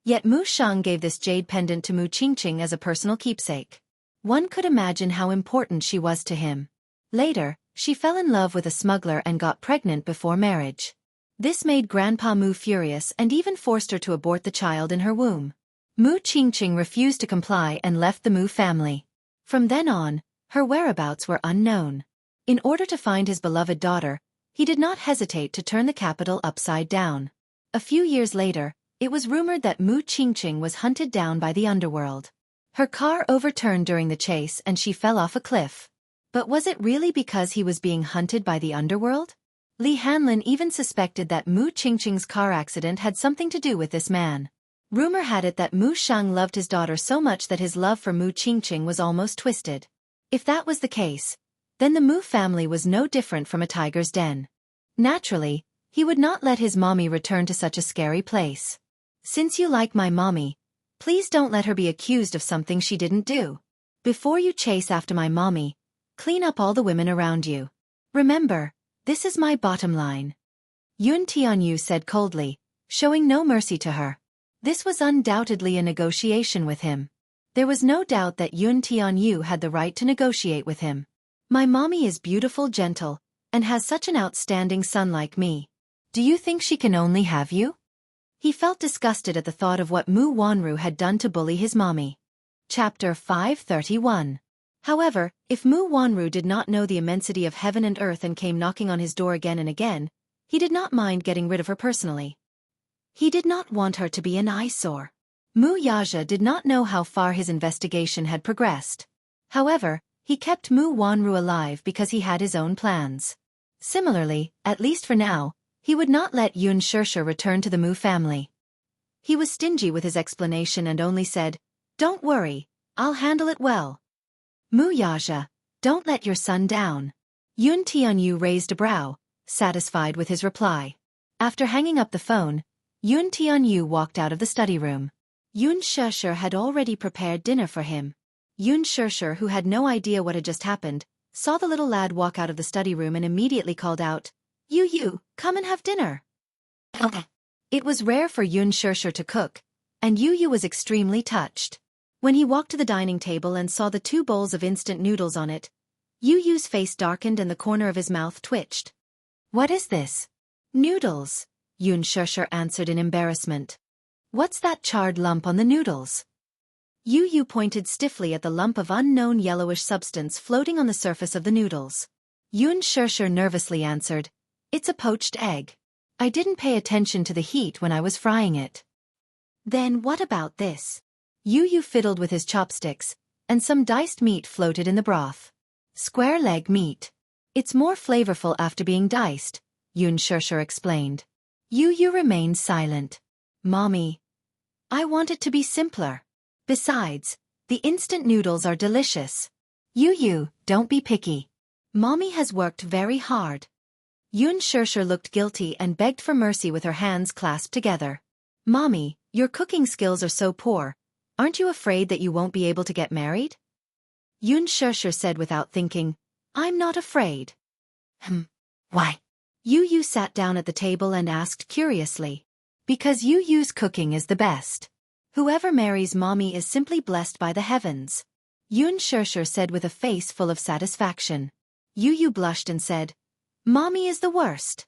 Yet Mu Sheng gave this jade pendant to Mu Qingqing as a personal keepsake. One could imagine how important she was to him. Later, she fell in love with a smuggler and got pregnant before marriage. This made Grandpa Mu furious and even forced her to abort the child in her womb. Mu Qingqing refused to comply and left the Mu family. From then on, her whereabouts were unknown. In order to find his beloved daughter, he did not hesitate to turn the capital upside down. A few years later, it was rumored that Mu Qingqing was hunted down by the underworld. Her car overturned during the chase and she fell off a cliff. But was it really because he was being hunted by the underworld? Li Hanlin even suspected that Mu Qingqing's car accident had something to do with this man. Rumor had it that Mu Sheng loved his daughter so much that his love for Mu Qingqing was almost twisted. If that was the case, then the Mu family was no different from a tiger's den. Naturally, he would not let his mommy return to such a scary place. Since you like my mommy, please don't let her be accused of something she didn't do. Before you chase after my mommy, clean up all the women around you. Remember, this is my bottom line. Yun Tianyu said coldly, showing no mercy to her. This was undoubtedly a negotiation with him. There was no doubt that Yun Tianyu had the right to negotiate with him. My mommy is beautiful, gentle, and has such an outstanding son like me. Do you think she can only have you? He felt disgusted at the thought of what Mu Wanru had done to bully his mommy. Chapter 531. However, if Mu Wanru did not know the immensity of heaven and earth and came knocking on his door again and again, he did not mind getting rid of her personally. He did not want her to be an eyesore. Mu Yaja did not know how far his investigation had progressed. However, he kept Mu Wanru alive because he had his own plans. Similarly, at least for now, he would not let Yun Xianxia return to the Mu family. He was stingy with his explanation and only said, "Don't worry, I'll handle it well." Mu Yaja, don't let your son down. Yun Tianyu raised a brow, satisfied with his reply. After hanging up the phone, Yun Tianyu walked out of the study room. Yun Xianxia had already prepared dinner for him. Yun Xianxia, who had no idea what had just happened, saw the little lad walk out of the study room and immediately called out, You, come and have dinner." It was rare for Yun Xianxia to cook, and Yu was extremely touched. When he walked to the dining table and saw the 2 bowls of instant noodles on it, Yu's face darkened and the corner of his mouth twitched. "What is this?" "Noodles," Yun Xianxia answered in embarrassment. "What's that charred lump on the noodles?" Yu Yu pointed stiffly at the lump of unknown yellowish substance floating on the surface of the noodles. Xianxia nervously answered, "It's a poached egg. I didn't pay attention to the heat when I was frying it." "Then what about this?" Yu Yu fiddled with his chopsticks, and some diced meat floated in the broth. "Square leg meat. It's more flavorful after being diced," Xianxia explained. Yu Yu remained silent. "Mommy, I want it to be simpler. Besides, the instant noodles are delicious." "Yu Yu, don't be picky. Mommy has worked very hard." Xianxia looked guilty and begged for mercy with her hands clasped together. "Mommy, your cooking skills are so poor. Aren't you afraid that you won't be able to get married?" Xianxia said without thinking, "I'm not afraid." Why?" Yu Yu sat down at the table and asked curiously. "Because Yu Yu's cooking is the best. Whoever marries Mommy is simply blessed by the heavens," Xianxia said with a face full of satisfaction. Yu Yu blushed and said, "Mommy is the worst."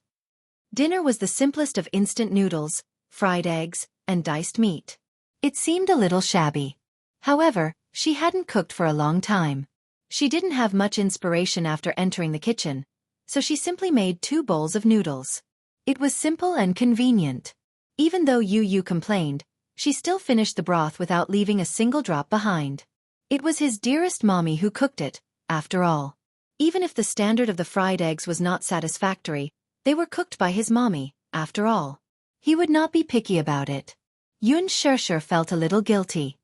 Dinner was the simplest of instant noodles, fried eggs, and diced meat. It seemed a little shabby. However, she hadn't cooked for a long time. She didn't have much inspiration after entering the kitchen, so she simply made 2 bowls of noodles. It was simple and convenient. Even though Yu Yu complained, she still finished the broth without leaving a single drop behind. It was his dearest mommy who cooked it, after all. Even if the standard of the fried eggs was not satisfactory, they were cooked by his mommy, after all. He would not be picky about it. Xianxia felt a little guilty.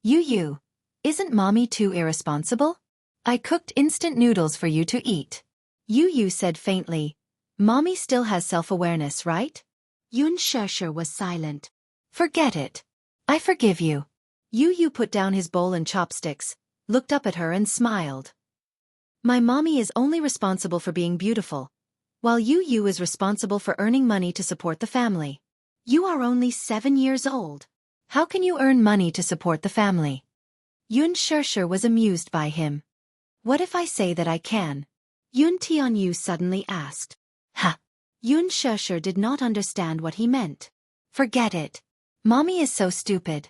"Yu Yu, isn't Mommy too irresponsible? I cooked instant noodles for you to eat." Yu Yu said faintly, "Mommy still has self-awareness, right?" Xianxia was silent. "Forget it. I forgive you." Yu Yu put down his bowl and chopsticks, looked up at her and smiled. "My mommy is only responsible for being beautiful, while Yu Yu is responsible for earning money to support the family. You are only 7 years old. How can you earn money to support the family?" Xianxia was amused by him. "What if I say that I can?" Tianyu suddenly asked. "Ha!" Xianxia did not understand what he meant. "Forget it. Mommy is so stupid."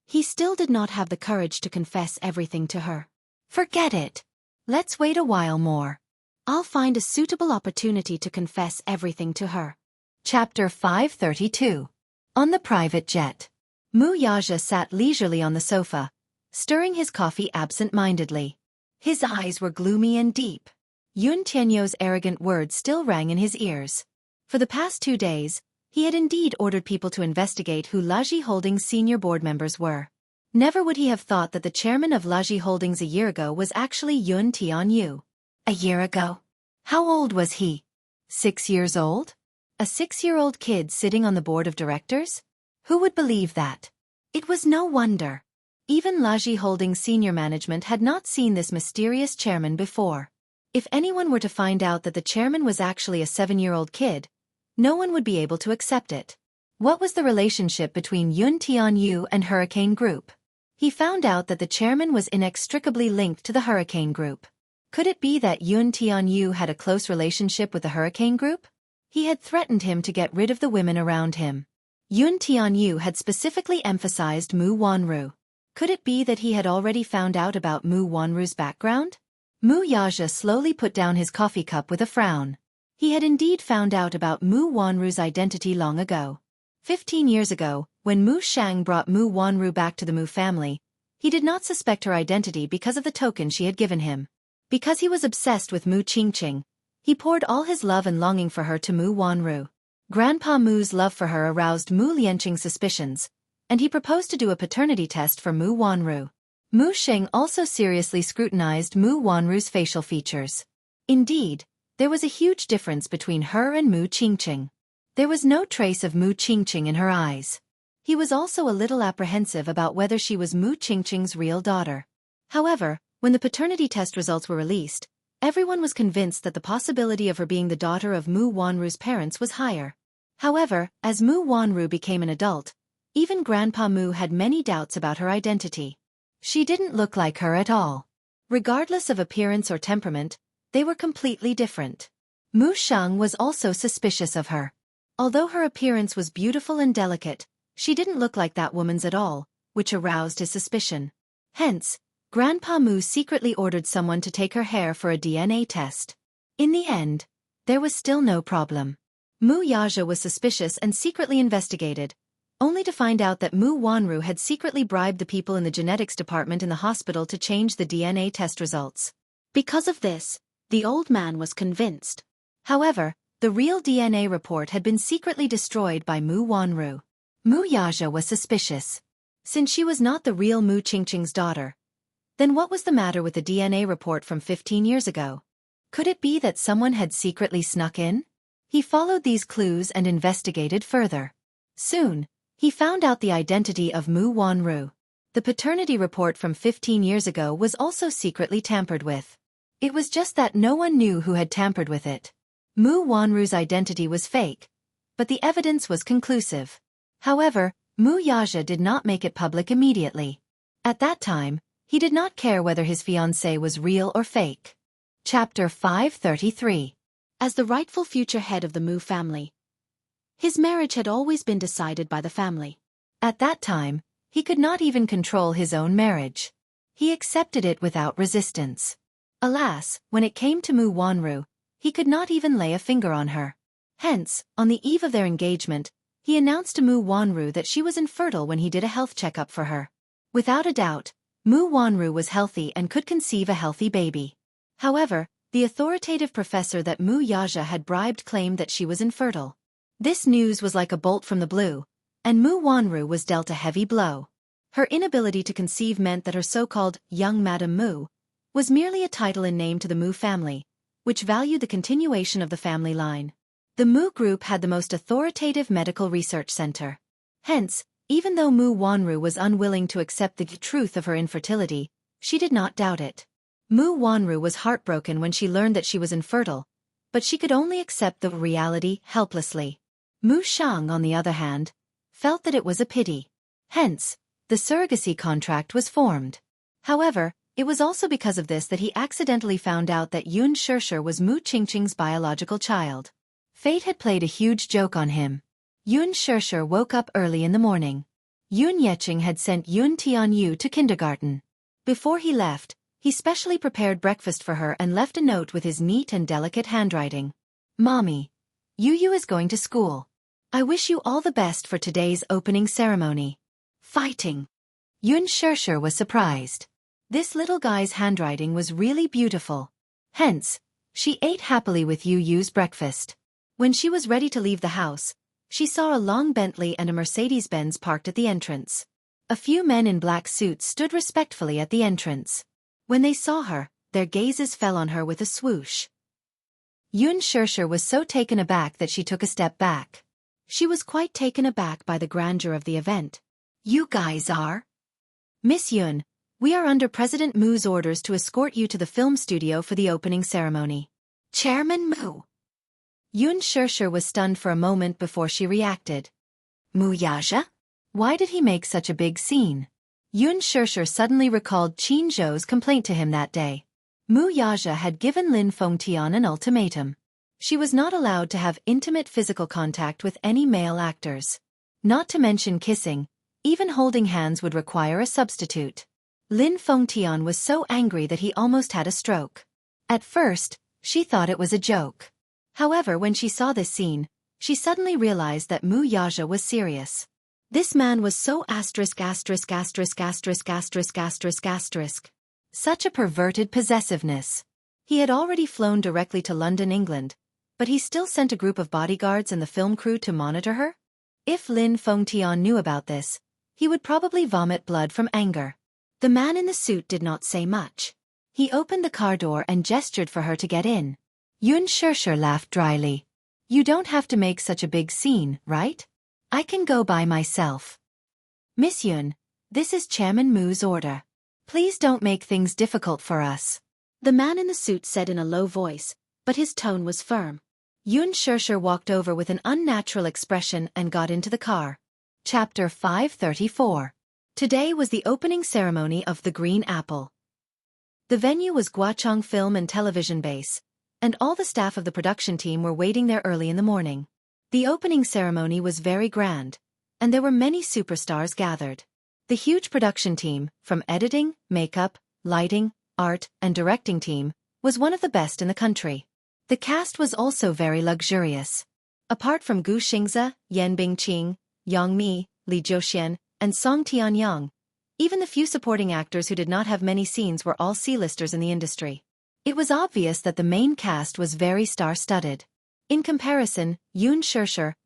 He still did not have the courage to confess everything to her. "Forget it. Let's wait a while more. I'll find a suitable opportunity to confess everything to her." Chapter 532. On the private jet. Wuxia sat leisurely on the sofa, stirring his coffee absent-mindedly. His eyes were gloomy and deep. Tianyu's arrogant words still rang in his ears. For the past 2 days, he had indeed ordered people to investigate who Laji Holdings' senior board members were. Never would he have thought that the chairman of Laji Holdings a year ago was actually Tianyu. A year ago? How old was he? 6 years old? A 6-year-old kid sitting on the board of directors? Who would believe that? It was no wonder. Even Laji Holdings senior management had not seen this mysterious chairman before. If anyone were to find out that the chairman was actually a 7-year-old kid, no one would be able to accept it. What was the relationship between Tianyu and Hurricane Group? He found out that the chairman was inextricably linked to the Hurricane Group. Could it be that Tianyu had a close relationship with the Hurricane Group? He had threatened him to get rid of the women around him. Tianyu had specifically emphasized Mu Wanru. Could it be that he had already found out about Mu Wanru's background? Wuxia slowly put down his coffee cup with a frown. He had indeed found out about Mu Wanru's identity long ago. 15 years ago, when Mu Shang brought Mu Wanru back to the Mu family, he did not suspect her identity because of the token she had given him. Because he was obsessed with Mu Qingqing, he poured all his love and longing for her to Mu Wanru. Grandpa Mu's love for her aroused Mu Lianqing's suspicions, and he proposed to do a paternity test for Mu Wanru. Mu Sheng also seriously scrutinized Mu Wanru's facial features. Indeed, there was a huge difference between her and Mu Qingqing. There was no trace of Mu Qingqing in her eyes. He was also a little apprehensive about whether she was Mu Qingqing's real daughter. However, when the paternity test results were released, everyone was convinced that the possibility of her being the daughter of Mu Wanru's parents was higher. However, as Mu Wanru became an adult, even Grandpa Mu had many doubts about her identity. She didn't look like her at all. Regardless of appearance or temperament, they were completely different. Mu Shang was also suspicious of her. Although her appearance was beautiful and delicate, she didn't look like that woman's at all, which aroused his suspicion. Hence, Grandpa Mu secretly ordered someone to take her hair for a DNA test. In the end, there was still no problem. Mu Yaja was suspicious and secretly investigated, only to find out that Mu Wanru had secretly bribed the people in the genetics department in the hospital to change the DNA test results. Because of this, the old man was convinced. However, the real DNA report had been secretly destroyed by Mu Wanru. Mu Yaja was suspicious. Since she was not the real Mu Qingqing's daughter, then what was the matter with the DNA report from 15 years ago? Could it be that someone had secretly snuck in? He followed these clues and investigated further. Soon, he found out the identity of Mu Wanru. The paternity report from 15 years ago was also secretly tampered with. It was just that no one knew who had tampered with it. Mu Wanru's identity was fake, but the evidence was conclusive. However, Mu Yaja did not make it public immediately. At that time, he did not care whether his fiancée was real or fake. Chapter 533. As the rightful future head of the Mu family, his marriage had always been decided by the family. At that time, he could not even control his own marriage. He accepted it without resistance. Alas, when it came to Mu Wanru, he could not even lay a finger on her. Hence, on the eve of their engagement, he announced to Mu Wanru that she was infertile when he did a health checkup for her. Without a doubt, Mu Wanru was healthy and could conceive a healthy baby. However, the authoritative professor that Mu Yaja had bribed claimed that she was infertile. This news was like a bolt from the blue, and Mu Wanru was dealt a heavy blow. Her inability to conceive meant that her so-called young Madame Mu was merely a title in name to the Mu family, which valued the continuation of the family line. The Mu group had the most authoritative medical research center. Hence, even though Mu Wanru was unwilling to accept the truth of her infertility, she did not doubt it. Mu Wanru was heartbroken when she learned that she was infertile, but she could only accept the reality helplessly. Mu Shang, on the other hand, felt that it was a pity. Hence, the surrogacy contract was formed. However, it was also because of this that he accidentally found out that Xianxia was Mu Qingqing's biological child. Fate had played a huge joke on him. Xianxia woke up early in the morning. Yun Yeqing had sent Yun Tianyu to kindergarten. Before he left, he specially prepared breakfast for her and left a note with his neat and delicate handwriting. Mommy, Yu is going to school. I wish you all the best for today's opening ceremony. Fighting. Xianxia was surprised. This little guy's handwriting was really beautiful. Hence, she ate happily with Yu's breakfast. When she was ready to leave the house, she saw a long Bentley and a Mercedes-Benz parked at the entrance. A few men in black suits stood respectfully at the entrance. When they saw her, their gazes fell on her with a swoosh. Xianxia was so taken aback that she took a step back. She was quite taken aback by the grandeur of the event. You guys are? Miss Yun, we are under President Mu's orders to escort you to the film studio for the opening ceremony. Chairman Mu. Xianxia was stunned for a moment before she reacted. Mu Yaja? Why did he make such a big scene? Xianxia suddenly recalled Qin Zhou's complaint to him that day. Mu Yaja had given Lin Fengtian an ultimatum. She was not allowed to have intimate physical contact with any male actors. Not to mention kissing, even holding hands would require a substitute. Lin Fengtian was so angry that he almost had a stroke. At first, she thought it was a joke. However, when she saw this scene, she suddenly realized that Mu Yaja was serious. This man was so asterisk. Such a perverted possessiveness. He had already flown directly to London, England, but he still sent a group of bodyguards and the film crew to monitor her? If Lin Fengtian knew about this, he would probably vomit blood from anger. The man in the suit did not say much. He opened the car door and gestured for her to get in. Xianxia laughed dryly. You don't have to make such a big scene, right? I can go by myself. Miss Yun, this is Chairman Mu's order. Please don't make things difficult for us. The man in the suit said in a low voice, but his tone was firm. Xianxia walked over with an unnatural expression and got into the car. Chapter 534. Today was the opening ceremony of The Green Apple. The venue was Guachong Film and Television Base, and all the staff of the production team were waiting there early in the morning. The opening ceremony was very grand, and there were many superstars gathered. The huge production team, from editing, makeup, lighting, art, and directing team, was one of the best in the country. The cast was also very luxurious. Apart from Gu Xingze, Yan Bingqing, Yang Mi, Li Jiuxian, and Song Tianyang, even the few supporting actors who did not have many scenes were all C-listers in the industry. It was obvious that the main cast was very star-studded. In comparison, Yun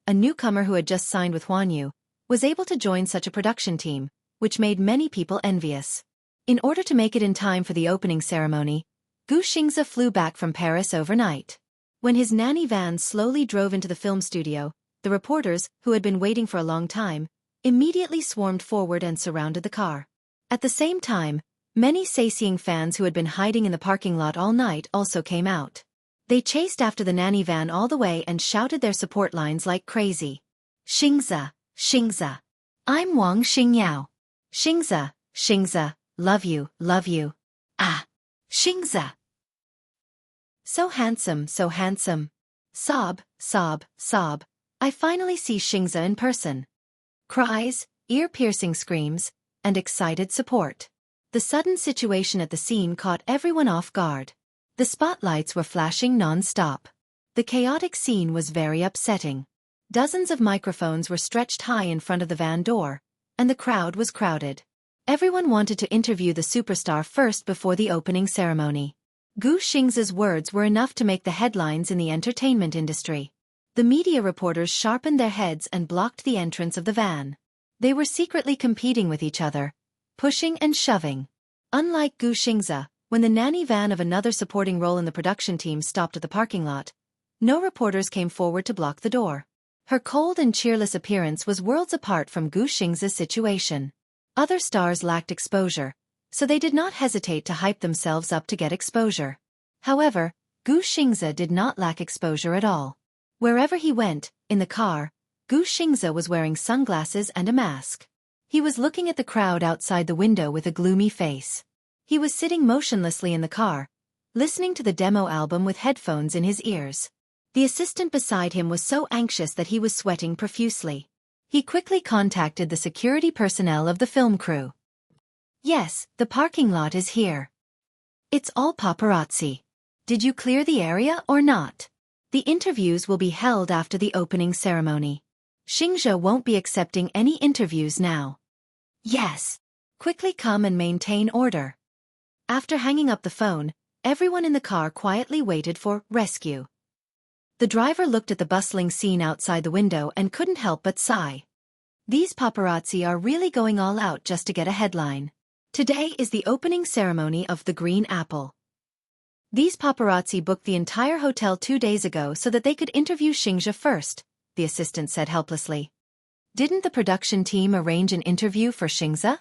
a newcomer who had just signed with Huanyu, was able to join such a production team, which made many people envious. In order to make it in time for the opening ceremony, Gu Xingze flew back from Paris overnight. When his nanny van slowly drove into the film studio, the reporters, who had been waiting for a long time, immediately swarmed forward and surrounded the car. At the same time, many Saxing fans who had been hiding in the parking lot all night also came out. They chased after the nanny van all the way and shouted their support lines like crazy. Xingze, Xingze. I'm Wang Xingyao. Xingze, Xingze, love you, love you. Ah, Xingze. So handsome, so handsome. Sob, sob, sob. I finally see Xingze in person. Cries, ear-piercing screams, and excited support. The sudden situation at the scene caught everyone off guard. The spotlights were flashing non-stop. The chaotic scene was very upsetting. Dozens of microphones were stretched high in front of the van door, and the crowd was crowded. Everyone wanted to interview the superstar first before the opening ceremony. Gu Xingze's words were enough to make the headlines in the entertainment industry. The media reporters sharpened their heads and blocked the entrance of the van. They were secretly competing with each other, pushing and shoving. Unlike Gu Xingze, when the nanny van of another supporting role in the production team stopped at the parking lot, no reporters came forward to block the door. Her cold and cheerless appearance was worlds apart from Gu Xingze's situation. Other stars lacked exposure, so they did not hesitate to hype themselves up to get exposure. However, Gu Xingze did not lack exposure at all. Wherever he went, in the car, Gu Xingze was wearing sunglasses and a mask. He was looking at the crowd outside the window with a gloomy face. He was sitting motionlessly in the car, listening to the demo album with headphones in his ears. The assistant beside him was so anxious that he was sweating profusely. He quickly contacted the security personnel of the film crew. Yes, the parking lot is here. It's all paparazzi. Did you clear the area or not? The interviews will be held after the opening ceremony. Xingze won't be accepting any interviews now. Yes. Quickly come and maintain order. After hanging up the phone, everyone in the car quietly waited for rescue. The driver looked at the bustling scene outside the window and couldn't help but sigh. These paparazzi are really going all out just to get a headline. Today is the opening ceremony of The Green Apple. These paparazzi booked the entire hotel 2 days ago so that they could interview Xingze first, the assistant said helplessly. Didn't the production team arrange an interview for Xingze?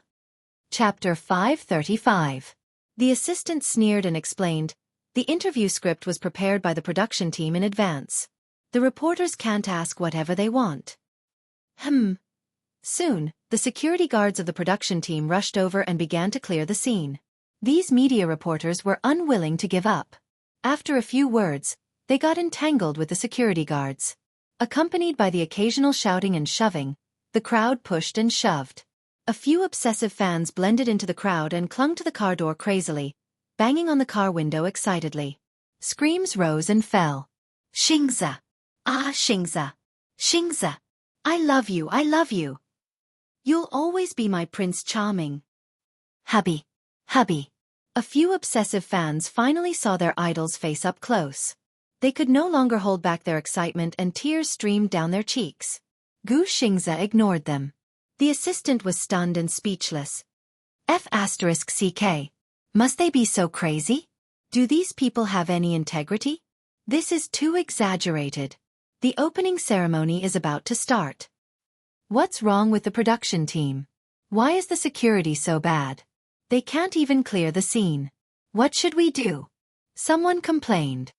Chapter 535. The assistant sneered and explained, the interview script was prepared by the production team in advance. The reporters can't ask whatever they want. Soon, the security guards of the production team rushed over and began to clear the scene. These media reporters were unwilling to give up. After a few words, they got entangled with the security guards. Accompanied by the occasional shouting and shoving, the crowd pushed and shoved. A few obsessive fans blended into the crowd and clung to the car door crazily, banging on the car window excitedly. Screams rose and fell. Xingze! Ah, Xingze! Xingze! I love you, I love you! You'll always be my Prince Charming. Hubby! Hubby! A few obsessive fans finally saw their idols face up close. They could no longer hold back their excitement and tears streamed down their cheeks. Gu Xingze ignored them. The assistant was stunned and speechless. F***CK. Must they be so crazy? Do these people have any integrity? This is too exaggerated. The opening ceremony is about to start. What's wrong with the production team? Why is the security so bad? They can't even clear the scene. What should we do? Someone complained.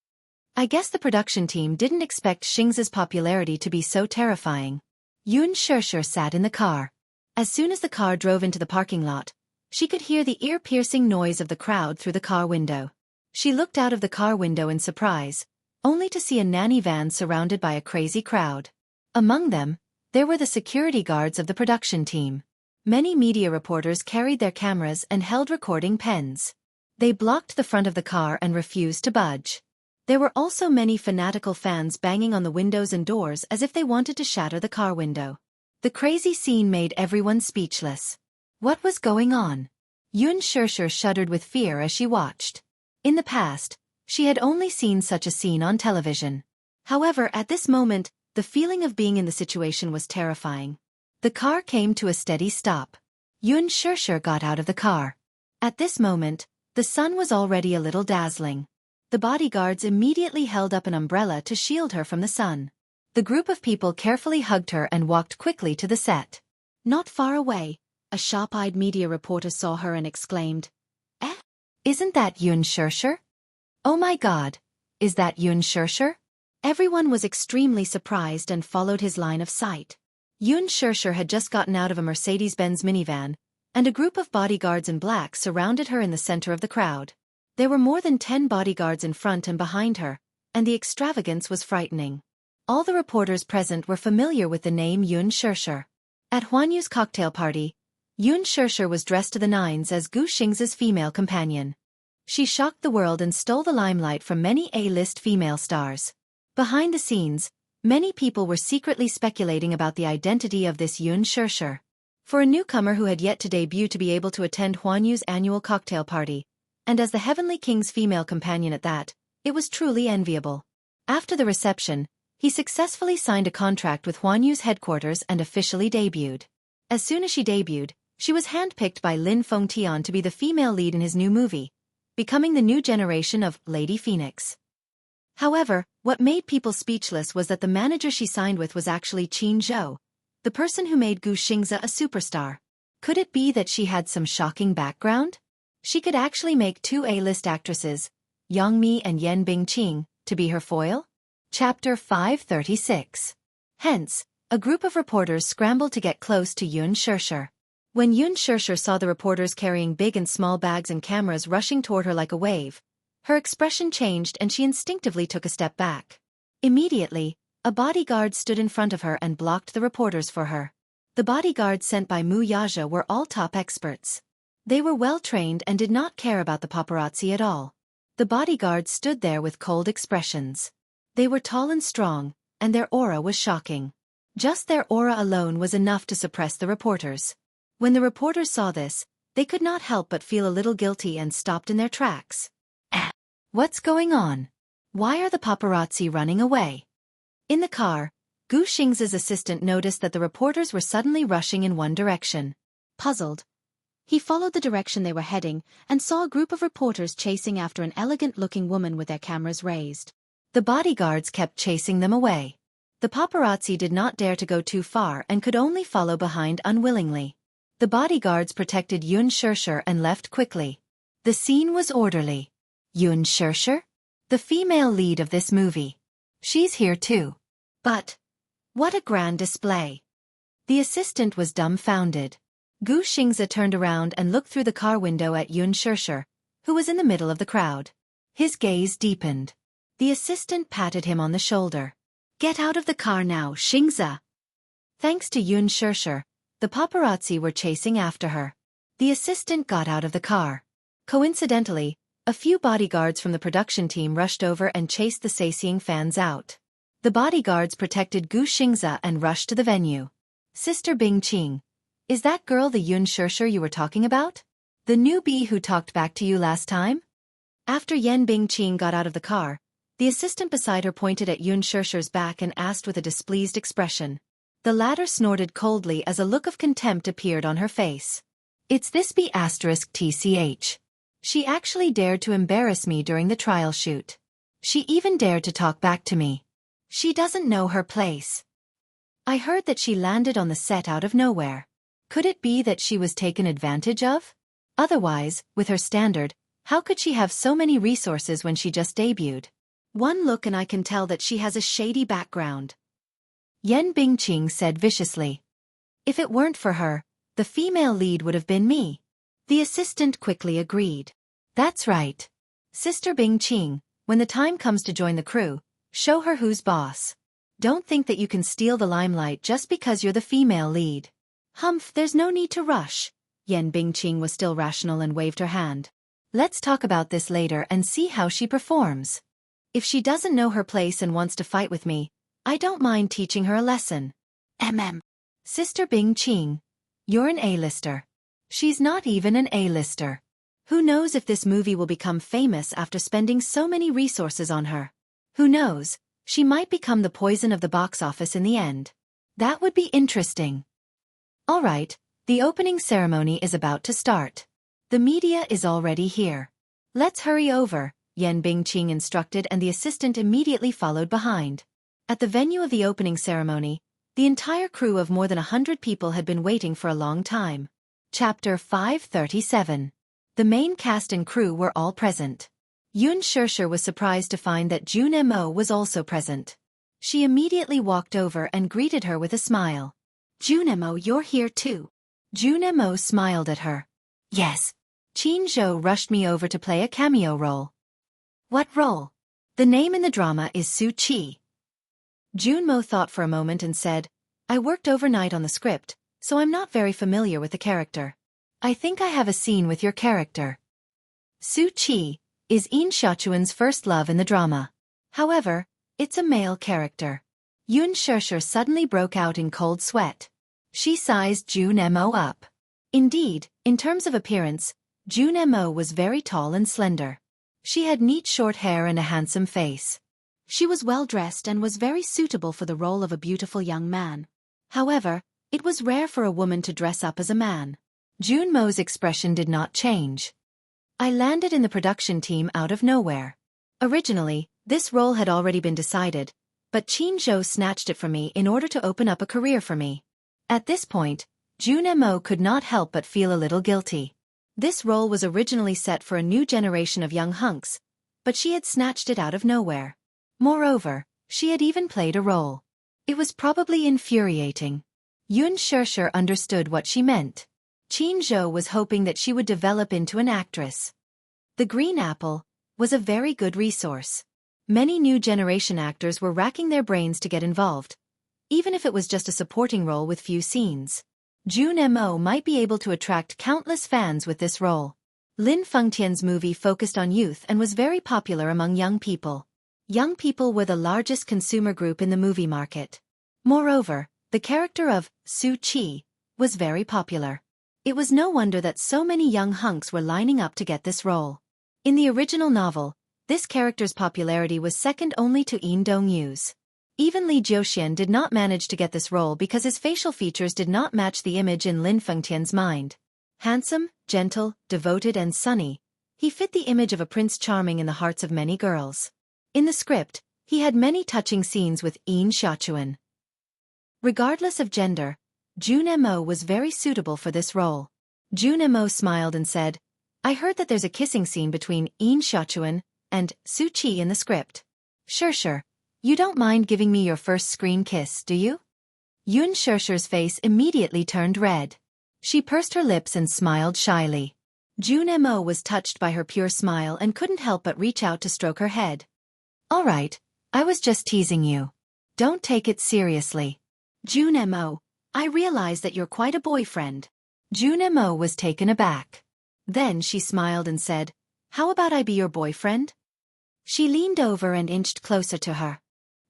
I guess the production team didn't expect Xingze's popularity to be so terrifying. Yun sat in the car. As soon as the car drove into the parking lot, she could hear the ear-piercing noise of the crowd through the car window. She looked out of the car window in surprise, only to see a nanny van surrounded by a crazy crowd. Among them, there were the security guards of the production team. Many media reporters carried their cameras and held recording pens. They blocked the front of the car and refused to budge. There were also many fanatical fans banging on the windows and doors as if they wanted to shatter the car window. The crazy scene made everyone speechless. What was going on? Xianxia shuddered with fear as she watched. In the past, she had only seen such a scene on television. However, at this moment, the feeling of being in the situation was terrifying. The car came to a steady stop. Xianxia got out of the car. At this moment, the sun was already a little dazzling. The bodyguards immediately held up an umbrella to shield her from the sun. The group of people carefully hugged her and walked quickly to the set. Not far away, a sharp-eyed media reporter saw her and exclaimed, "Eh? Isn't that Xianxia? Oh my God, is that Xianxia?" Everyone was extremely surprised and followed his line of sight. Xianxia had just gotten out of a Mercedes-Benz minivan, and a group of bodyguards in black surrounded her in the center of the crowd. There were more than 10 bodyguards in front and behind her, and the extravagance was frightening. All the reporters present were familiar with the name Xianxia. At Huan Yu's cocktail party, Xianxia was dressed to the nines as Gu Xing's female companion. She shocked the world and stole the limelight from many A-list female stars. Behind the scenes, many people were secretly speculating about the identity of this Xianxia. For a newcomer who had yet to debut to be able to attend Huan Yu's annual cocktail party, and as the Heavenly King's female companion at that, it was truly enviable. After the reception, he successfully signed a contract with Huan Yu's headquarters and officially debuted. As soon as she debuted, she was handpicked by Lin Fengtian to be the female lead in his new movie, becoming the new generation of Lady Phoenix. However, what made people speechless was that the manager she signed with was actually Qin Zhou, the person who made Gu Xingza a superstar. Could it be that she had some shocking background? She could actually make 2 A-list actresses, Yang Mi and Yan Bingqing, to be her foil? Chapter 536. Hence, a group of reporters scrambled to get close to Xianxia. When Xianxia saw the reporters carrying big and small bags and cameras rushing toward her like a wave, her expression changed and she instinctively took a step back. Immediately, a bodyguard stood in front of her and blocked the reporters for her. The bodyguards sent by Mu Yaja were all top experts. They were well-trained and did not care about the paparazzi at all. The bodyguards stood there with cold expressions. They were tall and strong, and their aura was shocking. Just their aura alone was enough to suppress the reporters. When the reporters saw this, they could not help but feel a little guilty and stopped in their tracks. What's going on? Why are the paparazzi running away? In the car, Gu Xing's assistant noticed that the reporters were suddenly rushing in one direction. Puzzled, he followed the direction they were heading and saw a group of reporters chasing after an elegant-looking woman with their cameras raised. The bodyguards kept chasing them away. The paparazzi did not dare to go too far and could only follow behind unwillingly. The bodyguards protected Xianxia and left quickly. The scene was orderly. Xianxia? The female lead of this movie. She's here too. But what a grand display. The assistant was dumbfounded. Gu Xingza turned around and looked through the car window at Xianxia, who was in the middle of the crowd. His gaze deepened. The assistant patted him on the shoulder. "Get out of the car now, Xingza." Thanks to Xianxia, the paparazzi were chasing after her. The assistant got out of the car. Coincidentally, a few bodyguards from the production team rushed over and chased the sightseeing fans out. The bodyguards protected Gu Xingza and rushed to the venue. "Sister Bingqing, is that girl the Xianxia you were talking about? The newbie who talked back to you last time?" After Yan Bingqing got out of the car, the assistant beside her pointed at Xianxia's back and asked with a displeased expression. The latter snorted coldly as a look of contempt appeared on her face. "It's this B***TCH. She actually dared to embarrass me during the trial shoot. She even dared to talk back to me. She doesn't know her place. I heard that she landed on the set out of nowhere. Could it be that she was taken advantage of? Otherwise, with her standard, how could she have so many resources when she just debuted? One look and I can tell that she has a shady background." Yan Bingqing said viciously. "If it weren't for her, the female lead would have been me." The assistant quickly agreed. "That's right. Sister Bingqing, when the time comes to join the crew, show her who's boss. Don't think that you can steal the limelight just because you're the female lead." Humph, there's no need to rush. Yan Bingqing was still rational and waved her hand. Let's talk about this later and see how she performs. If she doesn't know her place and wants to fight with me, I don't mind teaching her a lesson. Sister Bingqing, you're an A-lister. She's not even an A-lister. Who knows if this movie will become famous after spending so many resources on her? Who knows, she might become the poison of the box office in the end. That would be interesting. Alright, the opening ceremony is about to start. The media is already here. Let's hurry over, Yan Bingqing instructed, and the assistant immediately followed behind. At the venue of the opening ceremony, the entire crew of more than 100 people had been waiting for a long time. Chapter 537. The main cast and crew were all present. Xianxia was surprised to find that Jun Mo was also present. She immediately walked over and greeted her with a smile. Jun Mo, you're here too. Jun Mo smiled at her. Yes. Qin Zhou rushed me over to play a cameo role. What role? The name in the drama is Su Qi. Jun Mo thought for a moment and said, I worked overnight on the script, so I'm not very familiar with the character. I think I have a scene with your character. Su Qi is Xiaochuan's first love in the drama. However, it's a male character. Xianxia suddenly broke out in cold sweat. She sized Jun Mo up. Indeed, in terms of appearance, Jun Mo was very tall and slender. She had neat short hair and a handsome face. She was well-dressed and was very suitable for the role of a beautiful young man. However, it was rare for a woman to dress up as a man. Jun Mo's expression did not change. I landed in the production team out of nowhere. Originally, this role had already been decided, but Qin Zhou snatched it from me in order to open up a career for me. At this point, Jun Mo could not help but feel a little guilty. This role was originally set for a new generation of young hunks, but she had snatched it out of nowhere. Moreover, she had even played a role. It was probably infuriating. Xianxia understood what she meant. Qin Zhou was hoping that she would develop into an actress. The Green Apple was a very good resource. Many new generation actors were racking their brains to get involved, even if it was just a supporting role with few scenes. Jun Mo might be able to attract countless fans with this role. Lin Fengtian's movie focused on youth and was very popular among young people. Young people were the largest consumer group in the movie market. Moreover, the character of Su Qi was very popular. It was no wonder that so many young hunks were lining up to get this role. In the original novel, this character's popularity was second only to Yin Dongyu's. Even Li Jiuxian did not manage to get this role because his facial features did not match the image in Lin Fengtian's mind. Handsome, gentle, devoted and sunny, he fit the image of a Prince Charming in the hearts of many girls. In the script, he had many touching scenes with Xiaochuan. Regardless of gender, Jun Mo was very suitable for this role. Jun Mo smiled and said, I heard that there's a kissing scene between Xiaochuan and Su Qi in the script. Sure. You don't mind giving me your first screen kiss, do you? Xiaoxia's face immediately turned red. She pursed her lips and smiled shyly. Jun Mo was touched by her pure smile and couldn't help but reach out to stroke her head. All right, I was just teasing you. Don't take it seriously. Jun Mo, I realize that you're quite a boyfriend. Jun Mo was taken aback. Then she smiled and said, How about I be your boyfriend? She leaned over and inched closer to her.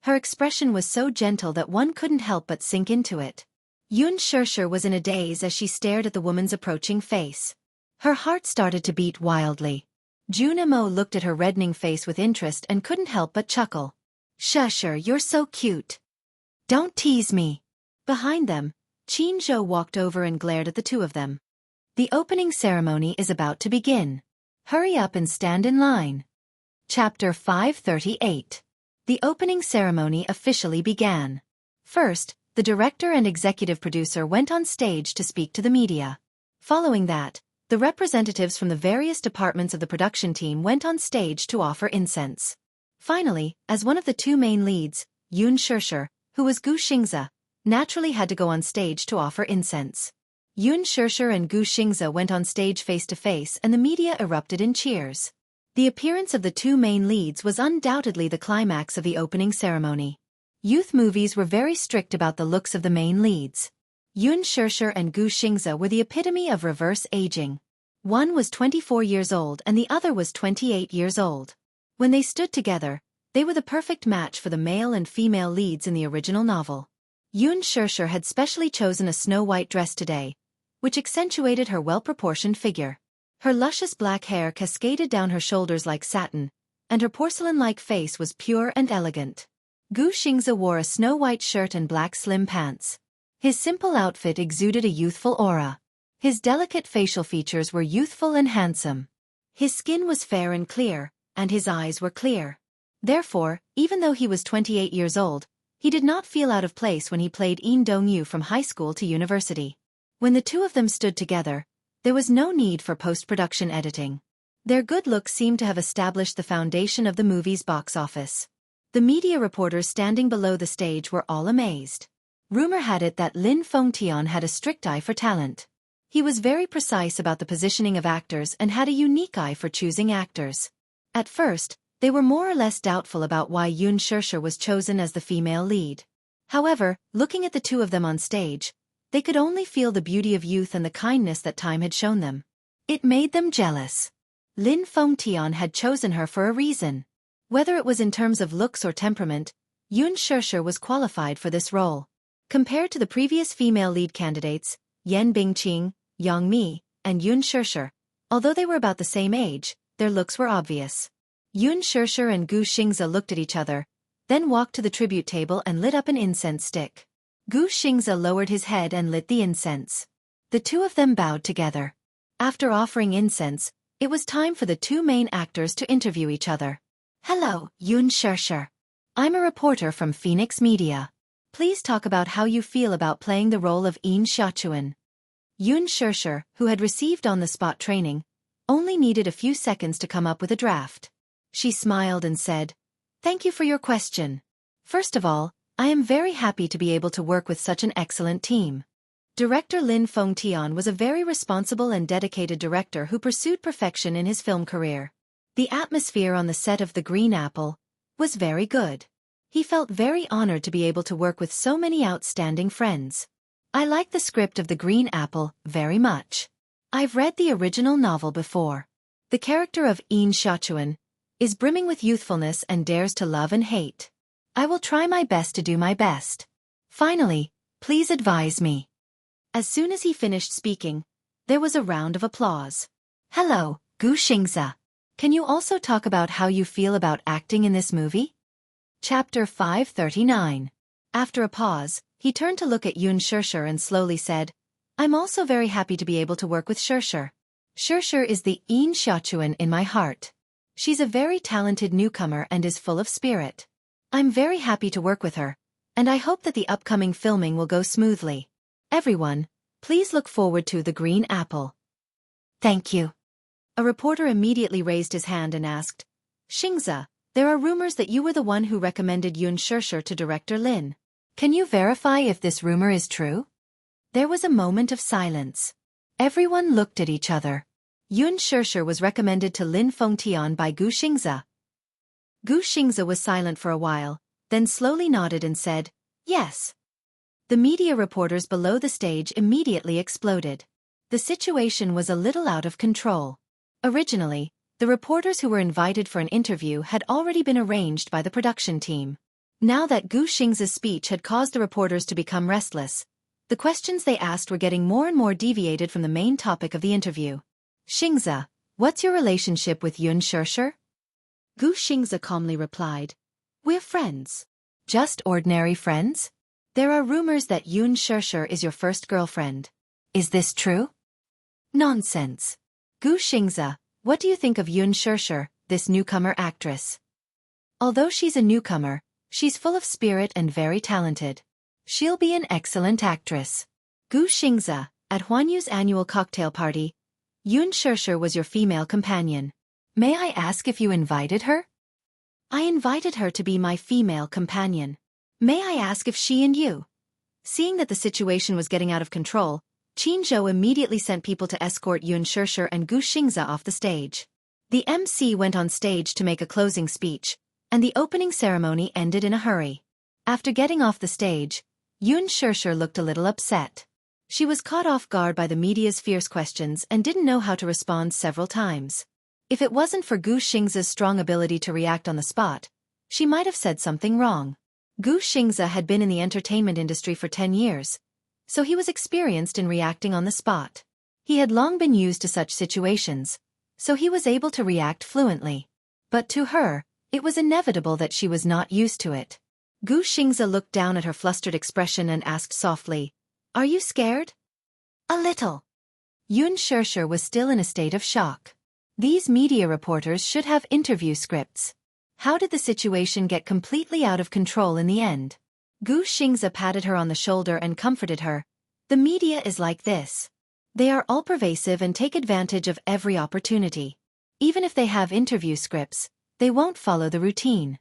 Her expression was so gentle that one couldn't help but sink into it. Xianxia was in a daze as she stared at the woman's approaching face. Her heart started to beat wildly. Jun Mo looked at her reddening face with interest and couldn't help but chuckle. Sure, you're so cute. Don't tease me. Behind them, Qin Zhou walked over and glared at the two of them. The opening ceremony is about to begin. Hurry up and stand in line. Chapter 538. The opening ceremony officially began. First, the director and executive producer went on stage to speak to the media. Following that, the representatives from the various departments of the production team went on stage to offer incense. Finally, as one of the two main leads, Xianxia, who was Xianxia, naturally had to go on stage to offer incense. Xianxia and Xianxia went on stage face-to-face and the media erupted in cheers. The appearance of the two main leads was undoubtedly the climax of the opening ceremony. Youth movies were very strict about the looks of the main leads. Xianxia and Xianxia were the epitome of reverse aging. One was 24 years old and the other was 28 years old. When they stood together, they were the perfect match for the male and female leads in the original novel. Xianxia had specially chosen a snow-white dress today, which accentuated her well-proportioned figure. Her luscious black hair cascaded down her shoulders like satin, and her porcelain-like face was pure and elegant. Xianxia wore a snow-white shirt and black slim pants. His simple outfit exuded a youthful aura. His delicate facial features were youthful and handsome. His skin was fair and clear, and his eyes were clear. Therefore, even though he was 28 years old, he did not feel out of place when he played Yin Dongyu from high school to university. When the two of them stood together, there was no need for post-production editing. Their good looks seemed to have established the foundation of the movie's box office. The media reporters standing below the stage were all amazed. Rumor had it that Lin Fengtian had a strict eye for talent. He was very precise about the positioning of actors and had a unique eye for choosing actors. At first, they were more or less doubtful about why Xianxia was chosen as the female lead. However, looking at the two of them on stage, they could only feel the beauty of youth and the kindness that time had shown them. It made them jealous. Lin Fengtian had chosen her for a reason. Whether it was in terms of looks or temperament, Xianxia was qualified for this role. Compared to the previous female lead candidates, Yan Bingqing, Yang Mi, and Xianxia, although they were about the same age, their looks were obvious. Xianxia and Xianxia looked at each other, then walked to the tribute table and lit up an incense stick. Xianxia lowered his head and lit the incense. The two of them bowed together. After offering incense, it was time for the two main actors to interview each other. Hello, Xianxia. I'm a reporter from Phoenix Media. Please talk about how you feel about playing the role of Yin Xiaochuan. Xianxia, who had received on-the-spot training, only needed a few seconds to come up with a draft. She smiled and said, "Thank you for your question. First of all, I am very happy to be able to work with such an excellent team." Director Lin Fengtian was a very responsible and dedicated director who pursued perfection in his film career. The atmosphere on the set of The Green Apple was very good. He felt very honored to be able to work with so many outstanding friends. I like the script of The Green Apple very much. I've read the original novel before. The character of Yin Xiaochuan is brimming with youthfulness and dares to love and hate. I will try my best to do my best. Finally, please advise me. As soon as he finished speaking, there was a round of applause. Hello, Xianxia. Can you also talk about how you feel about acting in this movie? Chapter 539. After a pause, he turned to look at Xianxia and slowly said, I'm also very happy to be able to work with Xianxia. Xianxia is the Yin Xiaochuan in my heart. She's a very talented newcomer and is full of spirit. I'm very happy to work with her, and I hope that the upcoming filming will go smoothly. Everyone, please look forward to The Green Apple. Thank you. A reporter immediately raised his hand and asked, Xianxia, there are rumors that you were the one who recommended Xianxia to director Lin. Can you verify if this rumor is true? There was a moment of silence. Everyone looked at each other. Xianxia was recommended to Lin Fengtian by Xianxia. Xianxia was silent for a while, then slowly nodded and said, Yes. The media reporters below the stage immediately exploded. The situation was a little out of control. Originally, the reporters who were invited for an interview had already been arranged by the production team. Now that Xianxia's speech had caused the reporters to become restless, the questions they asked were getting more and more deviated from the main topic of the interview. Xianxia, what's your relationship with Xianxia? Xianxia calmly replied, We're friends. Just ordinary friends? There are rumors that Xianxia is your first girlfriend. Is this true? Nonsense. Xianxia, what do you think of Xianxia, this newcomer actress? Although she's a newcomer, she's full of spirit and very talented. She'll be an excellent actress. Xianxia, at Huanyu's annual cocktail party, Xianxia was your female companion. May I ask if you invited her? I invited her to be my female companion. May I ask if she and you? Seeing that the situation was getting out of control, Qin Zhou immediately sent people to escort Xianxia and Xianxia off the stage. The MC went on stage to make a closing speech, and the opening ceremony ended in a hurry. After getting off the stage, Xianxia looked a little upset. She was caught off guard by the media's fierce questions and didn't know how to respond several times. If it wasn't for Gu Xingzi's strong ability to react on the spot, she might have said something wrong. Gu Xingzi had been in the entertainment industry for 10 years, so he was experienced in reacting on the spot. He had long been used to such situations, so he was able to react fluently. But to her, it was inevitable that she was not used to it. Gu Xingzi looked down at her flustered expression and asked softly, "Are you scared?" "A little." Xianxia was still in a state of shock. These media reporters should have interview scripts. How did the situation get completely out of control in the end? Gu Xingzi patted her on the shoulder and comforted her. "The media is like this. They are all pervasive and take advantage of every opportunity. Even if they have interview scripts, they won't follow the routine."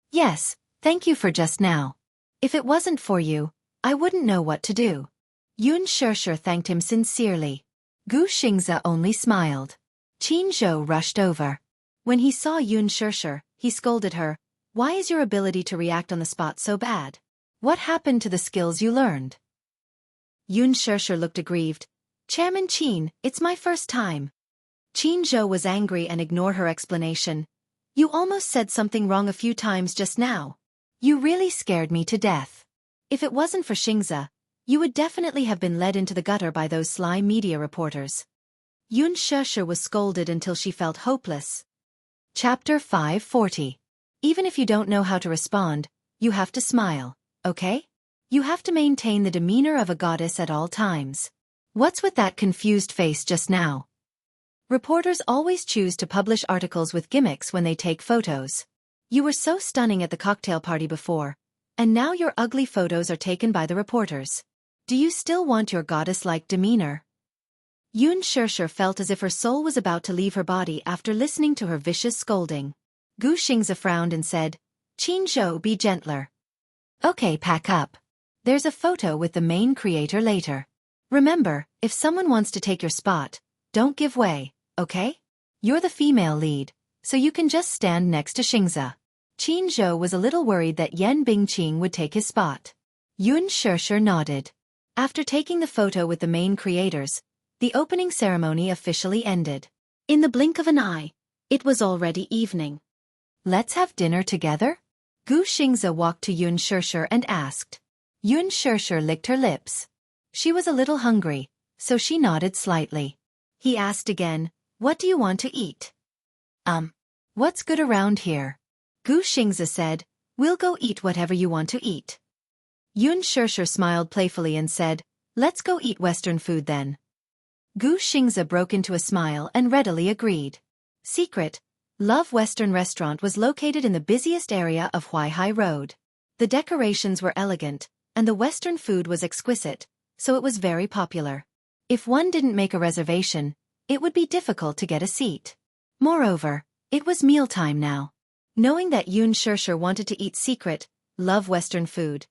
"Yes, thank you for just now. If it wasn't for you, I wouldn't know what to do." Xianxia thanked him sincerely. Gu Xingzi only smiled. Jianghu rushed over. When he saw Xianxia, he scolded her, "Why is your ability to react on the spot so bad? What happened to the skills you learned?" Xianxia looked aggrieved. "Chairman Qin, it's my first time." Jianghu was angry and ignored her explanation. "You almost said something wrong a few times just now. You really scared me to death. If it wasn't for Xingzi, you would definitely have been led into the gutter by those sly media reporters." Xianxia was scolded until she felt hopeless. Chapter 540. Even if you don't know how to respond, you have to smile, okay? You have to maintain the demeanor of a goddess at all times. What's with that confused face just now? Reporters always choose to publish articles with gimmicks when they take photos. You were so stunning at the cocktail party before, and now your ugly photos are taken by the reporters. Do you still want your goddess-like demeanor? Xianxia felt as if her soul was about to leave her body after listening to her vicious scolding. Gu Xingzi frowned and said, "Jianghu, be gentler." "Okay, pack up. There's a photo with the main creator later. Remember, if someone wants to take your spot, don't give way, okay? You're the female lead, so you can just stand next to Xingzi." Jianghu was a little worried that Yan Bingqing would take his spot. Xianxia nodded. After taking the photo with the main creators, the opening ceremony officially ended. In the blink of an eye, it was already evening. "Let's have dinner together?" Gu Xingzi walked to Xianxia and asked. Xianxia licked her lips. She was a little hungry, so she nodded slightly. He asked again, "What do you want to eat?" What's good around here?" Gu Xingzi said, "We'll go eat whatever you want to eat." Xianxia smiled playfully and said, "Let's go eat Western food then." Gu Xingzi broke into a smile and readily agreed. Secret, Love Western Restaurant was located in the busiest area of Huaihai Road. The decorations were elegant, and the Western food was exquisite, so it was very popular. If one didn't make a reservation, it would be difficult to get a seat. Moreover, it was mealtime now. Knowing that Xianxia wanted to eat Secret, Love Western food,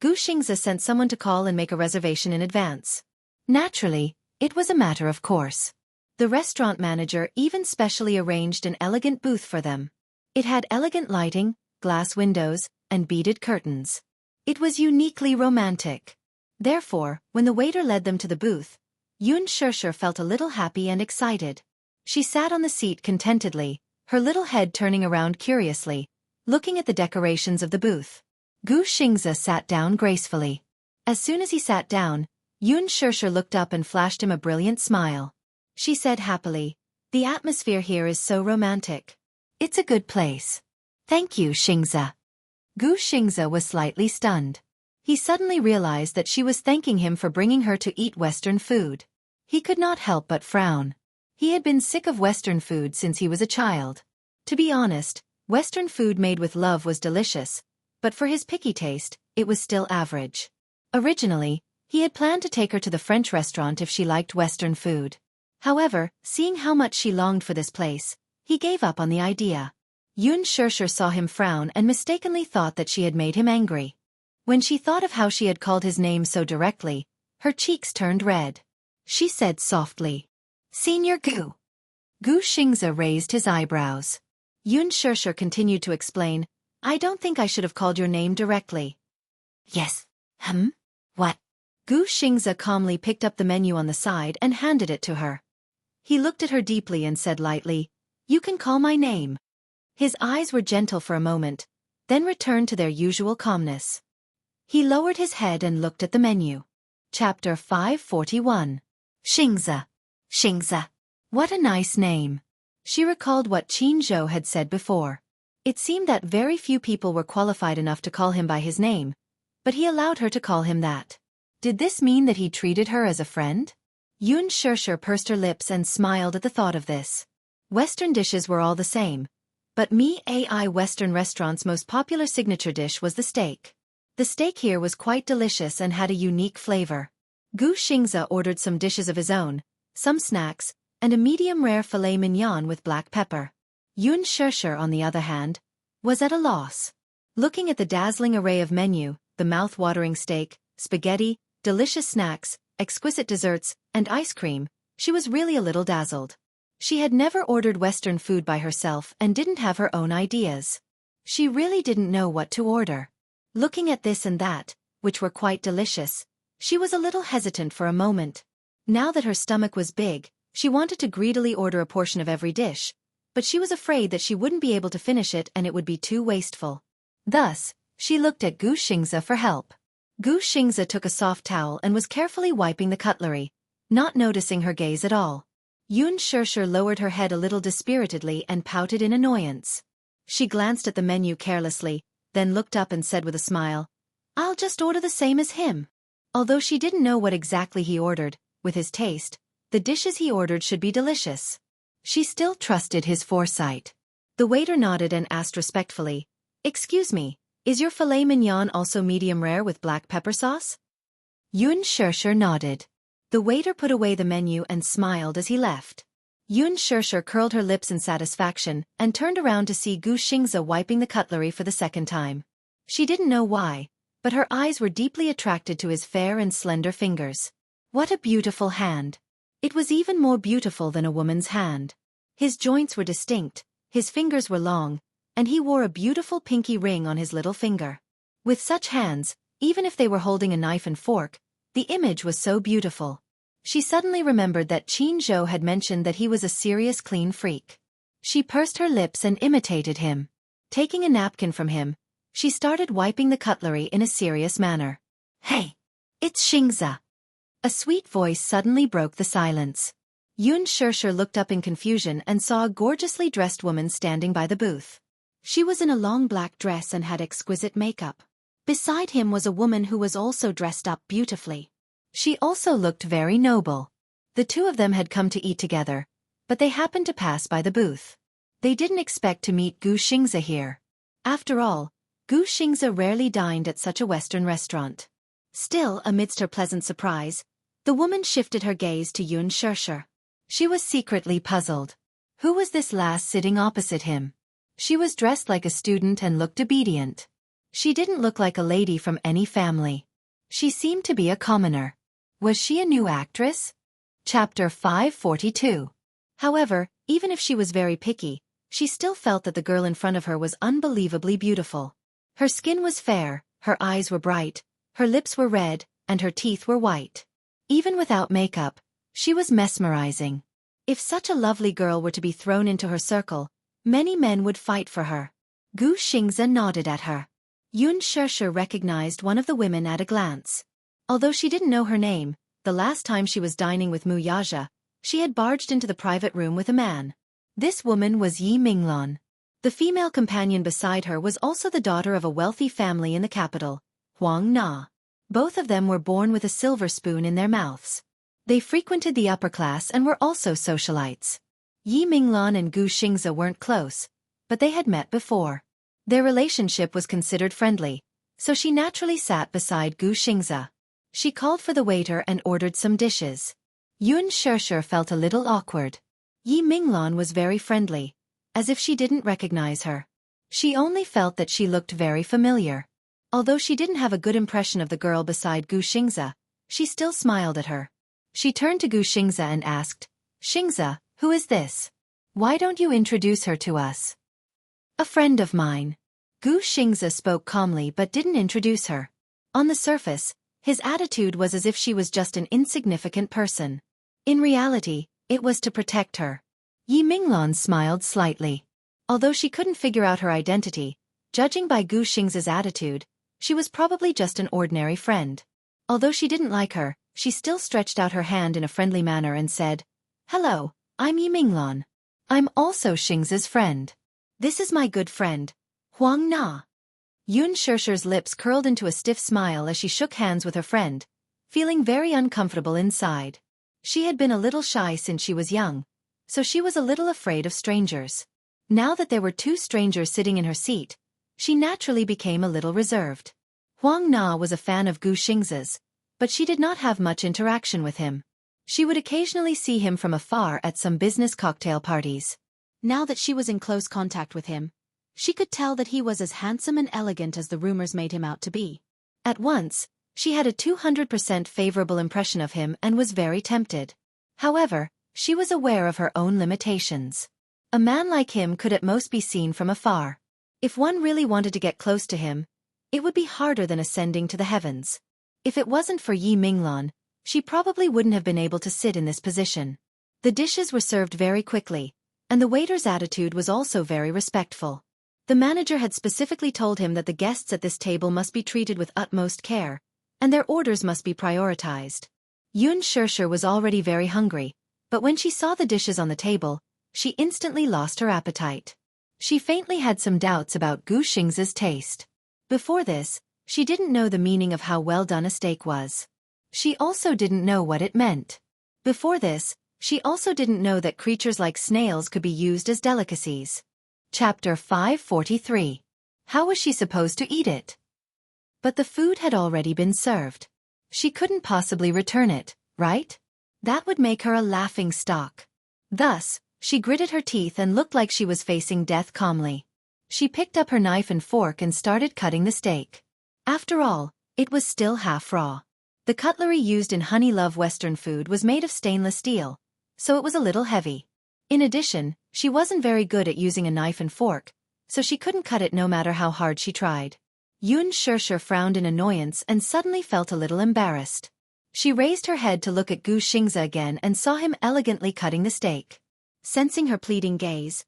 Gu Xingzi sent someone to call and make a reservation in advance. Naturally, it was a matter of course. The restaurant manager even specially arranged an elegant booth for them. It had elegant lighting, glass windows, and beaded curtains. It was uniquely romantic. Therefore, when the waiter led them to the booth, Xianxia felt a little happy and excited. She sat on the seat contentedly, her little head turning around curiously, looking at the decorations of the booth. Gu Xingzi sat down gracefully. As soon as he sat down, Xianxia looked up and flashed him a brilliant smile. She said happily, "The atmosphere here is so romantic. It's a good place." "Thank you, Xingzi." Gu Xingzi was slightly stunned. He suddenly realized that she was thanking him for bringing her to eat Western food. He could not help but frown. He had been sick of Western food since he was a child. To be honest, Western food made with love was delicious, but for his picky taste, it was still average. Originally, he had planned to take her to the French restaurant if she liked Western food. However, seeing how much she longed for this place, he gave up on the idea. Xianxia saw him frown and mistakenly thought that she had made him angry. When she thought of how she had called his name so directly, her cheeks turned red. She said softly, "Senior Gu." Gu Xingzi raised his eyebrows. Xianxia continued to explain, "I don't think I should have called your name directly." "Yes. What?" Gu Xingze calmly picked up the menu on the side and handed it to her. He looked at her deeply and said lightly, "You can call my name." His eyes were gentle for a moment, then returned to their usual calmness. He lowered his head and looked at the menu. Chapter 541. Xingze. Xingze. What a nice name. She recalled what Qin Zhou had said before. It seemed that very few people were qualified enough to call him by his name, but he allowed her to call him that. Did this mean that he treated her as a friend? Xianxia pursed her lips and smiled at the thought of this. Western dishes were all the same, but AI Western restaurant's most popular signature dish was the steak. The steak here was quite delicious and had a unique flavor. Gu Xingze ordered some dishes of his own, some snacks, and a medium-rare filet mignon with black pepper. Xianxia, on the other hand, was at a loss. Looking at the dazzling array of menu, the mouth-watering steak, spaghetti, delicious snacks, exquisite desserts, and ice cream, she was really a little dazzled. She had never ordered Western food by herself and didn't have her own ideas. She really didn't know what to order. Looking at this and that, which were quite delicious, she was a little hesitant for a moment. Now that her stomach was big, she wanted to greedily order a portion of every dish, but she was afraid that she wouldn't be able to finish it and it would be too wasteful. Thus, she looked at Gu Xingze for help. Gu Xingze took a soft towel and was carefully wiping the cutlery, not noticing her gaze at all. Xianxia lowered her head a little dispiritedly and pouted in annoyance. She glanced at the menu carelessly, then looked up and said with a smile, "I'll just order the same as him." Although she didn't know what exactly he ordered, with his taste, the dishes he ordered should be delicious. She still trusted his foresight. The waiter nodded and asked respectfully, "Excuse me, is your filet mignon also medium rare with black pepper sauce?" Xianxia nodded. The waiter put away the menu and smiled as he left. Xianxia curled her lips in satisfaction and turned around to see Gu Xingze wiping the cutlery for the second time. She didn't know why, but her eyes were deeply attracted to his fair and slender fingers. What a beautiful hand. It was even more beautiful than a woman's hand. His joints were distinct, his fingers were long, and he wore a beautiful pinky ring on his little finger. With such hands, even if they were holding a knife and fork, the image was so beautiful. She suddenly remembered that Qin Zhou had mentioned that he was a serious clean freak. She pursed her lips and imitated him. Taking a napkin from him, she started wiping the cutlery in a serious manner. "Hey! It's Xingze!" A sweet voice suddenly broke the silence. Xianxia looked up in confusion and saw a gorgeously dressed woman standing by the booth. She was in a long black dress and had exquisite makeup. Beside him was a woman who was also dressed up beautifully. She also looked very noble. The two of them had come to eat together, but they happened to pass by the booth. They didn't expect to meet Gu Xingze here. After all, Gu Xingze rarely dined at such a Western restaurant. Still, amidst her pleasant surprise, the woman shifted her gaze to Xianxia. She was secretly puzzled. Who was this lass sitting opposite him? She was dressed like a student and looked obedient. She didn't look like a lady from any family. She seemed to be a commoner. Was she a new actress? Chapter 542. However, even if she was very picky, she still felt that the girl in front of her was unbelievably beautiful. Her skin was fair, her eyes were bright, her lips were red, and her teeth were white. Even without makeup, she was mesmerizing. If such a lovely girl were to be thrown into her circle, many men would fight for her. Gu Xingze nodded at her. Xianxia recognized one of the women at a glance. Although she didn't know her name, the last time she was dining with Mu Yaja, she had barged into the private room with a man. This woman was Yi Minglan. The female companion beside her was also the daughter of a wealthy family in the capital, Huang Na. Both of them were born with a silver spoon in their mouths. They frequented the upper class and were also socialites. Yi Minglan and Gu Xingze weren't close, but they had met before. Their relationship was considered friendly, so she naturally sat beside Gu Xingze. She called for the waiter and ordered some dishes. Xianxia felt a little awkward. Yi Minglan was very friendly, as if she didn't recognize her. She only felt that she looked very familiar. Although she didn't have a good impression of the girl beside Gu Xingze, she still smiled at her. She turned to Gu Xingze and asked, "Xingze, who is this? Why don't you introduce her to us?" "A friend of mine." Gu Xingze spoke calmly but didn't introduce her. On the surface, His attitude was as if she was just an insignificant person. In reality, it was to protect her. Yi Minglan smiled slightly. Although she couldn't figure out her identity, judging by Gu Xingza's attitude, she was probably just an ordinary friend. Although she didn't like her, she still stretched out her hand in a friendly manner and said, "Hello, I'm Yi Minglan. I'm also Xingza's friend. This is my good friend, Huang Na." Yun Shishir's lips curled into a stiff smile as she shook hands with her friend, feeling very uncomfortable inside. She had been a little shy since she was young, so she was a little afraid of strangers. Now that there were two strangers sitting in her seat, she naturally became a little reserved. Huang Na was a fan of Gu Xingza's, but she did not have much interaction with him. She would occasionally see him from afar at some business cocktail parties. Now that she was in close contact with him, she could tell that he was as handsome and elegant as the rumors made him out to be. At once, she had a 200% favorable impression of him and was very tempted. However, she was aware of her own limitations. A man like him could at most be seen from afar. If one really wanted to get close to him, it would be harder than ascending to the heavens. If it wasn't for Yi Minglan, she probably wouldn't have been able to sit in this position. The dishes were served very quickly, and the waiter's attitude was also very respectful. The manager had specifically told him that the guests at this table must be treated with utmost care, and their orders must be prioritized. Yun Shishir was already very hungry, but when she saw the dishes on the table, she instantly lost her appetite. She faintly had some doubts about Gu Xingza's taste. Before this, she didn't know the meaning of how well done a steak was. She also didn't know what it meant. Before this, she also didn't know that creatures like snails could be used as delicacies. Chapter 543. How was she supposed to eat it? But the food had already been served. She couldn't possibly return it, right? That would make her a laughing stock. Thus, she gritted her teeth and looked like she was facing death calmly. She picked up her knife and fork and started cutting the steak. After all, it was still half raw. The cutlery used in Honey Love Western food was made of stainless steel, so it was a little heavy. In addition, she wasn't very good at using a knife and fork, so she couldn't cut it no matter how hard she tried. Yun Shishir frowned in annoyance and suddenly felt a little embarrassed. She raised her head to look at Gu Xingza again and saw him elegantly cutting the steak. Sensing her pleading gaze,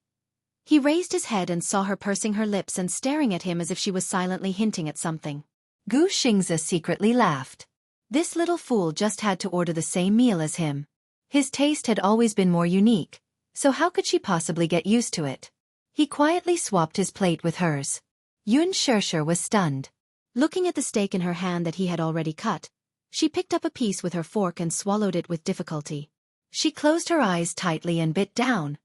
he raised his head and saw her pursing her lips and staring at him as if she was silently hinting at something. Gu Xingza secretly laughed. This little fool just had to order the same meal as him. His taste had always been more unique, so how could she possibly get used to it? He quietly swapped his plate with hers. Yun Shishir was stunned. Looking at the steak in her hand that he had already cut, she picked up a piece with her fork and swallowed it with difficulty. She closed her eyes tightly and bit down.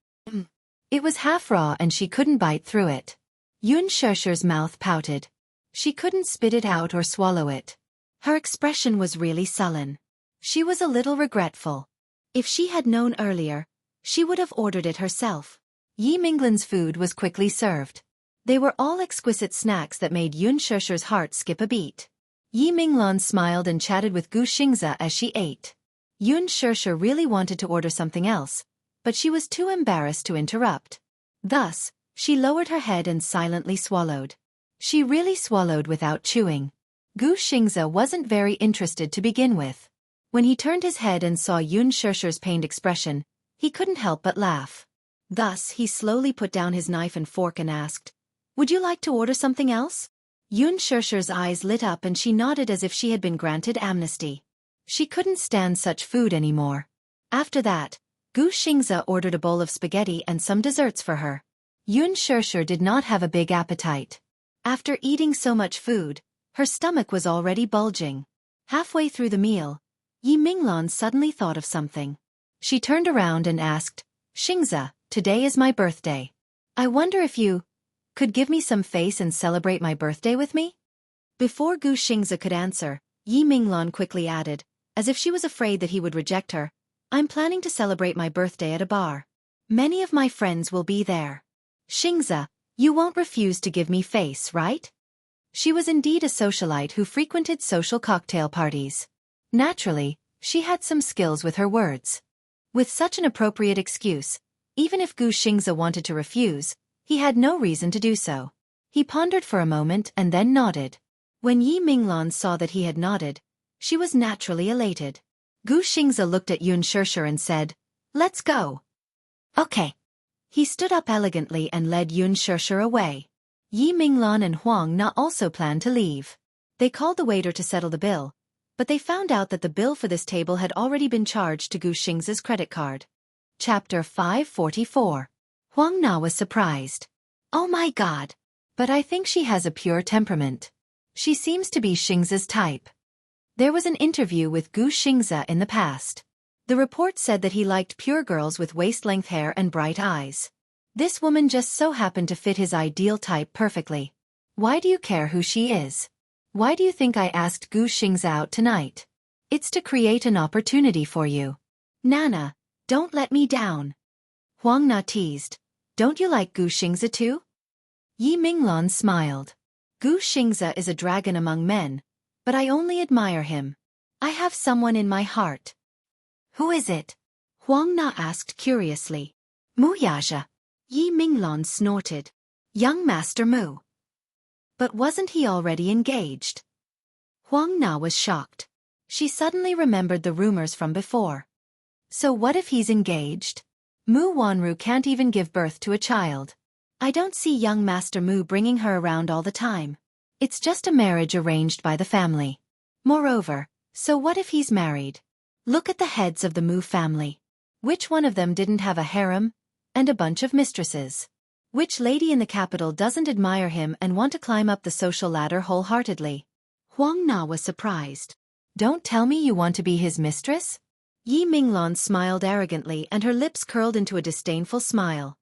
It was half raw and she couldn't bite through it. Yun Shishir's mouth pouted. She couldn't spit it out or swallow it. Her expression was really sullen. She was a little regretful. If she had known earlier, she would have ordered it herself. Yi Minglan's food was quickly served. They were all exquisite snacks that made Yun Shishir's heart skip a beat. Yi Minglan smiled and chatted with Gu Xingza as she ate. Yun Shishir really wanted to order something else, but she was too embarrassed to interrupt. Thus, she lowered her head and silently swallowed. She really swallowed without chewing. Gu Xingza wasn't very interested to begin with. When he turned his head and saw Yun Shishir's pained expression, he couldn't help but laugh. Thus, he slowly put down his knife and fork and asked, "Would you like to order something else?" Yun Shishir's eyes lit up and she nodded as if she had been granted amnesty. She couldn't stand such food anymore. After that, Gu Xingza ordered a bowl of spaghetti and some desserts for her. Yun Shishir did not have a big appetite. After eating so much food, her stomach was already bulging. Halfway through the meal, Yi Minglan suddenly thought of something. She turned around and asked, "Xingza, today is my birthday. I wonder if you could give me some face and celebrate my birthday with me?" Before Gu Xingza could answer, Yi Minglan quickly added, as if she was afraid that he would reject her, "I'm planning to celebrate my birthday at a bar. Many of my friends will be there. Xingza, you won't refuse to give me face, right?" She was indeed a socialite who frequented social cocktail parties. Naturally, she had some skills with her words. With such an appropriate excuse, even if Gu Xingza wanted to refuse, he had no reason to do so. He pondered for a moment and then nodded. When Yi Minglan saw that he had nodded, She was naturally elated. Xianxia looked at Xianxia and said, "Let's go." "Okay." He stood up elegantly and led Xianxia away. Yi Minglan and Huang Na also planned to leave. They called the waiter to settle the bill, but they found out that the bill for this table had already been charged to Xianxia's credit card. Chapter 544. Huang Na was surprised. "Oh my god. But I think she has a pure temperament. She seems to be Xianxia's type." There was an interview with Xianxia in the past. The report said that he liked pure girls with waist-length hair and bright eyes. This woman just so happened to fit his ideal type perfectly. Why do you care who she is? Why do you think I asked Xianxia out tonight? It's to create an opportunity for you. Nana, don't let me down. Huang Na teased. Don't you like Xianxia too? Yi Minglan smiled. Xianxia is a dragon among men, but I only admire him. I have someone in my heart. Who is it? Huang Na asked curiously. Mu Yaja. Yi Minglan snorted. Young Master Mu. But wasn't he already engaged? Huang Na was shocked. She suddenly remembered the rumors from before. So what if he's engaged? Mu Wanru can't even give birth to a child. I don't see young Master Mu bringing her around all the time. It's just a marriage arranged by the family. Moreover, so what if he's married? Look at the heads of the Mu family. Which one of them didn't have a harem and a bunch of mistresses? Which lady in the capital doesn't admire him and want to climb up the social ladder wholeheartedly? Huang Na was surprised. Don't tell me you want to be his mistress? Yi Minglan smiled arrogantly and her lips curled into a disdainful smile.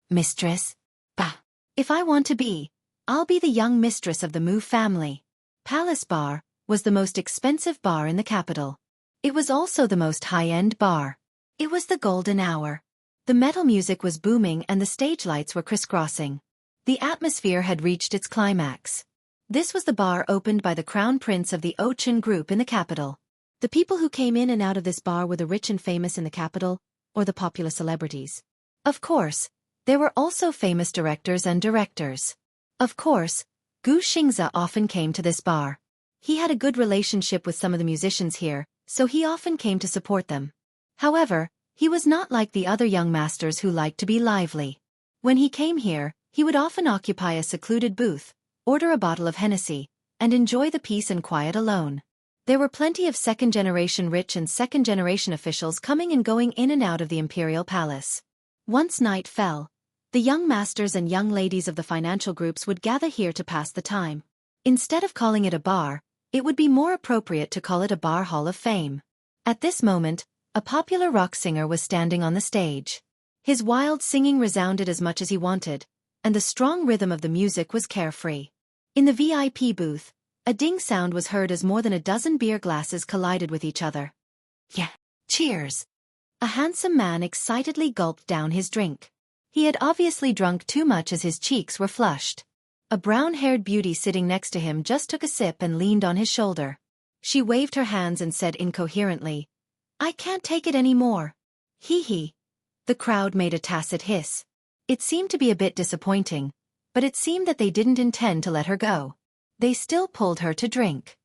Mistress? Bah! If I want to be, I'll be the young mistress of the Mu family. Palace Bar was the most expensive bar in the capital. It was also the most high-end bar. It was the golden hour. The metal music was booming and the stage lights were crisscrossing. The atmosphere had reached its climax. This was the bar opened by the crown prince of the Ochin group in the capital. The people who came in and out of this bar were the rich and famous in the capital, or the popular celebrities. Of course, there were also famous directors and directors. Of course, Xianxia often came to this bar. He had a good relationship with some of the musicians here, so he often came to support them. However, he was not like the other young masters who liked to be lively. When he came here, he would often occupy a secluded booth, order a bottle of Hennessy, and enjoy the peace and quiet alone. There were plenty of second-generation rich and second-generation officials coming and going in and out of the imperial palace. Once night fell, the young masters and young ladies of the financial groups would gather here to pass the time. Instead of calling it a bar, it would be more appropriate to call it a bar hall of fame. At this moment, a popular rock singer was standing on the stage. His wild singing resounded as much as he wanted, and the strong rhythm of the music was carefree. In the VIP booth, a ding sound was heard as more than a dozen beer glasses collided with each other. Yeah, cheers! A handsome man excitedly gulped down his drink. He had obviously drunk too much as his cheeks were flushed. A brown-haired beauty sitting next to him just took a sip and leaned on his shoulder. She waved her hands and said incoherently, "I can't take it anymore." Hee hee. The crowd made a tacit hiss. It seemed to be a bit disappointing, but it seemed that they didn't intend to let her go. They still pulled her to drink.